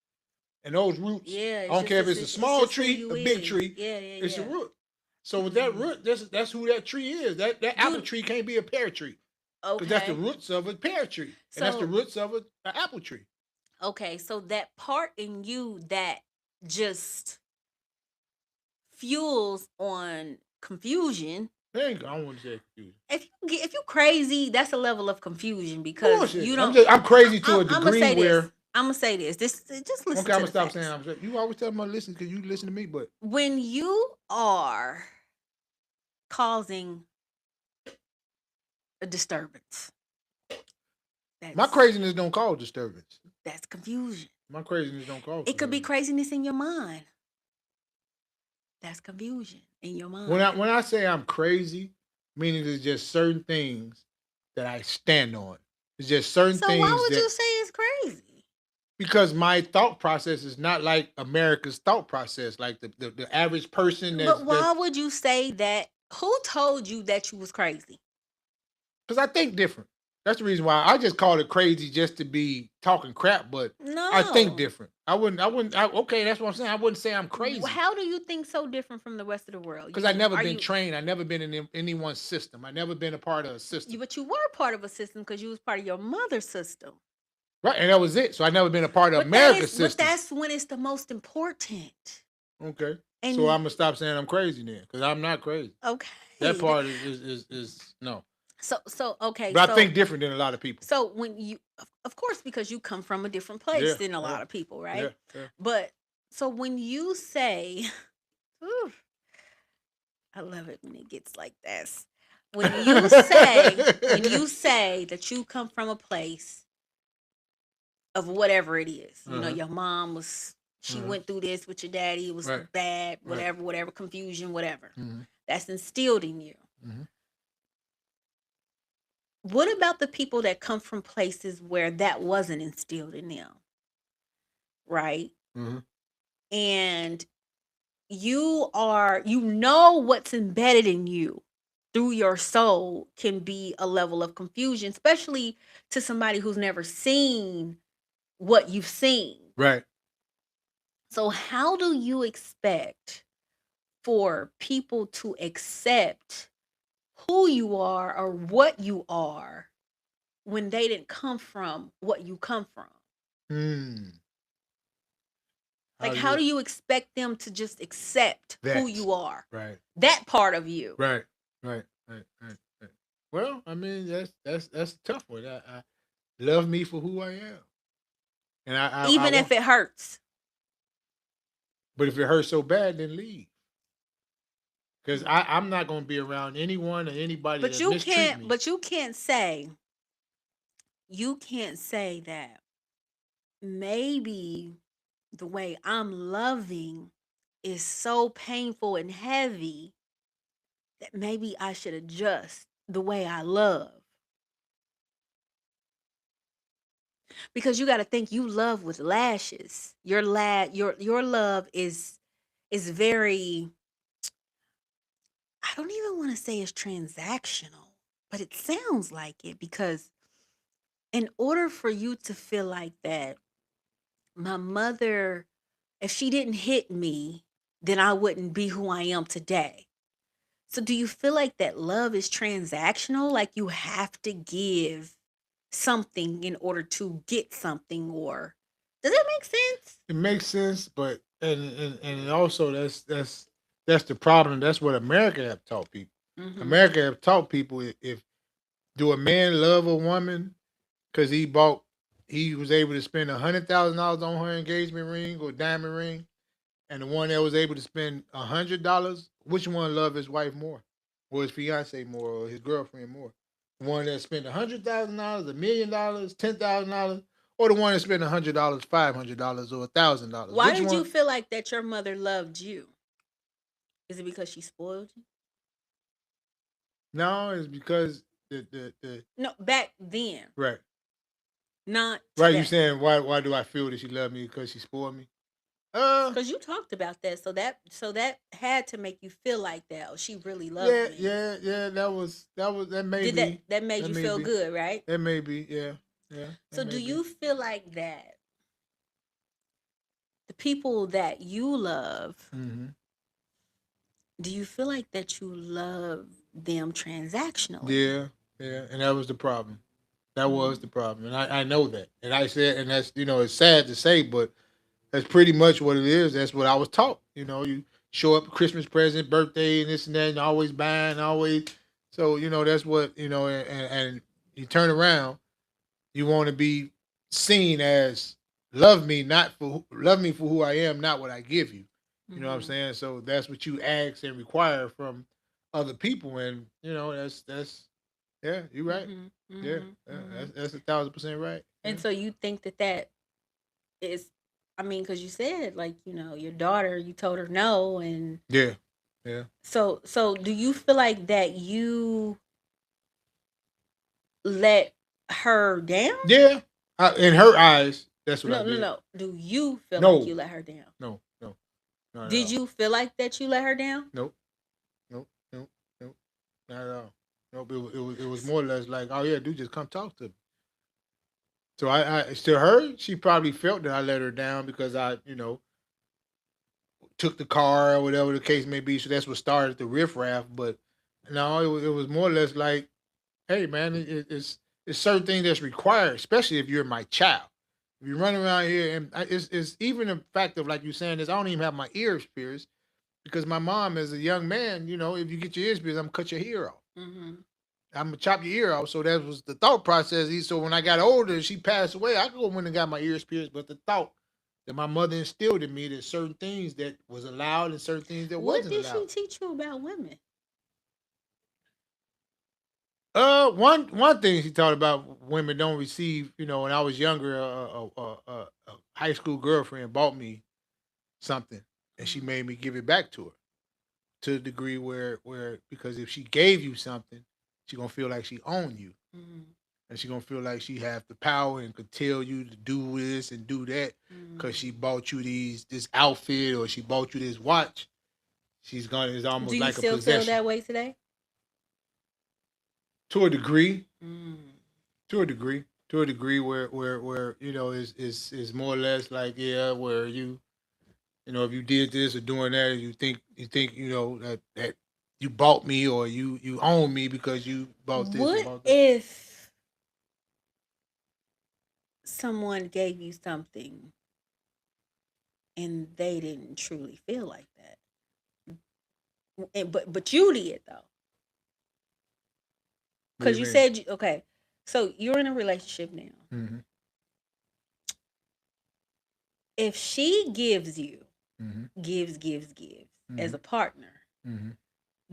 and those roots. yeah, I don't care if it's a it's small just who tree, you a big is. tree. Yeah, yeah, It's a yeah. root. So with that Mm. root, that's who that tree is. That apple Do tree can't be a pear tree because that's the okay. roots of a pear tree, and that's the So roots of an apple tree. okay, so that part in you that just fuels on confusion. There you go. I don't want to say confused. If you crazy, that's a level of confusion because Bullshit. you don't. I'm crazy to a I'm gonna degree say this. where I'm gonna say this. This just listen okay, I'm to gonna the stop saying facts. you always tell me to listen because you listen to me, but When you are causing a disturbance, my that's craziness don't cause disturbance. that's confusion. My craziness don't cause It could be disturbance. craziness in your mind. That's confusion in your When mind. I say I'm crazy, meaning there's just certain things that I stand on. It's just certain So why things would that you say it's crazy? because my thought process is not like America's thought process, like the average person But that's why would you say that? Who told you that you was crazy? because I think different. That's the reason why I just call it crazy just to be talking crap, but I think No. different. Okay, that's what I'm saying. I wouldn't say I'm crazy How do you think so different from the rest of the world? because I never Are been you trained. I never been in anyone's system. I never been a part of a system. but you were part of a system because you was part of your mother's system. Right, and that was it. So I never been a part of America's But system. that's when it's the most important. Okay, so And I'm gonna stop saying I'm crazy then because I'm not crazy. That okay. part is no, So okay, but I think different than a lot of people. so when you of course because you come from a different place Yeah, than a yeah, lot of people, yeah, right? yeah. But so when you say Ooh, I love it when it gets like this. When you say that you come from a place of whatever it is, Uh-huh, your mom was she uh-huh. went through this with your daddy, it was Right, bad, right. whatever, confusion, whatever. Mm-hmm, That's instilled in you. mm-hmm. What about the people that come from places where that wasn't instilled in them, right? Mm-hmm. And you know what's embedded in you through your soul can be a level of confusion, especially to somebody who's never seen what you've seen. Right. So how do you expect for people to accept who you are or what you are when they didn't come from what you come from? Hmm. How Like, do how you do you expect them to just accept who that? you are? Right. That part of you. Right. Right. Right. Right. Right. Well, I mean that's a tough one. I love me for who I am, and I Even if want. it hurts. But if it hurts so bad, then leave. Because Mm. I'm not going to be around anyone or anybody But that mistreat me. you can't say that maybe the way I'm loving is so painful and heavy that maybe I should adjust the way I love. Because you got to think you love with lashes. Your love is very I don't even want to say it's transactional, but it sounds like it because in order for you to feel like that, my mother, if she didn't hit me, then I wouldn't be who I am today. So do you feel like that love is transactional? Like you have to give something in order to get something, or does that make sense? It makes sense, but and also that's the problem. That's what America have taught people. Mm-hmm. America have taught people if do a man love a woman because he was able to spend $100,000 on her engagement ring or diamond ring, and the one that was able to spend $100, which one love his wife more, or his fiance more, or his girlfriend more? The one that spent $100,000, $1,000,000, $10,000, or the one that spent $100, $500, or $1,000? Why Which did you one? feel like that your mother loved you? Is it because she spoiled you? No, it's because the No, back then, right. not Right, you today. saying why do I feel that she loved me because she spoiled me? Because you talked about that, so that had to make you feel like that. Oh, she really loved Yeah, me. yeah, yeah. That may Did be that made that you may feel be good, right? that may be yeah, that So may do be. you feel like that the people that you love, Mm-hmm. do you feel like that you love them transactionally? Yeah, yeah, and that was the problem. That was the Mm. problem, and I know that. And I said, and that's it's sad to say, but that's pretty much what it is. That's what I was taught. You show up Christmas present, birthday, and this and that, and always buying, always. So that's what and you turn around, you want to be seen as love me for who I am, not what I give you. You know what I'm Mm-hmm. saying? So that's what you ask and require from other people, and that's yeah, you're right. Mm-hmm. Yeah, Mm-hmm. yeah, Mm-hmm. that's 1,000% right. Yeah, And so you think that is, I mean, because you said like your daughter, you told her no, and yeah, yeah, so do you feel like that you let her down? yeah. In her eyes, that's what I No, no, did. no. Do you feel like No, you let her down? no, no, not at Did all. you feel like that you let her down? Nope, nope, nope, nope, not at all. Nope. It was more or less like, oh yeah, dude, just come talk to me. So I to her, she probably felt that I let her down because I, took the car or whatever the case may be. So that's what started the riffraff. But no, it was more or less like, hey man, it's certain things that's required, especially if you're my child. If you run around here and it's even the fact of like you saying this, I don't even have my ears pierced because my mom, as a young man, if you get your ears pierced, I'm gonna cut your ear off. Mm-hmm. I'm gonna chop your ear off. So that was the thought process. So when I got older, she passed away. I go when and got my ears pierced, but the thought that my mother instilled in me that certain things that was allowed and certain things that What wasn't did she allowed. teach you about women? One thing she taught about women don't receive. When I was younger, a high school girlfriend bought me something, and she Mm-hmm. made me give it back to her to the degree where because if she gave you something, she gonna feel like she owned you, Mm-hmm. and she gonna feel like she have the power and could tell you to do this and do that because she Mm-hmm. bought you this outfit or she bought you this watch. It's Do almost you like a still feel possession that way today? to a degree. Mm. To a degree. To a degree where is more or less like yeah, where if you did this or doing that, you think that you bought me or you own me because you bought this or What bought that. if someone gave you something and they didn't truly feel like that? But you did though, What do because you you mean? said okay. So you're in a relationship now. Mm-hmm. If she gives you Mm-hmm. gives as Mm-hmm. a partner, Mm-hmm.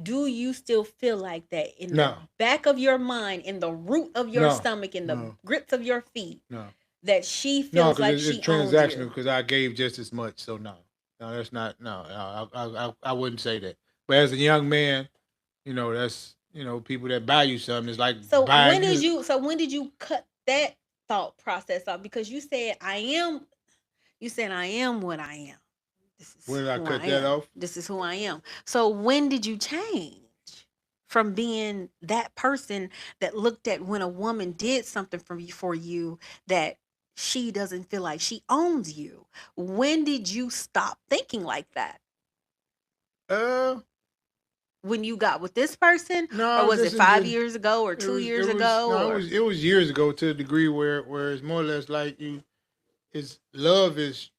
do you still feel like that in the No, back of your mind, in the root of your no, stomach, in the no, grits of your feet, no, that she no, feels because like it's she owns transactional. you? Because I gave just as much, so no, no, that's not. No, I wouldn't say that. But as a young man, that's people that buy you something is like buying you. So when did you cut that thought process off? Because you said I am. You said I am what I am. This is When did I who cut I that am. off? This is who I am. So when did you change from being that person that looked at when a woman did something for you that she doesn't feel like she owns you? When did you stop thinking like that? Uh, When you got with this person, or no, was it just in 5 years ago, or it two was it years was ago, no, or it was years ago to a degree where it's more or less like is love is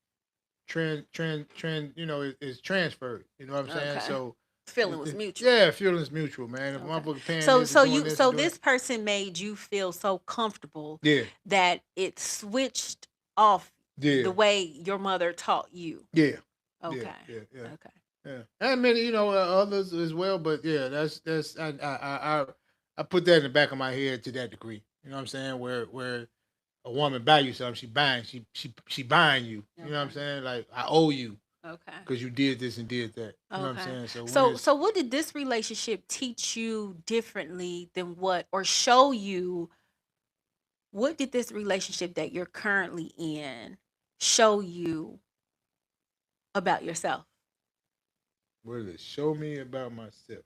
is transferred. You know what I'm saying? okay? So Feeling was mutual. yeah, feelings mutual, man. If Okay. motherfucker paying So this or so doing you this or so doing this person made you feel so comfortable yeah, that it switched off yeah, the way your mother taught you. yeah, yeah, Okay. yeah, yeah, Okay. yeah. And many others as well, but yeah, that's I put that in the back of my head to that degree. You know what I'm saying? Where a woman buy you something, she buying you. You know what I'm Okay. saying? Like I owe you. Okay. because you did this and did that. You know what I'm Okay. saying? So when So, it's, so what did this relationship teach you differently than what, or show you? What did this relationship that you're currently in show you about yourself? what did it show me about myself?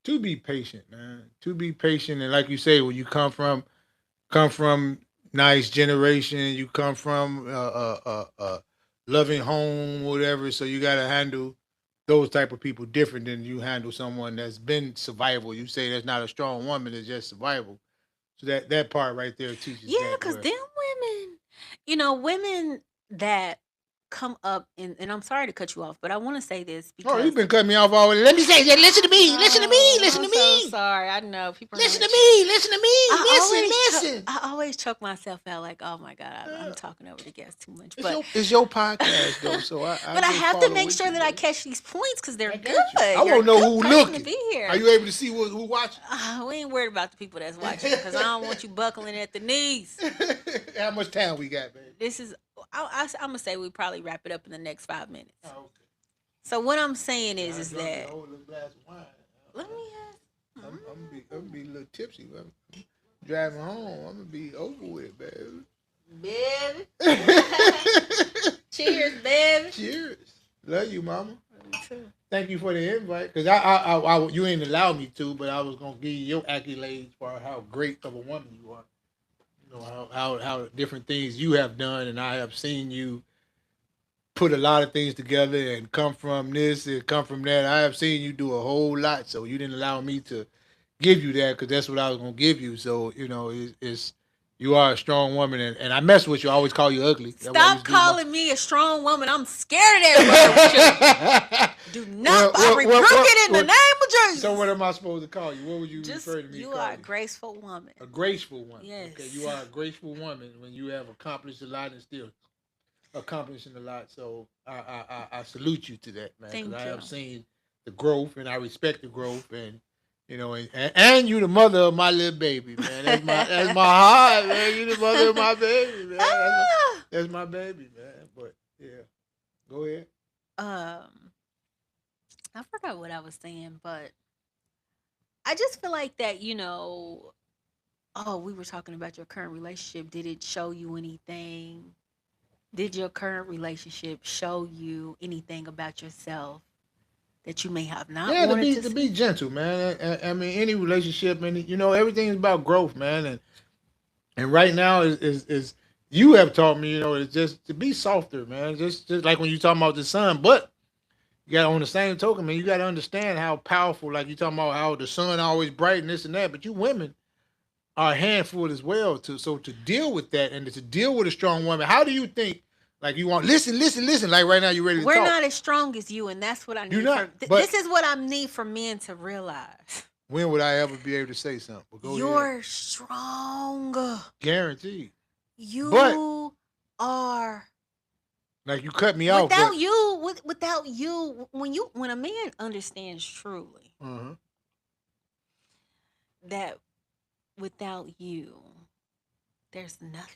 To be patient, man. To be patient, and like you say, when you come from nice generation, you come from loving home, whatever. So you gotta handle those type of people different than you handle someone that's been survival. You say that's not a strong woman; it's just survival. So that part right there teaches Yeah, that because where. them women, women that come up, and I'm sorry to cut you off, but I want to say this Oh, you've because been cutting me off already. Let me say that. Listen to me. Listen to me. no, Listen I'm to so me. sorry. I know people are Listen gonna. to me. Listen to me. Listen. Listen. I always choke myself out like, oh my god, I'm talking over the guests too much. But It's your podcast though, so I but I just have to follow make with sure you, that I baby. catch these points because they're I good. got you. I You're a want to know good who person to looking. be here. Are you able to see who watching? We ain't worried about the people that's watching because I don't want you buckling at the knees. How much time we got, baby? This is, I'm gonna say we probably wrap it up in the next 5 minutes. Oh, okay. So what I'm saying I is drunk that a whole little glass of wine. let me ask. I'm gonna be a little tipsy. I'm driving home. I'm gonna be over with, baby. Baby. Cheers, baby. Cheers. Love you, mama. Me too. Thank you for the invite, because you ain't allowed me to, but I was gonna give you your accolades for how great of a woman you are. You know how different things you have done, and I have seen you put a lot of things together and come from this and come from that. I have seen you do a whole lot, so you didn't allow me to give you that because that's what I was gonna give you. So it's you are a strong woman, and I mess with you. I always call you ugly. That's what I Stop used to do with my- calling me a strong woman. I'm scared of that word. Do not. I rebuke it in the name of Jesus. So what am I supposed to call you? What would you Just refer to me? you Call are a you? graceful woman. A graceful woman. Yes. Okay, you are a graceful woman when you have accomplished a lot and still accomplishing a lot. So I salute you to that, man. Thank Because I you. have seen the growth, and I respect the growth, and and you the mother of my little baby, man. That's my heart, man. You the mother of my baby, man. Ah! That's my baby, man. But yeah, go ahead. I forgot what I was saying, but I just feel like that, oh, we were talking about your current relationship. Did it show you anything? Did your current relationship show you anything about yourself that you may have not Yeah, wanted to to be see? gentle, man. I mean, any relationship, and everything is about growth, man. And right now is you have taught me, it's just to be softer, man. Just like when you talking about the sun, but you got on the same token, man. You got to understand how powerful, like you talking about how the sun always bright and this and that. But you women are a handful as well. To deal with that and to deal with a strong woman, how do you think? Like you want listen. Like right now, you ready to We're talk? not as strong as you, and that's what I You're need not, for. but This is what I need for men to realize. when would I ever be able to say something? But go ahead. You're strong. Guaranteed. But You are. like you cut me off. Without But you, without you, when a man understands truly uh-huh. that without you, there's nothing.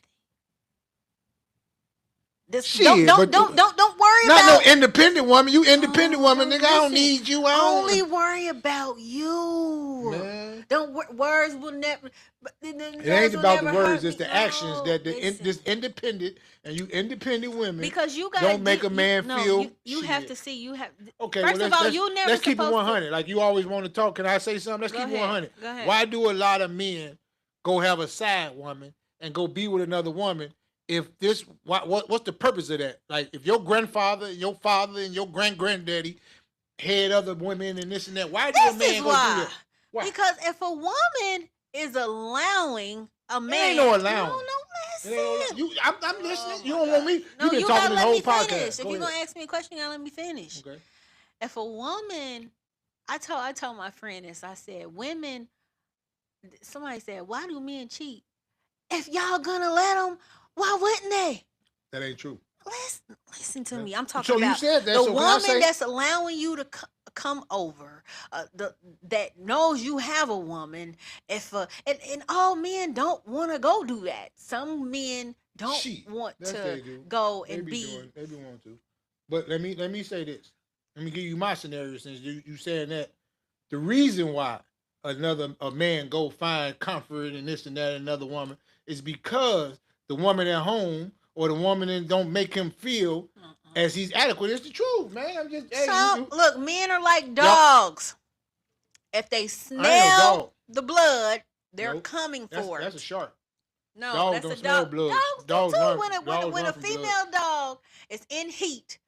This Shit, don't but worry not about no independent woman. You independent Oh, woman, don't nigga. I don't listen. need you. I Only don't. worry about you. Man. Don't words will never. It ain't about the words. It's the actions that listen. this independent and you independent women Because you got don't make a man feel. you have shit. to see you have. Okay, First well, of all, let's, you never let's keep it supposed 100. Like you always want to talk. Can I say something? Let's Go keep it ahead. 100. Go ahead. Why do a lot of men go have a side woman and go be with another woman? If this, what's the purpose of that? Like, if your grandfather, your father, and your granddaddy had other women and this and that, why do a This man is go why. do that? Why? Because if a woman is allowing a man, ain't no allowing. no, It ain't no listen. I'm listening. Oh You my don't want God. me. No, You've been you talking gotta this let whole me podcast. finish. If Go you're ahead. gonna ask me a question, you gotta let me finish. Okay. If a woman, I told my friend this. I said, women. Somebody said, why do men cheat? If y'all gonna let them, why wouldn't they? That ain't true. Listen to me. I'm talking So you about said that. the So can I woman say? that's allowing you to come over, that knows you have a woman. If and all men don't want to go do that. Some men don't Shit. want That's to they do. go They and be be. doing. They be want to. But let me say this. Let me give you my scenario since you saying that. The reason why a man go find comfort and this and that in another woman is because the woman at home or the woman that don't make him feel as he's adequate. It's the truth, man. I'm just Look, men are like Y'all- dogs. If they I ain't no smell dog. the blood, they're Nope. coming for That's it. a shark. No, Dogs that's don't a smell dog. blood. Dogs Dogs do too. run- When dogs a run from blood. female dog is in heat,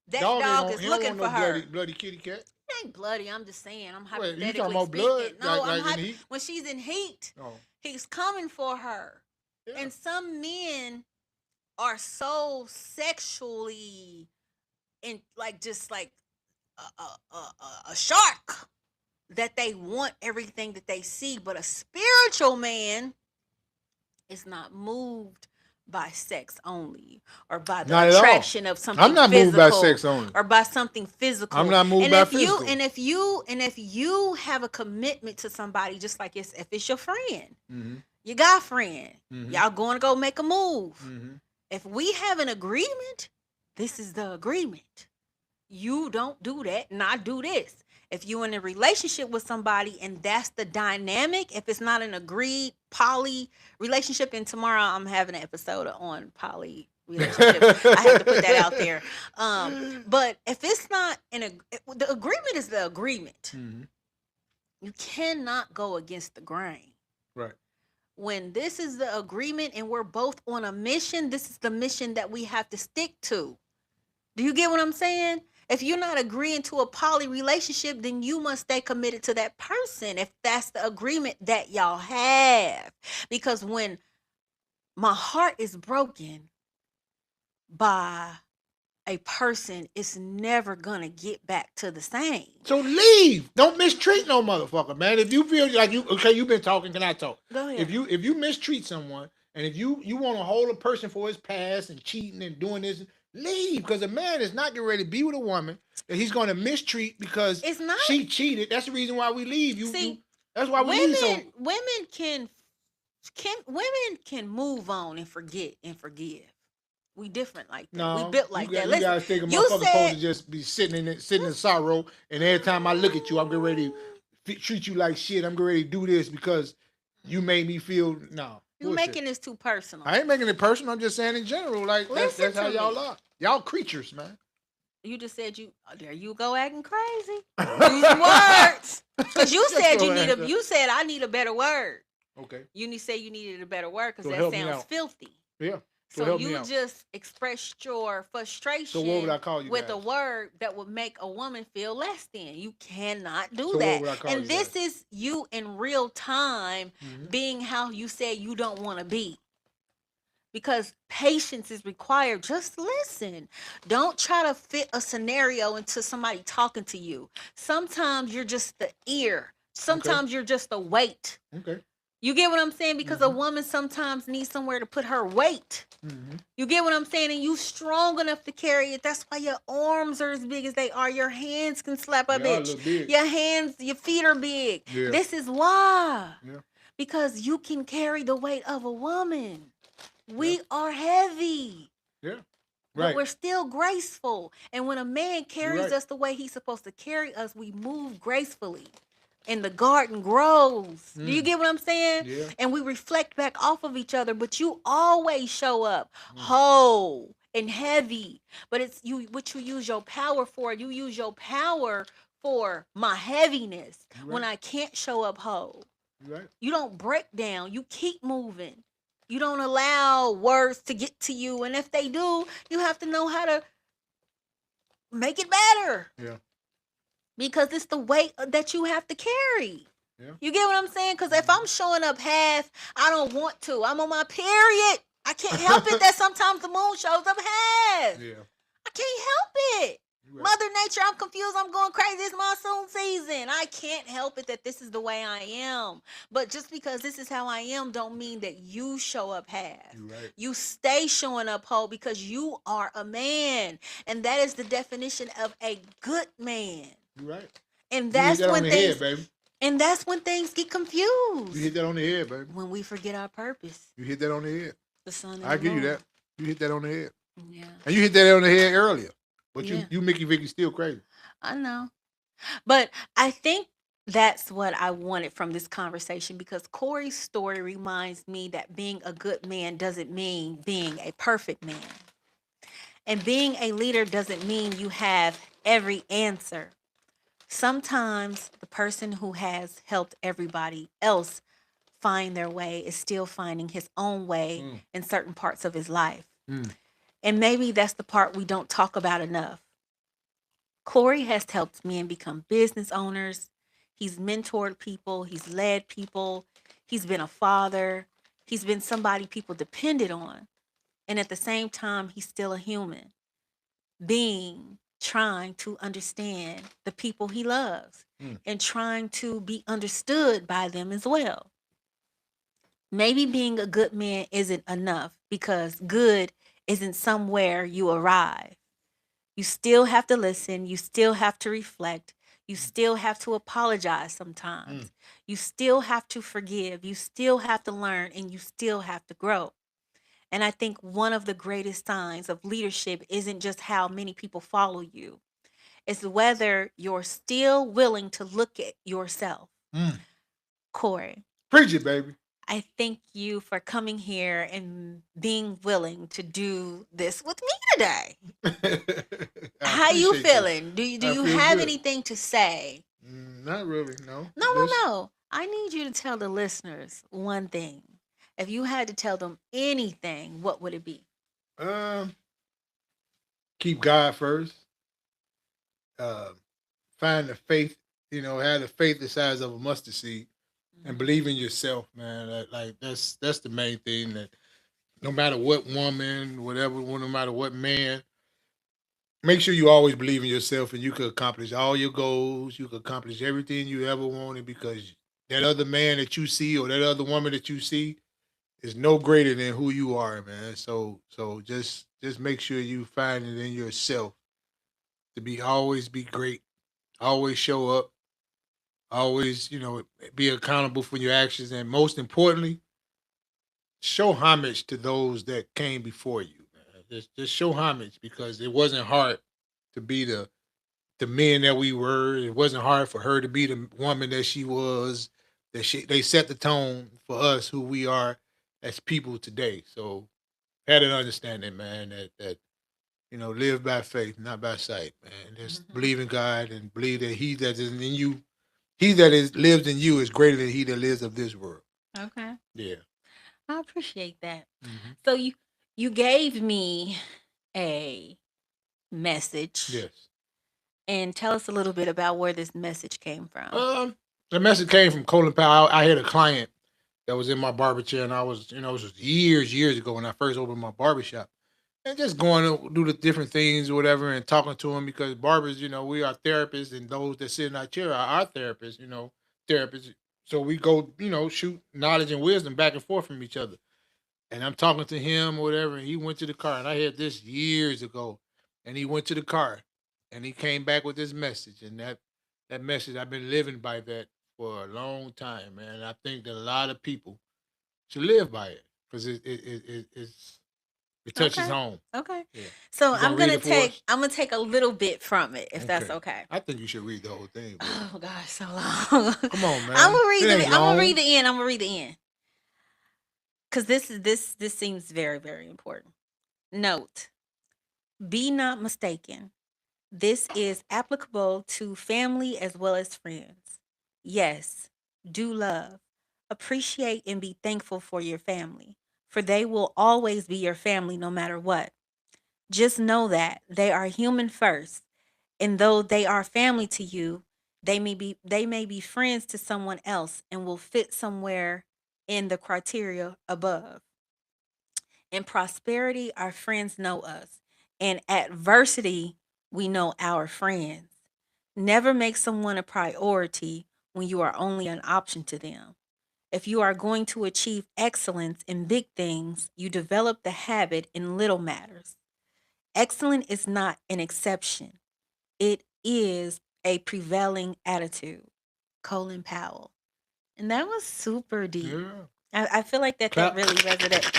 that Dog dog is he don't looking want for no her. bloody kitty cat. It ain't bloody. I'm just saying. I'm Wait, you hypothetically talking about speaking. blood? No, Like in heat? when she's in heat, Oh, he's coming for her. yeah. And some men are so sexually just like a shark that they want everything that they see. But a spiritual man is not moved by sex only or by the Not at all. attraction of something I'm not physical moved by sex only. or by something physical. I'm not moved and by if physical. if you have a commitment to somebody, just like if it's your friend, Mm-hmm. your guy friend, Mhm. y'all going to go make a move. Mm-hmm. If we have an agreement, this is the agreement. You don't do that, and I do this. If you're in a relationship with somebody and that's the dynamic, if it's not an agreed poly relationship, and tomorrow I'm having an episode on poly relationships. I have to put that out there. But if it's not the agreement is the agreement. Mm-hmm. You cannot go against the grain. Right. When this is the agreement and we're both on a mission, this is the mission that we have to stick to. Do you get what I'm saying? If you're not agreeing to a poly relationship, then you must stay committed to that person if that's the agreement that y'all have. Because when my heart is broken by a person, it's never going to get back to the same. So leave. Don't mistreat no motherfucker, man. If you feel like you've been talking, can I talk? Go ahead. If you mistreat someone and if you want to hold a person for his past and cheating and doing this, leave, because a man is not getting ready to be with a woman that he's going to mistreat because It's not. she cheated. That's the reason why we leave. That's why we women, leave. So women can move on and forget and forgive. We different like that. We built like that. You guys think a motherfucker supposed to just be sitting in sorrow, and every time I look at you, I'm getting ready to treat you like shit. I'm getting ready to do this because you made me feel no. You're making this too personal. I ain't making it personal. I'm just saying in general. Like that's how y'all are. Y'all creatures, man. You just said there you go acting crazy. Using words. Because you said you said I need a better word. Okay. You say you needed a better word because So that sounds filthy. Yeah. So you just expressed your frustration. So what would I call you with guys? a word that would make a woman feel less than. You cannot do So that. what would I call and you this guys? is you in real time Mm-hmm. being how you said you don't want to be. Because patience is required. Just listen. Don't try to fit a scenario into somebody talking to you. Sometimes you're just the ear. Sometimes you're just the weight. Okay. You get what I'm saying? Because a woman sometimes needs somewhere to put her weight. Mm-hmm. You get what I'm saying? And you strong enough to carry it. That's why your arms are as big as they are. Your hands can slap a bitch. Your feet are big. Yeah. This is why. Yeah. Because you can carry the weight of a woman. We are heavy. Yeah. But we're still graceful. And when a man carries right. us the way he's supposed to carry us, we move gracefully. And the garden grows. Do you get what I'm saying? Yeah. And we reflect back off of each other. But you always show up whole and heavy. But it's what you use your power for. You use your power for my heaviness when I can't show up whole. Right. You don't break down. You keep moving. You don't allow words to get to you. And if they do, you have to know how to make it better. Yeah. Because it's the weight that you have to carry. Yeah. You get what I'm saying? Because if I'm showing up half, I don't want to. I'm on my period. I can't help it that sometimes the moon shows up half. Yeah. I can't help it. Right. Mother Nature, I'm confused. I'm going crazy. It's monsoon season. I can't help it that this is the way I am. But just because this is how I am don't mean that you show up half. Right. You stay showing up whole because you are a man. And that is the definition of a good man. You're right. And that's when things baby. And that's when things get confused. You hit that on the head, baby. When we forget our purpose. You hit that on the head. The sun and I the give you moon. that. You hit that on the head. Yeah. And you hit that on the head earlier. But Yeah, you Mickey Vicky still crazy. I know. But I think that's what I wanted from this conversation because Corey's story reminds me that being a good man doesn't mean being a perfect man. And being a leader doesn't mean you have every answer. Sometimes the person who has helped everybody else find their way is still finding his own way Mm. in certain parts of his life. Mm. And maybe that's the part we don't talk about enough. Corey has helped men become business owners. He's mentored people, he's led people, he's been a father, he's been somebody people depended on. And at the same time, he's still a human being trying to understand the people he loves Mm. and trying to be understood by them as well. Maybe being a good man isn't enough because good isn't somewhere you arrive. You still have to listen. You still have to reflect. You still have to apologize Mm. sometimes. You still have to forgive. You still have to learn and you still have to grow. And I think one of the greatest signs of leadership isn't just how many people follow you, it's whether you're still willing to look at yourself. Mm. Corey, Preach it, baby. I thank you for coming here and being willing to do this with me today. I How you appreciate that. feeling? Do I you feel have good. anything to say? Not really, no. No, no, Just no. I need you to tell the listeners one thing. If you had to tell them anything, what would it be? um keep God first. Uh, find the faith, have the faith the size of a mustard seed and Mhm. believe in yourself, man. That's the main thing that no matter what woman, whatever, no matter what man, make sure you always believe in yourself and you can accomplish all your goals. You can accomplish everything you ever wanted because that other man that you see or that other woman that you see is no greater than who you are, man. So just make sure you find it in yourself to be always be great, always show up, always, be accountable for your actions, and most importantly, show homage to those that came before you, man. Just show homage because it wasn't hard to be the men that we were. It wasn't hard for her to be the woman that she was. They set the tone for us who we are as people today. So had an understanding, man, that live by faith, not by sight, man. Just Mhm. believe in God and believe that He that is in you, He that is lives in you, is greater than he that lives of this world. Okay. Yeah. I appreciate that. Hmm. So you gave me a message Yes. and tell us a little bit about where this message came from. Um, the message came from Colin Powell. I had a client that was in my barber chair, and I was, it was years ago when I first opened my barbershop. And just going to do the different things or whatever and talking to him because barbers, we are therapists and those that sit in our chair are our therapists, therapists. So we go, shoot knowledge and wisdom back and forth from each other. And I'm talking to him or whatever, and he went to the car. And I had this years ago. And he went to the car and he came back with this message. And that message, I've been living by that for a long time, man. And I think that a lot of people should live by it because it touches Okay. home. Okay. Yeah. So You gonna read it for us? I'm gonna take a little bit from it if that's Okay. okay. I think you should read the whole thing, but Oh gosh, so long. come on, I'm man. gonna read It the ain't I'm gonna long. read the end. I'm gonna read the end. Cause this seems very, very important. Note, be not mistaken. This is applicable to family as well as friends. Yes, do love, appreciate, and be thankful for your family, for they will always be your family no matter what. Just know that they are human first, and though they are family to you, they may be friends to someone else and will fit somewhere in the criteria above. In prosperity, our friends know us. In adversity, we know our friends. Never make someone a priority when you are only an option to them. If you are going to achieve excellence in big things, you develop the habit in little matters. Excellent is not an exception, it is a prevailing attitude. Colin Powell. And that was super deep. Yeah. I feel like that Clap. really resonated.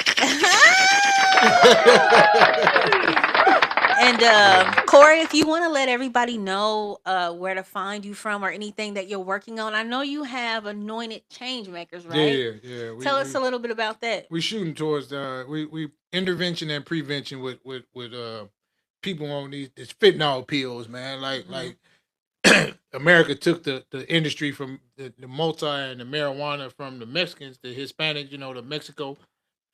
And Cory, if you want to let everybody know where to find you from or anything that you're working on, I know you have Anointed Change Makers, right? Yeah. Tell us a little bit about that. We shooting towards we intervention and prevention with people on these fentanyl pills, man. Like America took the industry from the multi and the marijuana from the Mexicans, the Hispanics, to Mexico,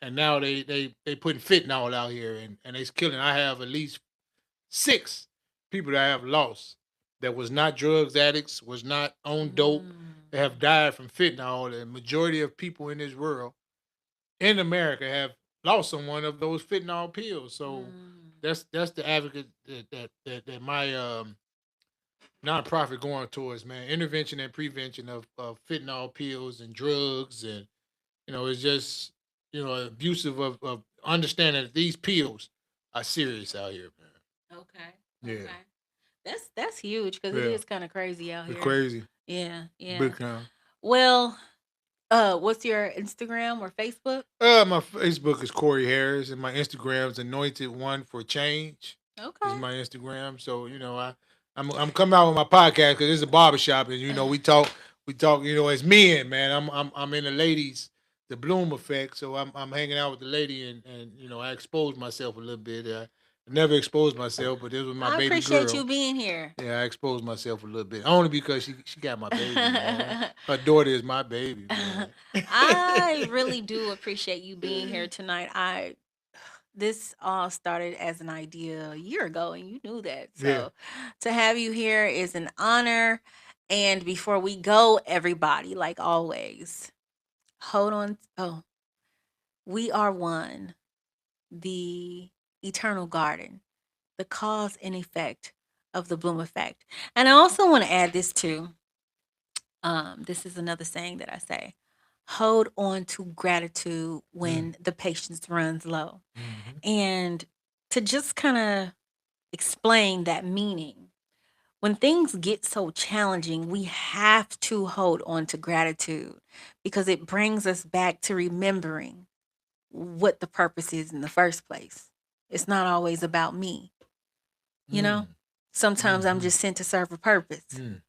and now they putting fentanyl out here, and it's killing. I have at least 6 people that I have lost that was not drugs addicts, was not on dope, that have died from fentanyl. The majority of people in this world, in America, have lost someone of those fentanyl pills. So that's the advocate that my nonprofit going towards, man. Intervention and prevention of fentanyl pills and drugs, and it's just abusive of understanding that these pills are serious out here, man. Okay. Yeah. Okay. That's huge because it Yeah. is kind of crazy out It's here. crazy. Yeah. Yeah. Big time. Well, what's your Instagram or Facebook? My Facebook is Cory Harris, and my Instagram is Anointed One for Change. Is Okay. my Instagram. So I'm coming out with my podcast because it's a barbershop, and we talk. As men, man. I'm in the ladies, the Bloom effect. So I'm hanging out with the lady, and I expose myself a little bit. I never exposed myself, but this was my I baby appreciate girl. you being here. Yeah, I exposed myself a little bit, only because she got my baby, man. Her daughter is my baby, man. I really do appreciate you being here tonight. This all started as an idea a year ago, and you knew that. So Yeah. to have you here is an honor. And before we go, everybody, like always, hold on. Oh, we are one, the eternal garden, the cause and effect of the bloom effect. And I also want to add this too. This is another saying that I say. Hold on to gratitude when the patience runs low. Mhm. And to just kind of explain that meaning, when things get so challenging, we have to hold on to gratitude because it brings us back to remembering what the purpose is in the first place. It's not always about me, you know? Sometimes I'm Mhm. just sent to serve a purpose, Mm.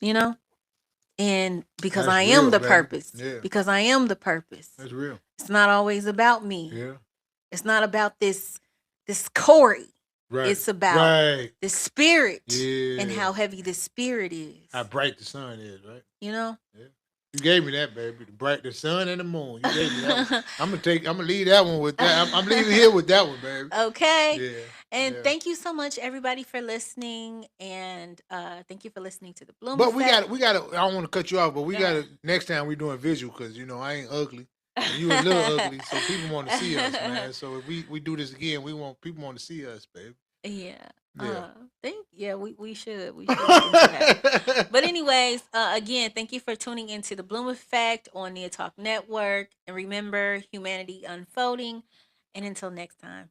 you know? And because That's I am real, the baby. purpose, Yeah, because I am the purpose. that's real. It's not always about me. Yeah. It's not about this Cory. Right. It's about Right. the spirit and Yeah. how heavy the spirit is. How bright the sun is, right? You know? Yeah. You gave me that, baby. The sun and the moon. You gave me that one. I'm gonna leave that one with that. I'm leaving here with that one, baby. Okay. Yeah. And Yeah. thank you so much, everybody, for listening. And thank you for listening to the Bloom But Effect. we got to. I don't want to cut you off, but we Go got to ahead. next time we doing visual because I ain't ugly and you a little ugly, so people want to see us, man. So if we do this again, people want to see us, baby. Yeah. Yeah. We should look into that. But anyways, again, thank you for tuning into the Bloom Effect on Neatalk Network. And remember, humanity unfolding. And until next time.